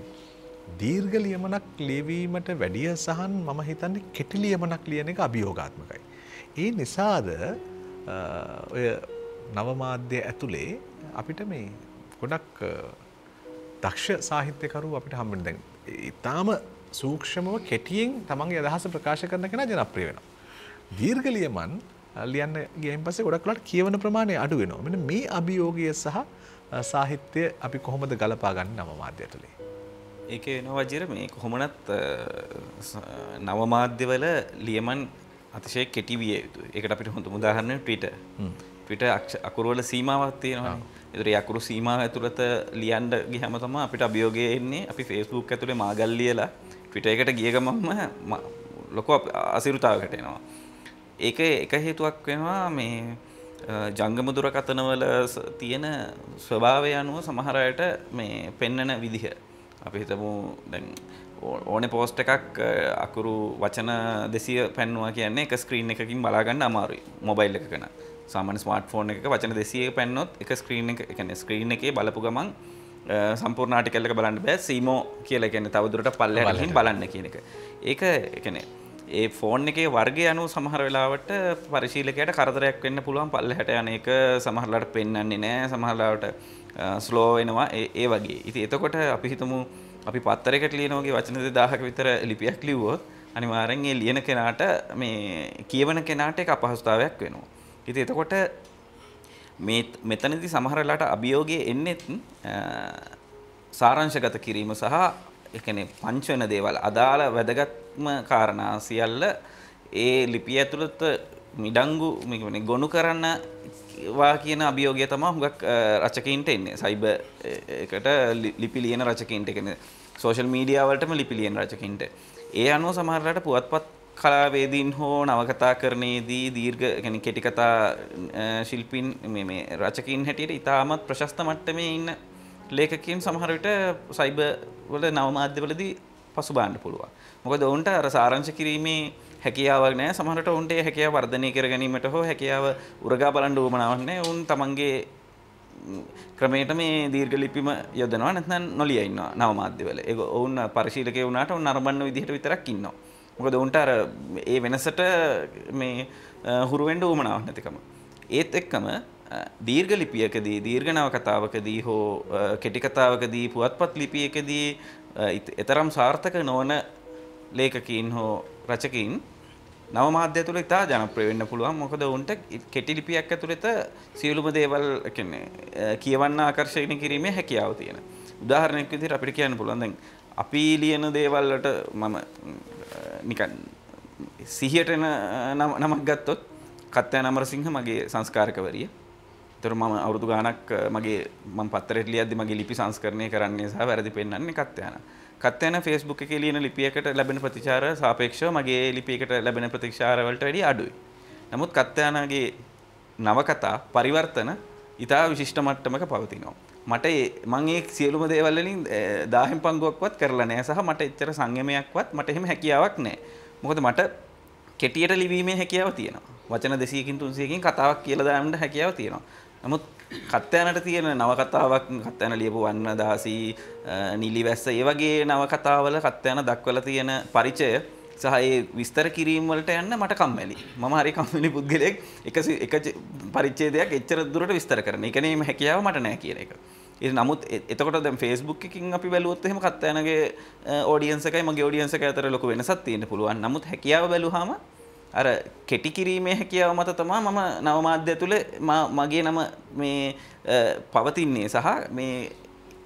දීර්ඝ ලියමනක් ලියවීමට වැඩිය සහන් මම හිතන්නේ කෙටි ලියමනක් ලියන එක අභියෝගාත්මකයි. ඒ නිසාද ඔය නවමාධ්‍ය ඇතුලේ අපිට මේ ගොඩක් දක්ෂ සාහිත්‍යකරු අපිට හම්බෙන්නේ. දැන් ඊටාම සූක්ෂමව කෙටියෙන් තමන්ගේ අදහස ප්‍රකාශ කරන කෙනා ජනප්‍රිය වෙනවා. දීර්ඝ ලියමන් ලියන්න ගියන් පස්සේ ගොඩක් වෙලාවට කියවන ප්‍රමාණය අඩු වෙනවා. මෙන්න මේ අභියෝගය සහ සාහිත්‍ය අපි කොහොමද ගලපා ගන්න නවමාධ්‍ය ඇතුලේ? ඒකේ වෙනවා වජිර මේ කොහොමනත් නවමාධ්‍යවල ලියමන් අතිශය කෙටි විය යුතුයි. ඒකට අපිට හොඳම උදාහරණයක් Twitter. Twitter අකුරු වල සීමාවක් තියෙනවානේ. ඒතර ඒ අකුරු සීමාව ඇතුළත ලියන්න ගියම තමයි අපිට අභියෝගය එන්නේ. අපි Facebook ඇතුලේ මාගල් ලියලා Twitter එකට ගිය ගමන්ම ලොකු අසිරුතාවකට එනවා. ඒක එක හේතුවක් වෙනවා මේ ජංගම දුරකථනවල තියෙන ස්වභාවය අනුව සමහර අයට මේ පෙන්නන විදිහ. අපි හිතමු දැන් ඕනේ පෝස්ට් එකක් අකුරු වචන 200 පෙන්නුවා කියන්නේ එක ස්ක්‍රීන් එකකින් බලා ගන්න අමාරුයි මොබයිල් එකක නම්. සාමාන්‍ය ස්මාර්ට්ෆෝන් එකක වචන 200 පෙන්නොත් එක ස්ක්‍රීන් එක කියන්නේ ස්ක්‍රීන් එකේ බලපු ගමන් සම්පූර්ණ ආටිකල් එක බලන්න බෑ. සීමෝ කියලා කියන්නේ තවදුරටත් පල්ලෙහාට ගිහින් බලන්න කියන එක. ඒක කියන්නේ ඒ ෆෝන් එකේ වර්ගය අනුව සමහර වෙලාවට පරිශීලකයාට කරදරයක් වෙන්න පුළුවන් පල්ලෙහාට යන එක සමහරලාට පෙන්වන්නේ නැහැ. සමහරලාට ස්ලෝ වෙනවා ඒ වගේ. ඉතින් එතකොට අපි හිතමු අපි පත්තරයකට ලියනෝගේ වචන 2000ක විතර ලිපියක් ලිව්වොත් අනිවාර්යෙන් ඒ ලියන කෙනාට මේ කියවන කෙනාට ඒක අපහසුතාවයක් වෙනවා. ඉතින් එතකොට මේ මෙතනදී සමහර වෙලාවට අභියෝගයේ එන්නේ සාරාංශගත කිරීම සහ ඒ කියන්නේ පංච වෙන දේවල් අදාළ වැදගත්ම කාරණා සියල්ල ඒ ලිපිය ඇතුළත මිඩංගු මේ ගොනු කරන්න වා කියන අභියෝගය තමයි හුඟක් රචකයින්ට එන්නේ. සයිබර් එකට ලිපි ලියන රචකයින්ට කියන්නේ සෝෂල් මීඩියා වලටම ලිපි ලියන රචකයින්ට. ඒ අනුව සමහරවිට පුවත්පත් කලාවේදීන් හෝ නවකතාකරණයේදී දීර්ඝ කියන්නේ කෙටි කතා ශිල්පීන් මේ රචකයින් හැටියට ඉතාමත් ප්‍රශස්ත මට්ටමේ ඉන්න ලේඛකයින් සමහර විට සයිබර් වල නවමාධ්‍යවලදී පසුබාන්න පුළුවන්. මොකද ඔවුන්ට අර සාරාංශ කිරීමේ හැකියාවක් නැහැ. සමහරට ඔවුන්ට ඒ හැකියාව වර්ධනය කර ගැනීමට හෝ හැකියාව උරගා බලන්න උවමනාවක් නැහැ. ඔවුන් තමන්ගේ ක්‍රමයට මේ දීර්ඝ ලිපිම යොදනවා නැත්නම් නොලිය ඉන්නවා නවමාධ්‍යවල. ඒක ඔවුන් පරිශීලකයෝ වුණාට ඔවුන් නරඹන විදිහට විතරක් ඉන්නවා. මොකද ඔවුන්ට අර ඒ වෙනසට මේ හුරු වෙන්න උවමනාවක් නැතිකම. ඒත් එක්කම දීර්ඝ ලිපියකදී දීර්ඝ නවකතාවකදී හෝ කෙටි කතාවකදී පුවත්පත් ලිපියකදී ඊතරම් සාර්ථක නොවන ලේඛකීන් හෝ රචකයින් නවමාධ්‍ය තුළ ඉතා ජනප්‍රිය වෙන්න පුළුවන්. මොකද උන්ට කෙටි ලිපියක් ඇතුළත සියලුම දේවල් කියන්නේ කියවන්න ආකර්ෂණය කිරීමේ හැකියාව තියෙන. උදාහරණයක් විදිහට අපිට කියන්න පුළුවන් දැන් අපි ලියන දේවල් වලට මම නිකන් සිහියට එන නමක් ගත්තොත් කත්යන අමරසිංහ මගේ සංස්කාරකවරිය. ඒතර මම අවුරුදු ගාණක් මම පත්තරයට ලියද්දි මගේ ලිපි සංස්කරණය කරන්නේ සහ වැරදි පෙන්වන්නේ කත්යන. කත්යන Facebook එකේ ලියන ලිපියකට ලැබෙන ප්‍රතිචාර සාපේක්ෂව මගේ ලිපියකට ලැබෙන ප්‍රතිචාර වලට වැඩිය අඩුයි. නමුත් කත්යනගේ නවකතා පරිවර්තන ඉතා විශිෂ්ට මට්ටමක පවතිනවා. මට මම ඒ සියලුම දේවල් වලින් 10න් පංගුවක්වත් කරලා නැහැ සහ මට එච්චර සංයමයක්වත් මට එහෙම හැකියාවක් නැහැ. මොකද මට කෙටියට ලිවීමේ හැකියාව තියෙනවා. වචන 200කින් 300කින් කතාවක් කියලා දාන්න හැකියාව තියෙනවා. නමුත් කත්යනට තියෙන නවකතාවක් කත්යන ලියපු වන්නදාසී නිලිවැස්ස ඒ වගේ නවකතාවල කත්යන දක්වලා තියෙන පරිචය සහ ඒ විස්තර කිරීම වලට යන්න මට කම්මැලි. මම හරි කම්මැලි පුද්ගලයෙක් එක පරිච්ඡේදයක් එච්චර දුරට විස්තර කරන. ඒ කියන්නේ මේ හැකියාව මට නැහැ කියන එක. නමුත් එතකොට දැන් Facebook එකකින් අපි බැලුවොත් එහෙම කත්යනගේ ඔඩියන්ස් එකයි මගේ ඔඩියන්ස් එකයි අතර ලොකු වෙනසක් තියෙන්න පුළුවන්. නමුත් හැකියාව බැලුවාම අර කෙටි කිරීමේ හැකියාව මත තමයි මම නවමාධ්‍ය ඇතුලේ මගේ නම මේ පවතින්නේ සහ මේ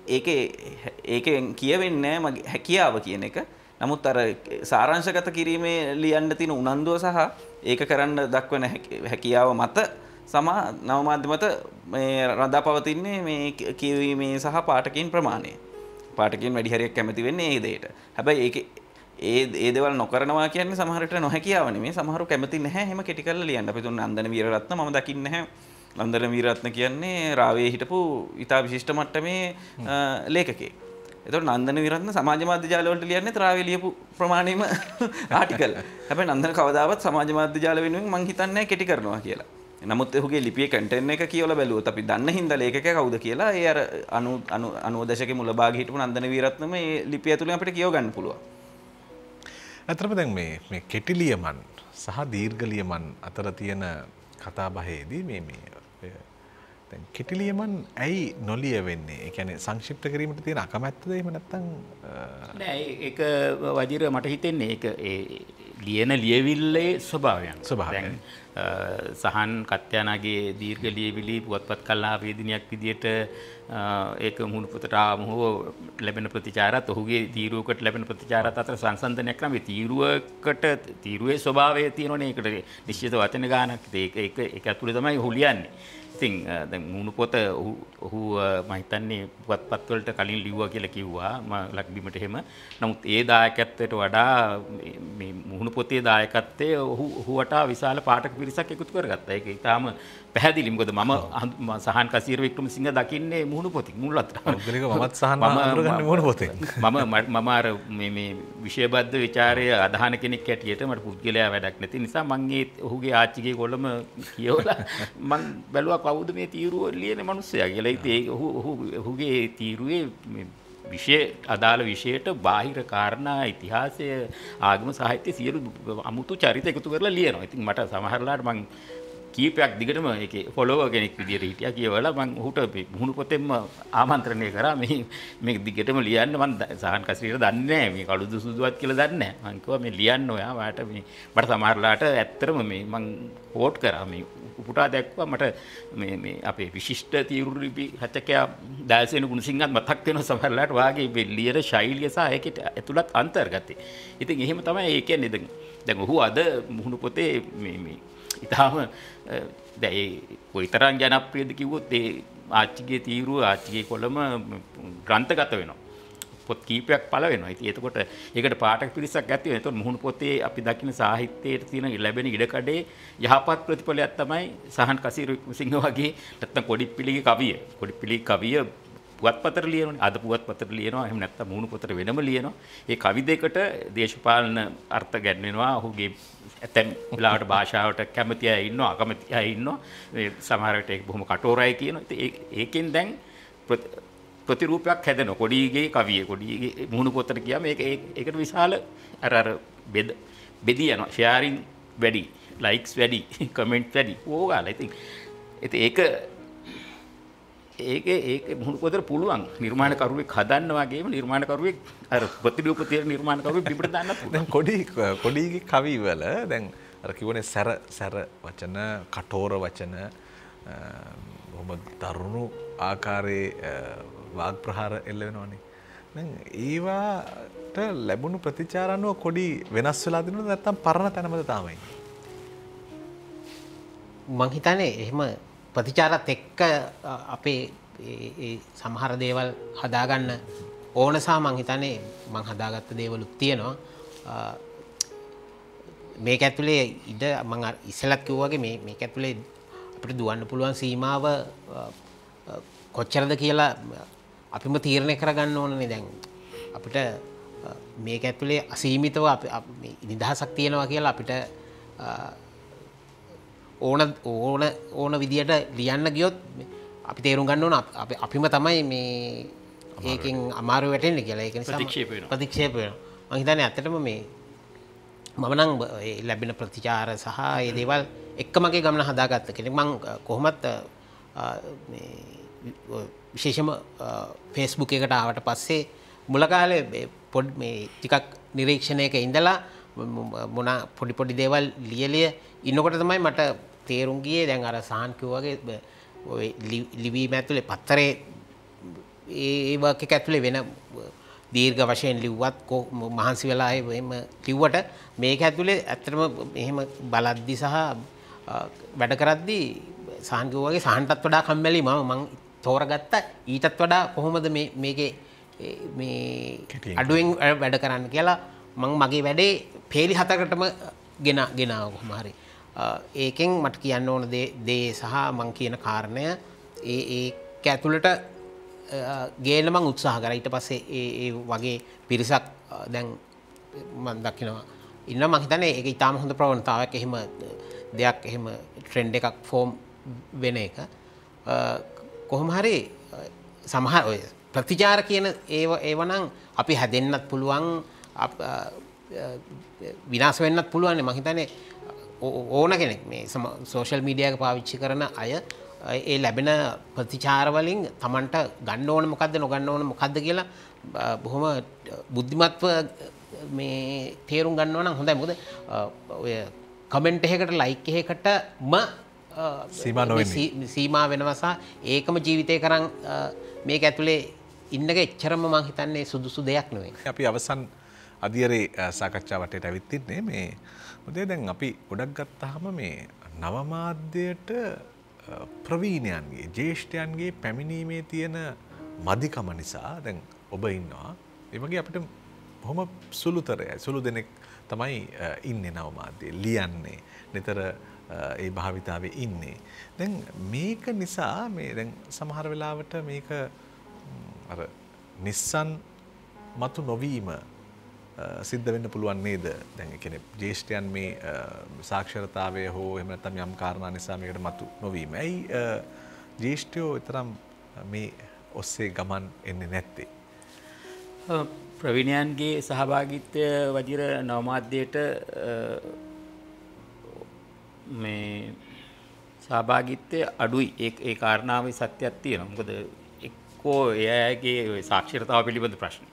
ඒකෙන් කියවෙන්නේ මගේ හැකියාව කියන එක. නමුත් අර සාරාංශගත කිරීමේ ලියන්න තියෙන උනන්දුව සහ ඒක කරන්න දක්වන හැකියාව මත නවමාධ්‍ය මත මේ රඳා පවතින්නේ මේ කියවීමේ සහ පාඨකයන් ප්‍රමාණය. පාඨකයන් වැඩි හරියක් කැමති වෙන්නේ ඒ දෙයට. හැබැයි ඒකේ ඒ දේවල් නොකරනවා කියන්නේ සමහරට නොහැකියාව නෙමෙයි. සමහරව කැමති නැහැ එහෙම කෙටි කරලා ලියන්න. අපි දුන්න නන්දන වීරරත්න මම දකින්නේ නැහැ. නන්දන වීරරත්න කියන්නේ රාවයේ හිටපු ඉතා විශිෂ්ට මට්ටමේ ලේඛකයෙක්. එතකොට නන්දන වීරරත්න සමාජ මාධ්‍ය ජාල වලට ලියන්නේ රාවයේ ලියපු ප්‍රමාණයම ආටිකල්. හැබැයි නන්දන කවදාවත් සමාජ මාධ්‍ය ජාල වෙනුවෙන් මං හිතන්නේ කෙටි කරනවා කියලා. නමුත් ඔහුගේ ලිපියේ කන්ටෙන්ට් එක කියවලා බැලුවොත් අපි දන්න හින්දා ලේඛකයා කවුද කියලා ඒ අර 90 දශකයේ මුල භාගයේ හිටපු නන්දන වීරත්නම මේ ලිපිය ඇතුලේ අපිට කියව ගන්න පුළුවන්. ඇත්තටම දැන් මේ කෙටි ලියමන් සහ දීර්ඝ ලියමන් අතර තියෙන කතා බහේදී මේ දැන් කෙටි ලියමන් ඇයි නොලිය වෙන්නේ? ඒ කියන්නේ සංක්ෂිප්ත කිරීමට තියෙන අකමැත්තද එහෙම නැත්නම් නෑ ඒක වජිර මට හිතෙන්නේ ඒක ඒ ලියන ලියවිල්ලේ ස්වභාවයන්. දැන් සහන් කත්යානාගේ දීර්ඝ ලියවිලි පුවත්පත් කලාපේදිනියක් විදියට ඒක මුහුණු පොතට ආවම හෝ ලැබෙන ප්‍රතිචාරات ඔහුගේ තීරුවකට ලැබෙන ප්‍රතිචාරات අතර සංසන්දනයක් නම් ඒ තීරුවේ ස්වභාවය තියෙනවනේ. ඒකට නිශ්චිත වචන ගානක් ඒක ඇතුලේ තමයි ඔහු ලියන්නේ. ඉතින් දැන් මුහුණු පොත ඔහු මම හිතන්නේ පුවත්පත් වලට කලින් ලිව්වා කියලා කිව්වා මම ලක්බිමට එහෙම. නමුත් ඒ දායකත්වයට වඩා මේ මුහුණු පොතේ දායකත්වයේ ඔහු වටා විශාල පාඨක පිරිසක් එකතු කරගත්තා. ඒක ඊටාම පැහැදිලි. මොකද මම සහන් කසීර වික්‍රමසිංහ දකින්නේ මුහුණු පොතේ මුල් අතට. ඔග්ගලික මමත් සහන් අඳුරගන්නේ මුහුණු පොතෙන්. මම අර මේ විෂයබද්ධ ਵਿਚාරය අදහන කෙනෙක් හැටියට මට පුද්ගලයා වැඩක් නැති නිසා මම ඒ ඔහුගේ ආච්චිගේ කොළම කියවලා මම බැලුවා කවුද මේ තීරුව ලියන මිනිස්සයා කියලා. ඉතින් ඔහුගේ තීරුවේ විෂය අදාළ විෂයට බාහිර කාරණා ඉතිහාසය ආගම සාහිත්‍ය සියලු අමුතු චරිත එකතු කරලා ලියනවා. ඉතින් මට සමහරලාට මම කීපයක් දිගටම ඒකේ ෆොලෝවර් කෙනෙක් විදියට හිටියා කියවලා මම ඔහුට මුහුණු පොතෙන්ම ආමන්ත්‍රණය කරා මේ දිගටම ලියන්න. මම සහන් කසිරියට දන්නේ නැහැ මේ කළුදු සුදුවත් කියලා දන්නේ නැහැ. මම කිව්වා මේ ලියන්න ඔයා මට සමහරලාට ඇත්තටම මම කෝට් කරා මේ උපුටා දැක්වා මට මේ අපේ විශිෂ්ට තීරු ලිපි රචකයා දායසේන ගුණසිංහත් මතක් වෙනවා සමහරලාට වාගේ මේ ලියන ශෛලිය සහ ඒකේ ඇතුළත් අන්තර්ගතය. ඉතින් එහෙම තමයි ඒ කියන්නේ. දැන් ඔහු අද මුහුණු පොතේ මේ ඉතාලම දැන් ඒ කොයිතරම් ජනප්‍රියද කිව්වොත් ඒ ආච්චිගේ තීරුව ආච්චිගේ කොළම ග්‍රන්ථගත වෙනවා. පොත් කීපයක් පළ වෙනවා. ඉතින් එතකොට ඒකට පාඨක පිරිසක් ඇති වෙනවා. එතකොට මුහුණු පොතේ අපි දකින සාහිත්‍යයේ තියෙන ලැබෙන ඉඩකඩේ යහපත් ප්‍රතිඵලයක් තමයි සහන් කසීර වික්‍රමසිංහ වගේ නැත්නම් කොඩිප්පිලිගේ කවිය. කොඩිප්පිලිගේ කවිය පුවත්පතට ලියනෝනේ. අද පුවත්පතට ලියනවා. එහෙම නැත්නම් මුහුණු පොතට වෙනම ලියනවා. ඒ කවි දෙකට දේශපාලන අර්ථ ගැන්වෙනවා. ඔහුගේ ඇතැම් වෙලාවට භාෂාවට කැමති අය ඉන්නවා, අකමැති අය ඉන්නවා. මේ සමහර විට ඒක බොහොම කටෝරයි කියනවා. ඉතින් ඒකෙන් දැන් ප්‍රතිරූපයක් හැදෙනවා. කොඩිගේ කවිය, කොඩිගේ මුහුණු පොතට ගියාම ඒකට විශාල අර බෙදී යනවා. ෂෙයාරින් වැඩි, ලයික්ස් වැඩි, කමෙන්ට් වැඩි. ඕගාලා. ඉතින් ඒක මුහුණු පොතට පුළුවන් නිර්මාණකරුවෙක් හදන්න වගේම නිර්මාණකරුවෙක් අර ප්‍රතිරූප තියෙන නිර්මාණකරුවෙක් පිටට දාන්න පුළුවන්. දැන් කොඩිගේ කවි වල දැන් අර කිව්වනේ සැර වචන, කටෝර වචන, බොහොම දරුණු ආකාරයේ වාග් ප්‍රහාර එල්ල වෙනවනේ. දැන් ඒවට ලැබුණු ප්‍රතිචාර අනුව කොඩි වෙනස් වෙලා දිනවද නැත්නම් පරණ තැනමද තාමයි? මං හිතන්නේ එහෙම ප්‍රතිචාරත් එක්ක අපේ සමහර දේවල් හදාගන්න ඕන සහ මං හිතන්නේ මං හදාගත්ත දේවලුත් තියෙනවා. මේක ඇතුලේ මං ඉස්සෙල්ලත් කිව්වා වගේ මේක ඇතුලේ අපිට දුවන්න පුළුවන් සීමාව කොච්චරද කියලා අපිම තීරණය කරගන්න ඕනනේ. දැන් අපිට මේක ඇතුලේ අසීමිතව නිදහසක් තියෙනවා කියලා අපිට ඕන විදියට ලියන්න ගියොත් අපි තේරුම් ගන්න ඕන අපිම තමයි මේ ඒකෙන් අමාරු වැටෙන්නේ කියලා. ඒක නිසා ප්‍රතික්ෂේප වෙනවා. මම හිතන්නේ ඇත්තටම මම නම් ලැබෙන ප්‍රතිචාර සහ ඒ දේවල් එක්ක මගේ ගමන හදාගත්ත කෙනෙක්. මම කොහොමත් විශේෂම Facebook එකට ආවට පස්සේ මුල කාලේ මේ ටිකක් නිරීක්ෂණයක ඉඳලා පොඩි දේවල් ලියලිය ඉන්නකොට තමයි මට තේරුම් ගියේ දැන් අර සහන් කිව්වාගේ ඔය ලිවීම ඇතුලේ පත්තරේ ඒ වර්ක් එක ඇතුලේ වෙන දීර්ඝ වශයෙන් ලිව්වත් මහන්සි වෙලා එහෙම ලිව්වට මේක ඇතුලේ ඇත්තටම එහෙම බලද්දි සහ වැඩ කරද්දි සහන් කිව්වාගේ සහන්ටත් වඩා කම්මැලි මම තෝරගත්ත ඊටත් වඩා කොහොමද මේකේ මේ අඩුවෙන් වැඩ කරන්න කියලා මම මගේ වැඩේ පේලි 7කටම ගෙනාවා කොහොම හරි. ඒකෙන් මට කියන්න ඕන දේ සහ මං කියන කාරණය ඒක ඇතුළට ගේන්න මං උත්සාහ කරා. ඊට පස්සේ ඒ වගේ පිරිසක් දැන් මම දකිනවා ඉන්නවා. මං හිතන්නේ ඒක ඊටාම හොඳ ප්‍රවණතාවයක්. එහෙම දෙයක් එහෙම ට්‍රෙන්ඩ් එකක් ෆෝම් වෙන එක කොහොම හරි සමහර ඔය ප්‍රතිචාර කියන ඒවනම් අපි හැදෙන්නත් පුළුවන් විනාශ වෙන්නත් පුළුවන් මම හිතන්නේ ඕන කෙනෙක් මේ සෝෂල් මීඩියා එක පාවිච්චි කරන අය ඒ ලැබෙන ප්‍රතිචාර වලින් Tamanට ගන්න ඕන මොකද්ද නොගන්න ඕන මොකද්ද කියලා බොහොම බුද්ධිමත්ව මේ තේරුම් ගන්නවා නම් හොඳයි. මොකද ඔය කමෙන්ට් එකකට ලයික් එකකටම සීමා වෙනවා සහ ඒකම ජීවිතේ කරන් මේක ඇතුලේ ඉන්න එක එච්චරම මම හිතන්නේ සුදුසු දෙයක් නෙවෙයි. අපි අවසන් අධියරේ සාකච්ඡා වටේට ඇවිත් ඉන්නේ මේ මොකද දැන් අපි ගොඩක් ගත්තාම මේ නව මාධ්‍යයට ප්‍රවීණයන්ගේ ජ්‍යෙෂ්ඨයන්ගේ පැමිණීමේ තියෙන මදිකම නිසා දැන් ඔබ ඉන්නවා. ඒ වගේ අපිට බොහොම සුළු දෙනෙක් තමයි ඉන්නේ නව මාධ්‍යයේ ලියන්නේ. නිතර ඒ භාවිතාවේ ඉන්නේ. දැන් මේක නිසා මේ දැන් සමහර වෙලාවට මේක අර නිස්සන් මතු නොවීම සිද්ධ වෙන්න පුළුවන් නේද? දැන් ඒ කියන්නේ ජ්‍යෙෂ්ඨයන් මේ සාක්ෂරතාවය හෝ එහෙම නැත්නම් යම් කාරණා නිසා මේකට මතු නොවීම. ඇයි ජ්‍යෙෂ්ඨයෝ තරම් මේ ඔස්සේ ගමන් එන්නේ නැත්තේ? ප්‍රවීණයන්ගේ සහභාගීත්වය වජිර නවමාධ්‍යයට මේ සහභාගීත්වය අඩුයි. ඒ කාරණාවේ සත්‍යයක් තියෙනවා. මොකද එක්කෝ එයාගේ සාක්ෂරතාව පිළිබඳ ප්‍රශ්න.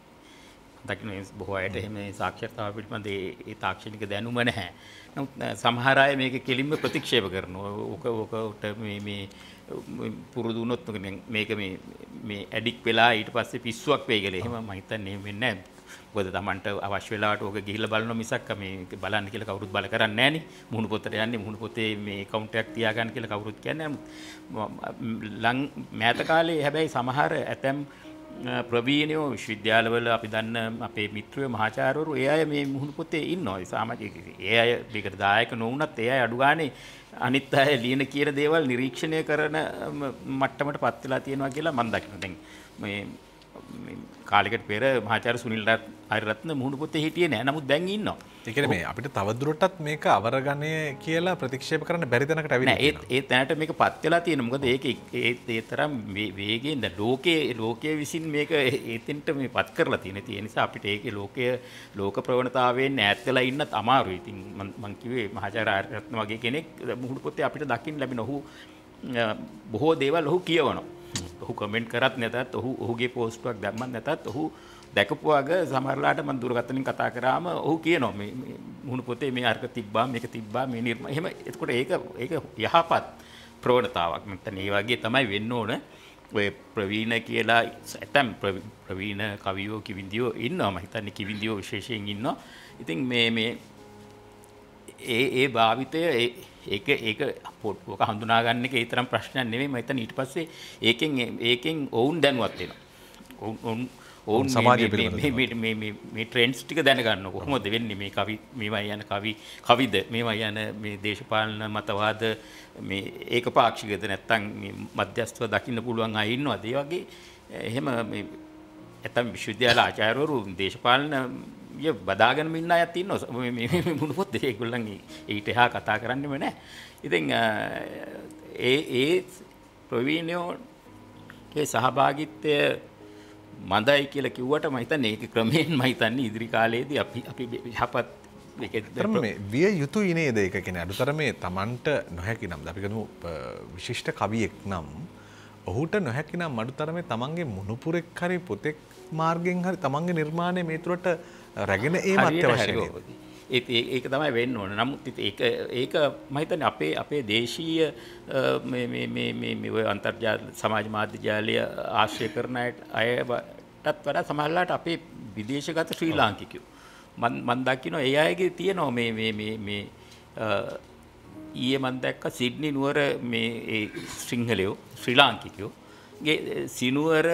දකින්න බොහෝ අයට එහෙම සාක්ෂරතාව පිළිබඳ ඒ තාක්ෂණික දැනුම නැහැ. නමුත් සමහර අය මේක කෙලින්ම ප්‍රතික්ෂේප කරනවා. ඔකට මේ පුරුදු වුණොත් මේක මේ ඇඩික් වෙලා ඊට පස්සේ පිස්සුවක් වෙයි කියලා. එහෙම මම හිතන්නේ එහෙම වෙන්නේ නැහැ. මොකද Tamanට අවශ්‍ය වෙලාවට ඕක ගිහිල්ලා බලනවා මිසක් මේ බලන්න කියලා කවුරුත් බල කරන්නේ නැහනේ. මුහුණු පොතට යන්නේ මුහුණු පොතේ මේ account එකක් තියාගන්න කියලා කවුරුත් කියන්නේ නැහැ. මෑත කාලේ හැබැයි සමහර ඇතැම් ප්‍රවීණයෝ විශ්වවිද්‍යාලවල අපි දන්න අපේ මිත්‍රයෝ මහාචාර්යවරු ඒ අය මේ මුහුණු පොතේ ඉන්නවා. සමාජික ඒ අය මේකට දායක නොවුනත් ඒ අය අඩු ගානේ අනිත් අය ලියන කියන දේවල් නිරීක්ෂණය කරන මට්ටමට පත් වෙලා තියෙනවා කියලා මම දකිනවා. දැන් මේ කාලයකට පෙර මහාචාර්ය සුනිල් ආරියරත්න මුහුණු පොතේ හිටියේ නෑ. නමුත් දැන් ඉන්නවා. ඒ කියන්නේ මේ අපිට තවදුරටත් මේක අවරගණය කියලා ප්‍රතික්ෂේප කරන්න බැරි තැනකට ඇවිල්ලා තියෙනවා. ඒ තැනට මේක පත් වෙලා තියෙනවා. මොකද ඒක ඒ තරම් වේගයෙන් දැන් ලෝකයේ විසින් මේක ඒතෙන්ට මේ පත් කරලා තියෙන. ඒ නිසා අපිට ඒකේ ලෝක ප්‍රවණතාවයෙන් ඈත් වෙලා ඉන්නත් අමාරුයි. ඉතින් මම කිව්වේ මහාචාර්ය ආරියරත්න වගේ කෙනෙක් මුහුණු පොතේ අපිට දකින්න ලැබෙන ඔහු බොහෝ දේවල් ඔහු කියවනවා. ඔහු කමෙන්ට් කරත් නැතත් ඔහුගේ පෝස්ට්ුවක් දැම්මත් නැතත් ඔහු දැකපුවාග සමහරලාට මම දුරකථනින් කතා කරාම ඔහු කියනවා මේ මුහුණු පොතේ මේ අර්ථ තිබ්බා මේක තිබ්බා මේ එහෙම එතකොට ඒක යහපත් ප්‍රවණතාවක්. නැත්නම් ඒ වගේ තමයි වෙන්න ඕන. ඔය ප්‍රවීණ කියලා ඇතම් ප්‍රවීණ කවියෝ කිවිඳියෝ ඉන්නවා. මම හිතන්නේ කිවිඳියෝ විශේෂයෙන් ඉන්නවා. ඉතින් මේ ඒ භාවිතය ඒක පොට්ටුවක හඳුනා ගන්න එක ඒ තරම් ප්‍රශ්නයක් නෙමෙයි. මම හිතන්නේ ඊට පස්සේ ඒකෙන් ඔවුන් දැනුවත් වෙනවා. ඔවුන් සමාජය පිළිබඳ මේ ට්‍රෙන්ඩ්ස් ටික දැනගන්න කොහොමද වෙන්නේ මේ කවි මේවා යන කවිද මේවා යන මේ දේශපාලන මතවාද මේ ඒකපාක්ෂිකද නැත්නම් මේ මධ්‍යස්ථව දකින්න පුළුවන් අය ඉන්නවද? ඒ වගේ එහෙම මේ නැත්නම් විශ්වවිද්‍යාල ආචාර්යවරු දේශපාලන බදාගෙන ඉන්න අයත් ඉන්නවා. මේ මුණු පොතේ ඒගොල්ලන් ඊට එහා කතා කරන්නෙම නැහැ. ඉතින් ඒ ප්‍රවීණයෝගේ සහභාගීත්වය මඳයි කියලා කිව්වට මම හිතන්නේ ඒක ක්‍රමයෙන් මම හිතන්නේ ඉදිරි කාලයේදී අපි යහපත් මේ විය යුතුයි නේද? ඒක කියන්නේ අඩුතරමේ Tamanට නොහැකි නම් අපි කියමු විශිෂ්ට කවියෙක් නම් ඔහුට නොහැකි නම් අඩුතරමේ Tamanගේ මුණුපුරෙක් හරි පොතෙක් මාර්ගෙන් හරි Tamanගේ නිර්මාණය මේ තුරට රැගෙන ඒමත් අවශ්‍යයි. ඒක තමයි වෙන්න ඕන. නමුත් ඒක මම හිතන්නේ අපේ දේශීය මේ ඔය අන්තර්ජාල සමාජ මාධ්‍ය ජාලය ආශ්‍රය කරන අයටත් වඩා සමහරවිට අපේ විදේශගත ශ්‍රී ලාංකිකයෝ මම දකිනවා ඒ අයගේ තියෙනවා මේ ඊයේ මම දැක්ක සිඩ්නි නුවර මේ සිංහලයෝ ශ්‍රී ලාංකිකයෝ ගේ සිනුවර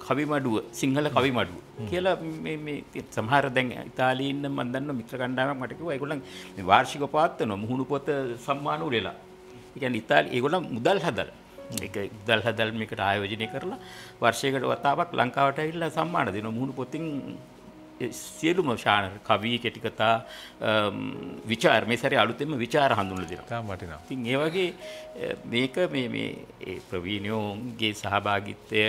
කවිමඩුව සිංහල කවිමඩුව කියලා මේ සමහර දැන් ඉතාලියේ ඉන්න මම දන්න මිත්‍ර කණ්ඩායමක් මට කිව්වා ඒගොල්ලන් මේ වාර්ෂික පාත්වන මුහුණු පොත සම්මාන උළෙලා. ඒ කියන්නේ ඉතාලියේ ඒගොල්ලන් මුදල් හදලා ඒක මුදල් හදලා මේකට ආයෝජනය කරලා වර්ෂයකට වතාවක් ලංකාවට ඇවිල්ලා සම්මාන දෙනවා මුහුණු පොතින් සියලුම ශානර කවි කෙටි කතා විචාර මේ සැරේ අලුතෙන්ම විචාර හඳුන්වලා දෙනවා. තාම වටිනවා. ඉතින් ඒ වගේ මේක මේ ඒ ප්‍රවීණයෝගේ සහභාගීත්වය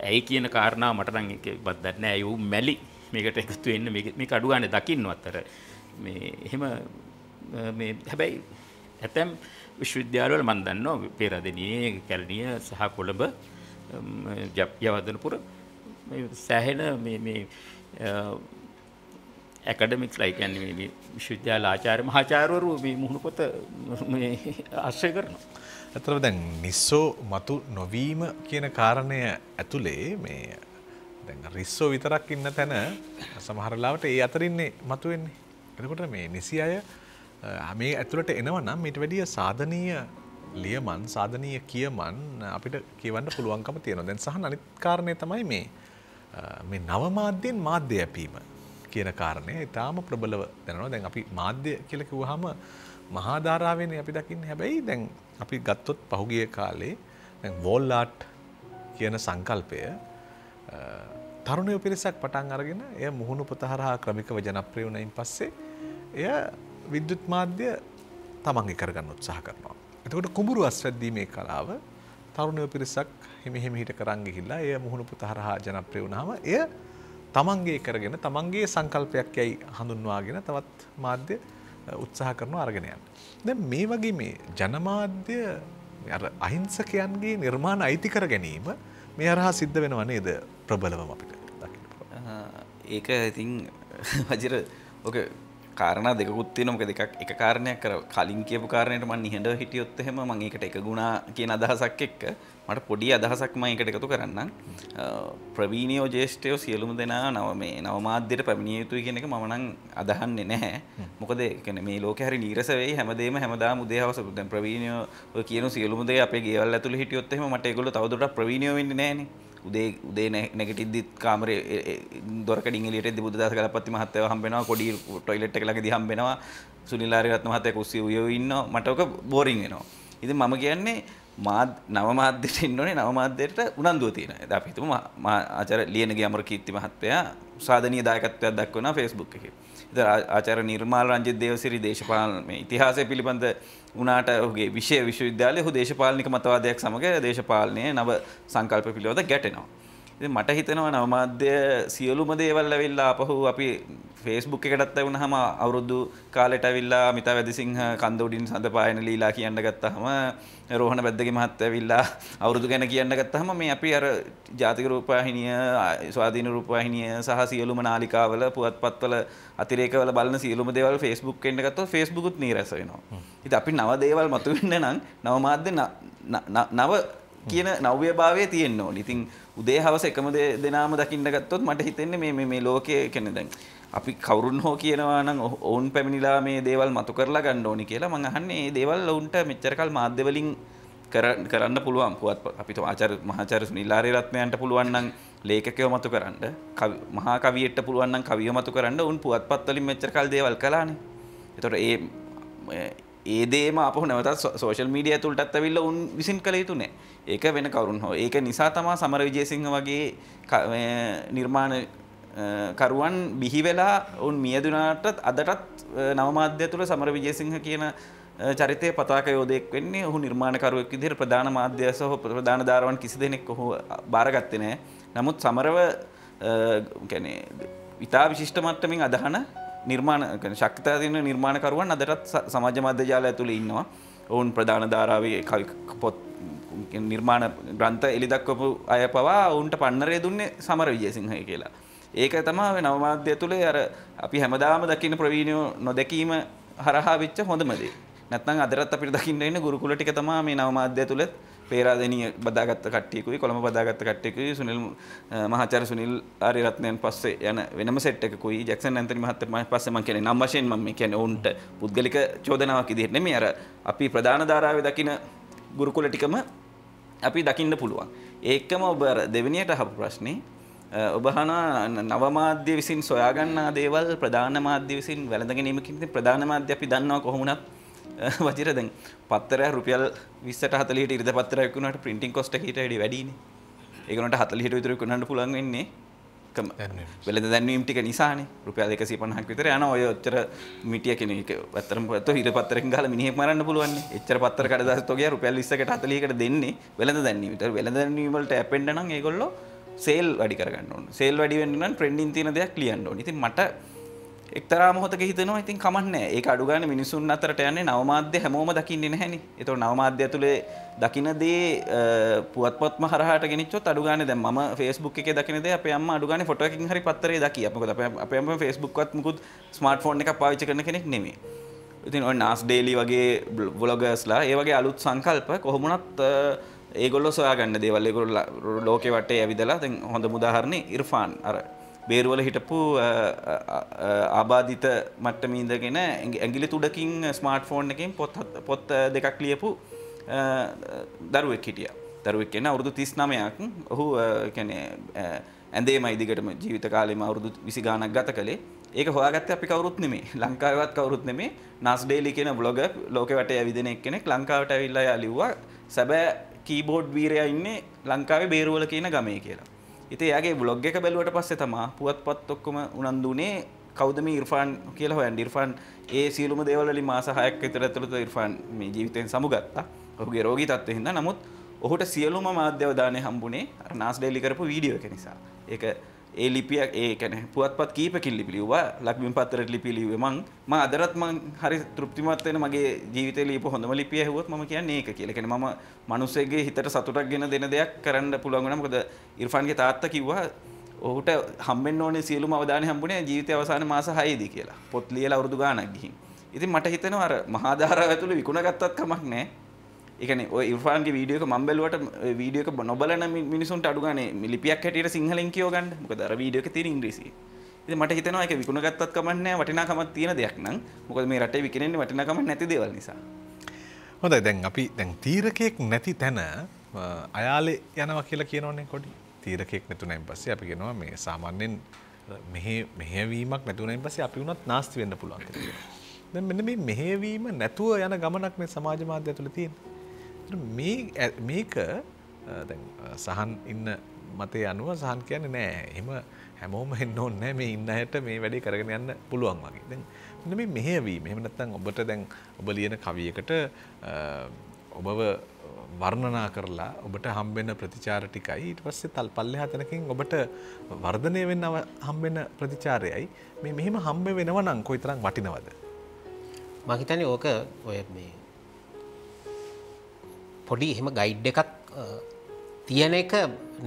ඇයි කියන කාරණාව මට නම් ඒකවත් දන්නේ නැහැ. අයෝ මැලි මේකට එකතු වෙන්න මේක අඩු ගන්න දකින්නවත් අර මේ එහෙම මේ හැබැයි ඇතැම් විශ්වවිද්‍යාලවල මම දන්නවා පේරාදෙණියේ කැලණිය සහ කොළඹ යවදනපුර සෑහෙන මේ ඇකඩමික්ස් ලයි කියන්නේ මේ විශ්වවිද්‍යාල ආචාර්ය මහාචාර්යවරු මේ මුහුණු පොත මේ ආශ්‍රය කරනවා. ඇත්තටම දැන් නිස්සෝ මතු නොවීම කියන කාරණය ඇතුලේ මේ දැන් රිස්සෝ විතරක් ඉන්න තැන සමහර ලාවට ඒ අතරින්නේ මතුවෙන්නේ. එතකොට මේ නිසි අය මේ ඇතුළට එනවා නම් ඊට වැඩිය සාධනීය ලියමන් සාධනීය කියමන් අපිට කියවන්න පුළුවන්කම තියෙනවා. දැන් සහ අනිත් කාරණේ තමයි මේ නව මාධ්‍යෙන් මාධ්‍ය යැපීම කියන කාරණය ඊටාම ප්‍රබලව දැනනවා. දැන් අපි මාධ්‍ය කියලා කිව්වහම මහා ධාරාවෙන්නේ අපි දකින්නේ. හැබැයි දැන් අපි ගත්තොත් පහුගිය කාලේ දැන් වෝල් ආර්ට් කියන සංකල්පය තරුණයෝ පිරිසක් පටන් අරගෙන එය මුහුණු පොත හරහා ක්‍රමිකව ජනප්‍රිය වුණයින් පස්සේ එය විද්‍යුත් මාධ්‍ය තමන්ගේ කරගන්න උත්සාහ කරනවා. එතකොට කුඹුරු අස්වැද්දීමේ කලාව තරුණයෝ පිරිසක් හිමි හිට කරන් ගිහිල්ලා එය මුහුණු පොත හරහා ජනප්‍රිය වුණාම එය තමන්ගේ කරගෙන තමන්ගේ සංකල්පයක් යයි හඳුන්වාගෙන තවත් මාධ්‍ය උත්සාහ කරනවා අරගෙන යන්න. දැන් මේ වගේ මේ ජනමාධ්‍ය අර අහිංසකයන්ගේ නිර්මාණ අයිති කර ගැනීම මේ හරහා සිද්ධ වෙනව නේද ප්‍රබලවම අපිට දකින්න පුළුවන්. ඒක ඉතින් වජිර ඔක කාරණා දෙකකුත් තියෙනවා. මොකද එක කාරණයක් කර කලින් කියපු කාරණේට මම නිහඬව හිටියොත් එහෙම මම ඒකට එක ගුණා කියන අදහසක් එක්ක මට පොඩි අදහසක් මම ඒකට එකතු කරන්නම්. ප්‍රවීණයෝ ජේෂ්ඨයෝ සියලුම දෙනා නව මාධ්‍යයට පැමිණිය යුතුයි කියන එක මම නම් අදහන්නේ නැහැ. මොකද ඒ කියන්නේ මේ ලෝකේ හරි නීරස වෙයි හැමදේම හැමදාම උදේ හවස දැන් ප්‍රවීණයෝ ඔය කියන සියලුම දේ අපේ ගෙවල් ඇතුළේ හිටියොත් එහෙම මට ඒගොල්ලෝ තවදුරටත් ප්‍රවීණයෝ වෙන්නේ නැහනේ. උදේ නැගිටිද්දිත් කාමරේ දොරකඩින් එළියට එද්දි බුද්ධදාස ගලපති මහත්තයව හම්බ වෙනවා. කොඩි টয়ලට් එක ළඟදී හම්බ වෙනවා. සුනිල් ආරියරත්න මහත්තයා කුස්සිය උයව ඉන්නවා. මට ඔක බෝරින් වෙනවා. ඉතින් මම කියන්නේ නව මාධ්‍යට ඉන්න ඕනේ. නව මාධ්‍යයට උනන්දුව තියෙන. දැන් අපි හිතමු ආචාර්ය ලියනගේ අමරකීර්ති මහත්තයා සාධනීය දායකත්වයක් දක්වනවා Facebook එකේ. ඉතින් ආචාර්ය නිර්මාල් රංජිත් දේවසිරි දේශපාලන මේ ඉතිහාසය පිළිබඳ උනාට ඔහුගේ විශ්වවිද්‍යාලයේ ඔහු දේශපාලනික මතවාදයක් සමග දේශපාලනයේ නව සංකල්ප පිළිබඳ ගැටෙනවා. ඉතින් මට හිතෙනවා නව මාධ්‍ය සියලුම දේවල් ඇවිල්ලා අපහු අපි Facebook එකටත් වුණාම අවුරුදු කාලෙට ඇවිල්ලා අමිතා වැදිසිංහ කන්ද උඩින් සඳ පායන ලීලා කියන්න ගත්තාම රෝහණ බද්දගේ මහත්තයා ඇවිල්ලා අවුරුදු ගැන කියන්න ගත්තාම මේ අපි අර ජාතික රූපවාහිනිය ස්වාධීන රූපවාහිනිය සහ සියලුම නාලිකාවල පුවත්පත්වල අතිරේකවල බලන සියලුම දේවල් Facebook එකෙන් ගත්තොත් Facebook උත් නීරස වෙනවා. ඉතින් අපි නව දේවල් මතුවෙන්න නම් නව මාධ්‍ය නව කියන නව්‍යභාවයේ තියෙන්න ඕනේ. ඉතින් උදේ හවස එකම දෙනාම දකින්න ගත්තොත් මට හිතෙන්නේ මේ ලෝකයේ කියන්නේ දැන් අපි කවුරුන් හෝ කියනවා නම් ඔවුන් පැමිණිලා මේ දේවල් මතු කරලා ගන්න ඕනි කියලා මම අහන්නේ මේ දේවල් ඔවුන්ට මෙච්චර කල් මාධ්‍ය වලින් කරන්න පුළුවන්. අපිට මහාචාර්ය සුනිල් ආරියරත්නයන්ට පුළුවන් නම් ලේඛකයෝ මතු කරන්න, මහා කවියෙක්ට පුළුවන් නම් කවියෝ මතු කරන්න උන් පුවත්පත් වලින් මෙච්චර කල් දේවල් කළානේ. ඒතකොට ඒ දේම අපහු නැවතත් සෝෂල් මීඩියා ඇතුළටත් ඇවිල්ලා උන් විසින් කළ යුතු නෑ. ඒක වෙන කවුරුන් හෝ. ඒක නිසා තමයි සමර විජේසිංහ වගේ නිර්මාණ කරුවන් බිහි වෙලා උන් මියදුනාටත් අදටත් නව මාධ්‍ය තුළ සමර විජේසිංහ කියන චරිතයේ පතාක යෝධයෙක් වෙන්නේ. ඔහු නිර්මාණකරුවෙක් විදිහට ප්‍රධාන මාධ්‍ය සහ ප්‍රධාන ධාරාවන් කිසි දෙනෙක් ඔහු බාරගත්තේ නැහැ. නමුත් සමරව කියන්නේ ඉතා විශිෂ්ට මට්ටමින් අදහන නිර්මාණ ශක්තිය තියෙන නිර්මාණකරුවන් අදටත් සමාජ මාධ්‍ය ජාලය ඇතුළේ ඉන්නවා. ඔවුන් ප්‍රධාන ධාරාවේ කවි පොත් නිර්මාණ ග්‍රන්ථ එළි දක්වපු අය පවා ඔවුන්ට පන්නරේ දුන්නේ සමර විජේසිංහයි කියලා. ඒක තමයි නව මාධ්‍ය තුලේ අර අපි හැමදාම දකින්න ප්‍රවීණයෝ නොදැකීම හරහා වෙච්ච හොඳම දේ. නැත්නම් අදටත් අපිට දකින්න ඉන්න ගුරුකුල ටික තමයි මේ නව මාධ්‍ය තුල පේරාදෙණිය බදාගත්ත කට්ටියකුයි කොළඹ බදාගත්ත කට්ටියකුයි සුනිල් මහාචාර්ය සුනිල් ආරියරත්නයන් පස්සේ යන වෙනම සෙට් එකකුයි ජැක්සන් ඇන්තනි මහත්තයා පස්සේ මම කියන්නේ නම් වශයෙන් මම කියන්නේ උන්ට පුද්ගලික චෝදනාවක් විදිහට නෙමෙයි අර අපි ප්‍රධාන ධාරාවේ දකින ගුරුකුල ටිකම අපි දකින්න පුළුවන්. ඒකම ඔබ දෙවෙනියට අහපු ප්‍රශ්නේ ඔබ අහනවා නව මාධ්‍ය විසින් සොයා ගන්නා දේවල් ප්‍රධාන මාධ්‍ය විසින් වැළඳ ගැනීමකින් ප්‍රධාන මාධ්‍ය අපි දන්නවා කොහොමුණත් වජිර දැන් පත්තරය රුපියල් 20ට 40ට ඉරිද පත්තරයක් වුණාට printing cost එක ඊට වැඩි වැඩිනේ. ඒක උනට 40ට විතර විකුණන්න පුළුවන් වෙන්නේ වෙළඳ දැන්වීම් ටික නිසානේ රුපියල් 150ක් විතර යනවා. ඔය ඔච්චර මිටිය කෙනෙක් ඇත්තටම පොතෝ හිර පත්තරකින් ගහලා මිනිහෙක් මරන්න පුළුවන් නේ. එච්චර පත්තර කඩදාසි තෝගිය රුපියල් 20කට 40කට දෙන්නේ වෙළඳ දැන්වීමට. වෙළඳ දැන්වීම වලට ඇපෙන්න නම් ඒගොල්ලෝ සේල් වැඩි කරගන්න ඕන. සේල් වැඩි වෙන්න නම් ට්‍රෙන්ඩින් තියෙන දෙයක් ලියන්න ඕන. ඉතින් මට එක්තරා මොහොතක හිතෙනවා ඉතින් කමක් නැහැ. ඒක අඩු ගන්න මිනිසුන් අතරට යන්නේ නවමාධ්‍ය හැමෝම දකින්නේ නැහැනේ. ඒතකොට නවමාධ්‍ය ඇතුලේ දකින්න දේ පුවත්පත්ම හරහාට ගෙනිච්චොත් අඩු ගන්න දැන් මම Facebook එකේ දකින්න දේ අපේ අම්මා අඩු ගන්න ෆොටෝ එකකින් හරි පත්තරේ දකි. මොකද අපේ අම්මා Facebook වත් මුකුත් ස්මාර්ට්ෆෝන් එකක් පාවිච්චි කරන කෙනෙක් නෙමෙයි. ඉතින් ඔය නාස් ඩේලි වගේ බ්ලොගර්ස්ලා ඒ වගේ අලුත් සංකල්ප කොහොමුණත් ඒගොල්ලෝ සොයාගන්න දේවල් ඒගොල්ලෝ ලෝකේ වටේ ඇවිදලා දැන් හොඳ උදාහරණේ ඉර්ෆාන් අර බේරුවල හිටපු ආබාධිත මට්ටමේ ඉඳගෙන ඇඟිලි තුඩකින් ස්මාර්ට්ෆෝන් එකකින් පොත් දෙකක් ලියපු දරුවෙක් හිටියා. දරුවෙක් කියන්නේ අවුරුදු 39ක්. ඔහු කියන්නේ ඇඳේමයි දිගටම ජීවිත කාලෙම අවුරුදු 20 ගාණක් ගත කළේ. ඒක හොයාගත්තේ අපි කවුරුත් නෙමෙයි. ලංකාවේවත් කවුරුත් නෙමෙයි. නාස් ඩේලි කියන බ්ලොගර් ලෝකෙ වටේ ඇවිදින එක්කෙනෙක් ලංකාවට ඇවිල්ලා යා ලිව්වා සැබෑ කීබෝඩ් වීරයා ඉන්නේ ලංකාවේ බේරුවල කියන ගමේ කියලා. ඉතින් එයාගේ බ්ලොග් එක බැලුවට පස්සේ තමයි පුවත්පත් ඔක්කොම උනන්දුනේ කවුද මේ ඉර්ෆාන් කියලා හොයන්න. ඉර්ෆාන් ඒ සියලුම දේවල් වලින් මාස 6ක් විතර ඇතුළත ඉර්ෆාන් මේ ජීවිතයෙන් සමුගත්තා. ඔහුගේ රෝගී තත්ත්වෙ හින්දා. නමුත් ඔහුට සියලුම මාධ්‍ය අවධානය හම්බුනේ අර නාස් ඩේලි කරපු වීඩියෝ එක නිසා. ඒක ඒ ලිපිය ඒ කියන්නේ පුවත්පත් කීපකින් ලිපි ලිව්වා. ලක්බිම් පත්තරේ ලිපි ලිව්වේ මම අදටත් මම හරි තෘප්තිමත් වෙන මගේ ජීවිතේ ලියපු හොඳම ලිපිය ඇහුවොත් මම කියන්නේ ඒක කියලා. කියන්නේ මම මිනිස්සෙගේ හිතට සතුටක් ගෙන දෙන දෙයක් කරන්න පුළුවන් වෙනවා. මොකද ඉර්ෆාන්ගේ තාත්තා කිව්වා ඔහුට හම්බෙන්න ඕනේ සියලුම අවධානය හම්බුනේ ජීවිතයේ අවසාන මාස 6දී කියලා. පොත් ලියලා අවුරුදු ගාණක් ගිහින්. ඉතින් මට හිතෙනවා අර මහා ධාරාව ඇතුලේ විකුණගත්තත් කමක් නැහැ. ඒ කියන්නේ ඔය ඉර්ෆාන්ගේ වීඩියෝ එක මම බැලුවට වීඩියෝ එක නොබලන මිනිසුන්ට අඩු ගානේ ලිපියක් හැටියට සිංහලෙන් කියව ගන්න. මොකද අර වීඩියෝ එකේ තියෙන ඉංග්‍රීසි. ඉතින් මට හිතෙනවා ඒක විකුණගත්තත් කමක් නැහැ වටිනාකමක් තියෙන දෙයක් නම්. මොකද මේ රටේ විකිනෙන්නේ වටිනාකමක් නැති දේවල් නිසා. හොඳයි දැන් අපි දැන් තීරකයක් නැති තැන අයාලේ යනවා කියලා කියනෝනේ කොඩි. තීරකයක් නැතුණයින් පස්සේ අපි කියනවා මේ සාමාන්‍යයෙන් මෙහෙයවීමක් නැතුණයින් පස්සේ අපි උනත් නාස්ති වෙන්න පුළුවන් කියලා. දැන් මෙන්න මේ මෙහෙයවීම නැතුව යන ගමනක් මේ සමාජ මාධ්‍ය ඇතුළේ තියෙනවා. මේක දැන් සහන් ඉන්න මතේ අනුව සහන් කියන්නේ නෑ එහෙම හැමෝම එන්න ඕනේ නෑ මේ ඉන්න අයට මේ වැඩේ කරගෙන යන්න පුළුවන් වගේ. දැන් මෙන්න මේ මෙහෙයවීම එහෙම නැත්නම් ඔබට දැන් ඔබ ලියන කවියකට ඔබව වර්ණනා කරලා ඔබට හම්බෙන ප්‍රතිචාර ටිකයි ඊට පස්සේ පල්ලෙහා තැනකින් ඔබට වර්ධනය වෙන්න හම්බෙන ප්‍රතිචාරයයි මේ මෙහෙම හම්බ වෙනවා නම් කොයිතරම් වටිනවද? මම හිතන්නේ ඕක ඔය මේ පොඩි එහෙම ගයිඩ් එකක් තියෙන එක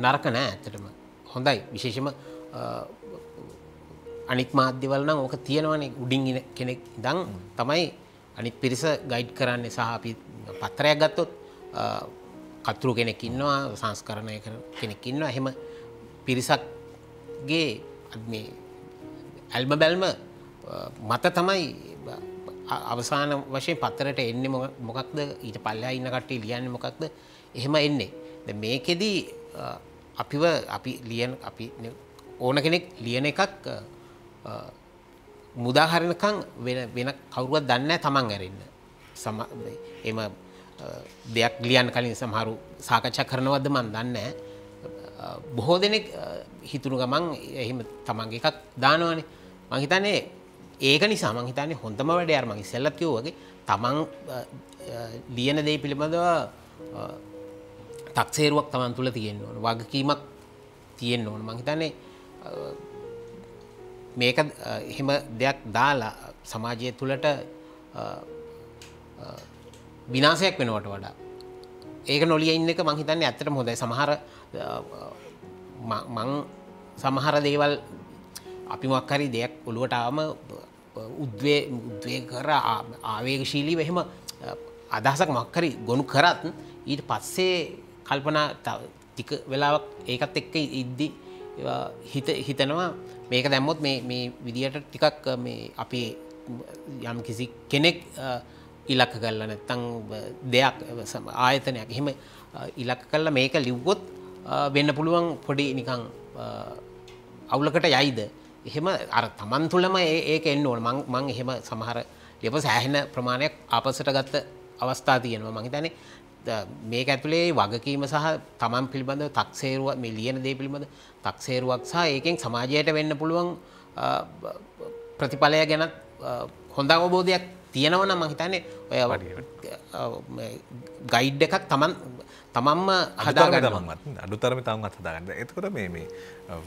නරක නෑ ඇත්තටම. හොඳයි. විශේෂයෙන්ම අනිත් මාධ්‍යවල නම් ඕක තියෙනවනේ උඩින් ඉන කෙනෙක් ඉඳන් තමයි අනිත් පිරිස ගයිඩ් කරන්නේ. සහ අපි පත්‍රයක් ගත්තොත් කතුරු කෙනෙක් ඉන්නවා සංස්කරණය කරන කෙනෙක් ඉන්නවා. එහෙම පිරිසක්ගේ මේ ඇල්ම බැල්ම මත තමයි අවසාන වශයෙන් පත්තරට එන්නේ මොකක්ද ඊට පල්ලෙහා ඉන්න කට්ටිය ලියන්නේ මොකක්ද එහෙම එන්නේ. දැන් මේකෙදි අපි ඕන කෙනෙක් ලියන එකක් මුදා හරිනකම් වෙන කවුරුවත් දන්නේ නැහැ තමන් ඇරෙන්න. එම දෙයක් ලියන්න කලින් සමහරු සාකච්ඡා කරනවද මන් දන්නේ නැහැ. බොහෝ දෙනෙක් හිතුණු ගමන් එහෙම තමන්ගේ එකක් දානවනේ. මං හිතන්නේ ඒක නිසා මං හිතන්නේ හොඳම වැඩේ අර මං ඉස්සෙල්ලත් කිව්වා වගේ තමන් ලියන දේ පිළිබඳව තක්සේරුවක් තමන් තුළ තියෙන්න ඕන. වගකීමක් තියෙන්න ඕන. මං හිතන්නේ මේක එහෙම දෙයක් දාලා සමාජය තුළට විනාශයක් වෙනවට වඩා ඒක නොලිය ඉන්න එක මං හිතන්නේ ඇත්තටම හොඳයි. සමහර දේවල් අපි මොකක් හරි දෙයක් ඔළුවට ආවම උද්වේග කර ආවේගශීලීව එහෙම අදහසක් මොකක් හරි ගොනු කරත් ඊට පස්සේ කල්පනා ටික වෙලාවක් ඒකත් එක්ක ඉද්දි හිතනවා මේක දැම්මොත් මේ විදියට ටිකක් මේ අපි යම් කිසි කෙනෙක් ඉලක්ක කරලා නැත්තම් දෙයක් ආයතනයක් එහෙම ඉලක්ක කරලා මේක ලිව්වොත් වෙන්න පුළුවන් පොඩි නිකන් අවුලකට යයිද එහෙම අර තමන් තුළම ඒක එන්න ඕන. මං එහෙම සමහර ලියපු සෑහෙන ප්‍රමාණයක් ආපස්සට ගත්ත අවස්ථා තියෙනවා. මං හිතන්නේ මේක ඇතුලේ වගකීම සහ තමන් පිළිබඳව තක්සේරුව මේ ලියන දේ පිළිබඳ තක්සේරුවක් සහ ඒකෙන් සමාජයට වෙන්න පුළුවන් ප්‍රතිඵලය ගැන හොඳ අවබෝධයක් තියෙනවා නම් මම හිතන්නේ ඔය ගයිඩ් එකක් තමන්ම හදාගන්න අඩුතරම තමන්වත් හදාගන්න. එතකොට මේ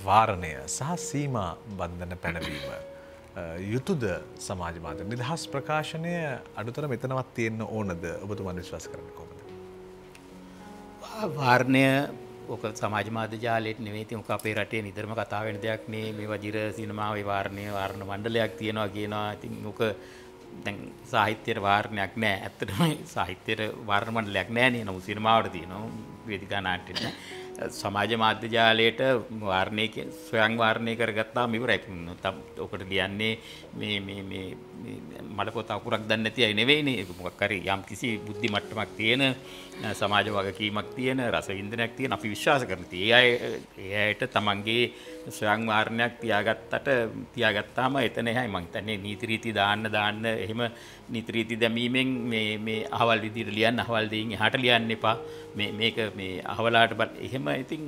වාරණය සහ සීමා බන්ධන පැනවීම යුතුද සමාජ මාධ්‍ය නිදහස් ප්‍රකාශනය අඩුතර මෙතනවත් තියෙන්න ඕනද ඔබතුමන් විශ්වාස කරන්නේ කොහොමද? වාරණය ඔක සමාජ මාධ්‍ය ජාලයට නෙවෙයි ඉතින් ඔක අපේ රටේ නිතරම කතා වෙන දෙයක් නේ. මේ වජිර සිනමාවේ වාරණය වාරණ මණ්ඩලයක් තියෙනවා කියනවා. ඉතින් ඔක දැන් සාහිත්‍යයට වාරණයක් නැහැ. ඇත්තටම සාහිත්‍යයට වාරණ මණ්ඩලයක් නැහැ නේ. නමුත් සිනමාවට තියෙනවා. වේදිකා නාට්‍යෙට නැහැ. සමාජ මාධ්‍ය ජාලයට වාරණය ස්වයං වාරණය කරගත්තාම ඉවරයි. ඔකට ලියන්නේ මේ මඩ පොත අකුරක් දන්නේ නැති අය නෙවෙයිනේ. මොකක් හරි යම් කිසි බුද්ධි මට්ටමක් තියෙන සමාජ වගකීමක් තියෙන රසවින්දනයක් තියෙන අපි විශ්වාස කරනවා. ඒ අයට තමන්ගේ ස්වයං වාරණයක් තියාගත්තාම එතන එහායි මං හිතන්නේ නීති රීති දාන්න එහෙම නීති රීති දැමීමෙන් මේ අහවල් විදිහට ලියන්න අහවල් දෙයින් එහාට ලියන්න එපා. මේක මේ අහවලාට එහෙම ඉතින්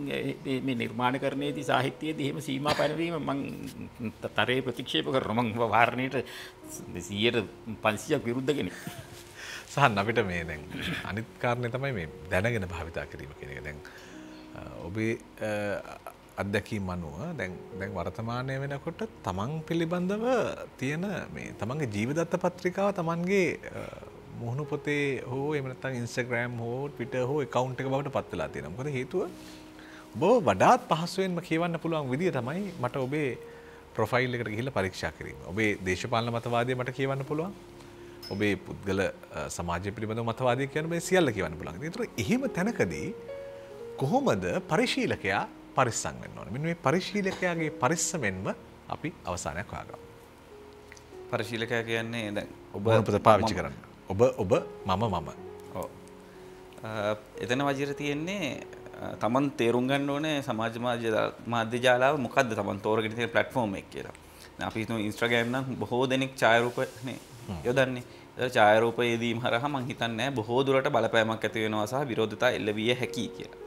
මේ නිර්මාණකරණයේදී සාහිත්‍යයේදී එහෙම සීමා පැනවීම මං තරේ ප්‍රතික්ෂේප කරනවා. මං වාරණයට 100% විරුද්ධ කෙනෙක්. සහන් අපිට මේ දැන් අනිත් කාරණේ තමයි මේ දැනගෙන භාවිතා කිරීම කියන එක. දැන් ඔබේ අත්දැකීම් අනුව දැන් වර්තමානය වෙනකොට තමන් පිළිබඳව තියෙන මේ තමන්ගේ ජීවදත්ත පත්‍රිකාව තමන්ගේ මුහුණු පොතේ හෝ එහෙම නැත්නම් Instagram හෝ Twitter හෝ account එක බවට පත් වෙලා තියෙනවා. මොකද හේතුව ඔබ වඩාත් පහසුවෙන්ම කියවන්න පුළුවන් විදිය තමයි මට ඔබේ ප්‍රොෆයිල් එකට ගිහිල්ලා පරීක්ෂා කිරීම. ඔබේ දේශපාලන මතවාදය මට කියවන්න පුළුවන්. ඔබේ පුද්ගල සමාජය පිළිබඳව මතවාදය කියන මේ සියල්ල කියවන්න පුළුවන්. ඒතර එහෙම තැනකදී කොහොමද පරිශීලකයා පරිස්සම් වෙන්න ඕනේ? මෙන්න මේ පරිශීලකයාගේ පරිස්සමෙන්ම අපි අවසානයක් හොයාගමු. පරිශීලකයා කියන්නේ දැන් ඔබ මොනපද පාවිච්චි කරන්නේ? ඔබ මම. ඔව්. එතන වජිර තියෙන්නේ තමන් තේරුම් ගන්න ඕනේ සමාජ මාධ්‍ය ජාලාව මොකද්ද තමන් තෝරගෙන තියෙන ප්ලැට්ෆෝම් එක කියලා. දැන් අපි හිතමු Instagram නම් බොහෝ දෙනෙක් ඡායාරූපනේ යොදන්නේ. ඒ ඡායාරූප යෙදීම හරහා මං හිතන්නේ බොහෝ දුරට බලපෑමක් ඇති වෙනවා සහ විරෝධතා එල්ල විය හැකියි කියලා.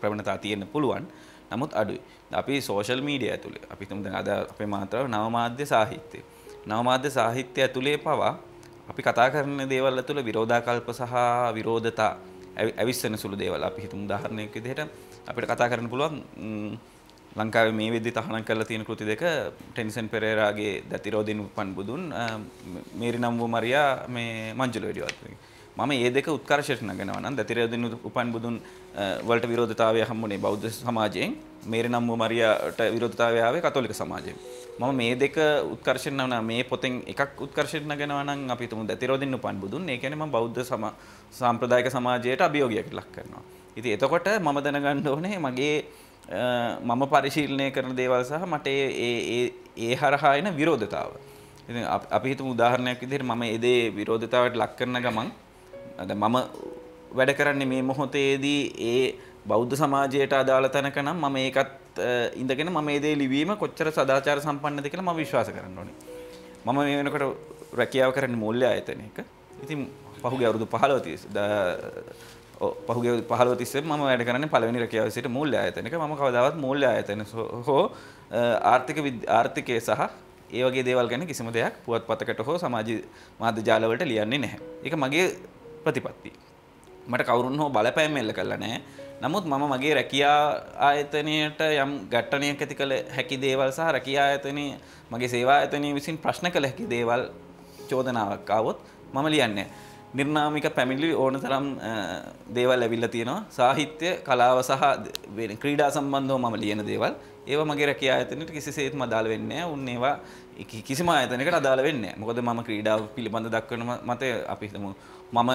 ප්‍රවණතා තියෙන්න පුළුවන්. නමුත් අඩුයි. අපි සෝෂල් මීඩියා ඇතුලේ අපි හිතමු දැන් අද අපේ මාතෘකාව නව මාධ්‍ය සාහිත්‍යය. නව මාධ්‍ය සාහිත්‍ය ඇතුලේ පවා අපි කතා කරන දේවල් ඇතුළේ විරෝධාකල්ප සහ විරෝධතා ඇවිස්සෙන සුළු දේවල් අපි හිතමු උදාහරණයක් විදිහට අපිට කතා කරන්න පුළුවන් ලංකාවේ මේ වෙද්දි තහනම් කරලා තියෙන කෘති දෙක ටෙනිසන් පෙරේරාගේ දතිරෝදින් උපන් බුදුන් මේරි නම් වූ මරියා මේ මංජුල වෙඩිවත් මම මේ දෙක උත්කර්ෂයට නගනවා නම් දතිරෝදින් උපන් බුදුන් වලට විරෝධතාවය හම්බුනේ බෞද්ධ සමාජයෙන් මේරි නම් වූ මරියාට විරෝධතාවය ආවේ කතෝලික සමාජයෙන් මම මේ දෙක උත්කර්ෂණ නවන මේ පොතෙන් එකක් උත්කර්ෂණ නගනවා නම් අපි තුමු දතිරෝදින් උපන් බුදුන් ඒ කියන්නේ මම බෞද්ධ සාම්ප්‍රදායික සමාජයට අභියෝගයක් ලක් කරනවා. ඉතින් එතකොට මම දැනගන්න ඕනේ මගේ මම පරිශීලනය කරන දේවල් සහ මට ඒ හරහා එන විරෝධතාව. ඉතින් අපි හිතමු උදාහරණයක් විදිහට මම ඒ දේ විරෝධතාවයට ලක් කරන ගමන් දැන් මම වැඩ කරන්නේ මේ මොහොතේදී ඒ බෞද්ධ සමාජයට අදාළ තැනක නම් මම ඒකත් ඉඳගෙන මම මේ දේ ලිවීම කොච්චර සදාචාර සම්පන්නද කියලා මම විශ්වාස කරන්න ඕනේ. මම මේ වෙනකොට රැකියාව කරන්නේ මූල්‍ය ආයතනයක. ඉතින් පහුගිය අවුරුදු 15 තිස්සේ මම වැඩ කරන්නේ පළවෙනි රැකියාව සිට මූල්‍ය ආයතනයක. මම කවදාවත් මූල්‍ය ආයතන හෝ ආර්ථිකයේ සහ ඒ වගේ දේවල් ගැන කිසිම දෙයක් පුවත්පතකට හෝ සමාජ මාධ්‍ය ජාලවලට ලියන්නේ නැහැ. ඒක මගේ ප්‍රතිපත්තිය. මට කවුරුන් හෝ බලපෑම් එල්ල කළා නැහැ. නමුත් මම මගේ රැකියා ආයතනයට යම් ගැටණයක් ඇති කළ හැකි දේවල් සහ රැකියා ආයතනයේ මගේ සේවා ආයතනයේ විසින් ප්‍රශ්න කළ හැකි දේවල් චෝදනාවක් ආවොත් මම ලියන්නේ නිර්නාමික පැමිණිලි ඕන තරම් දේවල් ඇවිල්ලා තියෙනවා සාහිත්‍ය කලාව සහ ක්‍රීඩා සම්බන්ධව මම ලියන දේවල් ඒවා මගේ රැකියා ආයතනයට කිසිසේත්ම අදාළ වෙන්නේ නැහැ. උන් ඒවා කිසිම ආයතනයකට අදාළ වෙන්නේ නැහැ. මොකද මම ක්‍රීඩාව පිළිබඳ දක්වන මත අපි හිතමු මම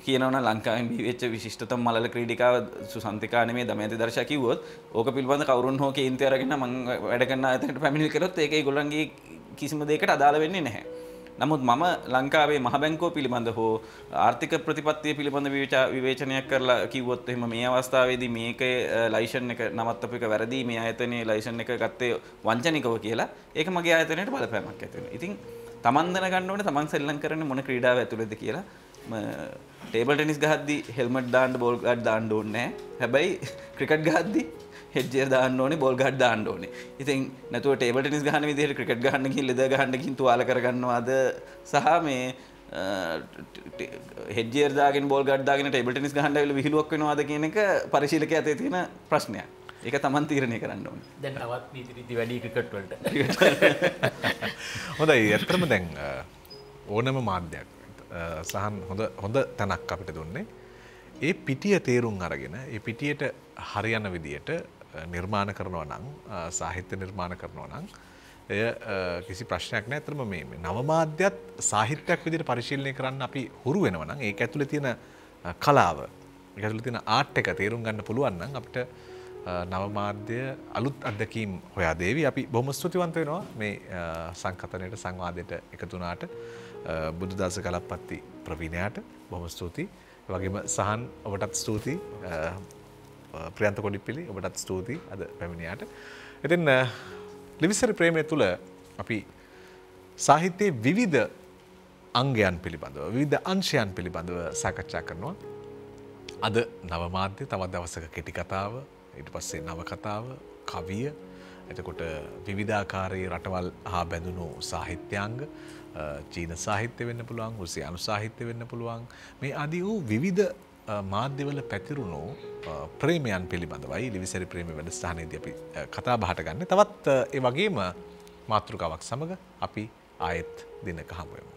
කියනවා ලංකාවෙන් බිහිවෙච්ච විශිෂ්ටතම මලල ක්‍රීඩිකාව සුසන්තිකා නෙමේ දමයන්ති දර්ශා කිව්වොත් ඕක පිළිබඳ කවුරුන් හෝ කේන්ති අරගෙන මම වැඩ කරන ආයතනයට පැමිණිලි කළොත් ඒක ඒගොල්ලන්ගේ කිසිම දෙයකට අදාළ වෙන්නේ නැහැ. නමුත් මම ලංකාවේ මහ බැංකුව පිළිබඳ හෝ ආර්ථික ප්‍රතිපත්තිය පිළිබඳ විවේචනයක් කරලා කිව්වොත් එහෙම මේ අවස්ථාවේදී මේකේ ලයිසන් එක නවත්තපු එක වැරදි මේ ආයතනයේ ලයිසන් එක ගත්තේ වංචනිකව කියලා ඒක මගේ ආයතනයට බලපෑමක් ඇති වෙනවා. ඉතින් තමන් දැනගන්න ඕනේ තමන් සෙල්ලම් කරන්නේ මොන ක්‍රීඩාව ඇතුළේද කියලා. ටේබල් ටෙනිස් ගහද්දි හෙල්මට් දාන්න බෝල් ගාඩ් දාන්න ඕනේ නැහැ. හැබැයි ක්‍රිකට් ගහද්දි හෙඩ්ජියර් දාන්න ඕනේ බෝල් ගාඩ් දාන්න ඕනේ. ඉතින් නැතුව ටේබල් ටෙනිස් ගහන විදිහට ක්‍රිකට් ගහන්න ගිහින් ලෙදර් ගහන්න ගිහින් තුවාල කරගන්නවාද සහ මේ හෙඩ්ජියර් දාගෙන බෝල් ගාඩ් දාගෙන ටේබල් ටෙනිස් ගහන්න ඇවිල්ලා විහිළුවක් වෙනවාද කියන එක පරිශීලකයා අතේ තියෙන ප්‍රශ්නයක්. ඒක Taman තීරණය කරන්න ඕනේ. දැන් තවත් නීති රීති වැඩි ක්‍රිකට් වලට. හොඳයි. ඇත්තටම දැන් ඕනම මාධ්‍යයක් සහන් හොඳ තැනක් අපිට දුන්නේ. ඒ පිටිය තේරුම් අරගෙන ඒ පිටියට හරියන විදියට නිර්මාණ කරනවා නම් සාහිත්‍ය නිර්මාණ කරනවා නම් එය කිසි ප්‍රශ්නයක් නැහැ. ඇත්තටම මේ නව මාධ්‍යත් සාහිත්‍යයක් විදියට පරිශීලනය කරන්න අපි හුරු වෙනවා නම් ඒක ඇතුලේ තියෙන කලාව, ඒක ඇතුලේ තියෙන ආර්ට් එක තේරුම් ගන්න පුළුවන් නම් අපිට නව මාධ්‍ය අලුත් අත්දැකීම් හොයා දේවි. අපි බොහොම ස්තුතිවන්ත වෙනවා මේ සංකතනයට සංවාදයට එකතු වුණාට. බුදුදාස කලප්පත්ති ප්‍රවීණයාට බොහොම ස්තුතියි. ඒ වගේම සහන් ඔබටත් ස්තුතියි. ප්‍රියන්ත කොඩිපිලි ඔබටත් ස්තුතියි අද පැමිණියාට. ඉතින් ලිවිසරි ප්‍රේමය තුළ අපි සාහිත්‍යයේ විවිධ අංගයන් පිළිබඳව විවිධ අංශයන් පිළිබඳව සාකච්ඡා කරනවා. අද නව මාධ්‍ය, තවත් දවසක කෙටි කතාව, ඊට පස්සේ නව කතාව, කවිය, එතකොට විවිධාකාරී රටවල් හා බැඳුණු සාහිත්‍යාංග, චීන සාහිත්‍ය වෙන්න පුළුවන්, රුසියානු සාහිත්‍ය වෙන්න පුළුවන්. මේ ආදී වූ විවිධ මාධ්‍යවල පැතිරුණු ප්‍රේමයන් පිළිබඳවයි ලිවිසරි ප්‍රේම වැඩසටහනේදී අපි කතා බහට ගන්න. තවත් ඒ වගේම මාතෘකාවක් සමග අපි ආයෙත් දිනක හමු වෙමු.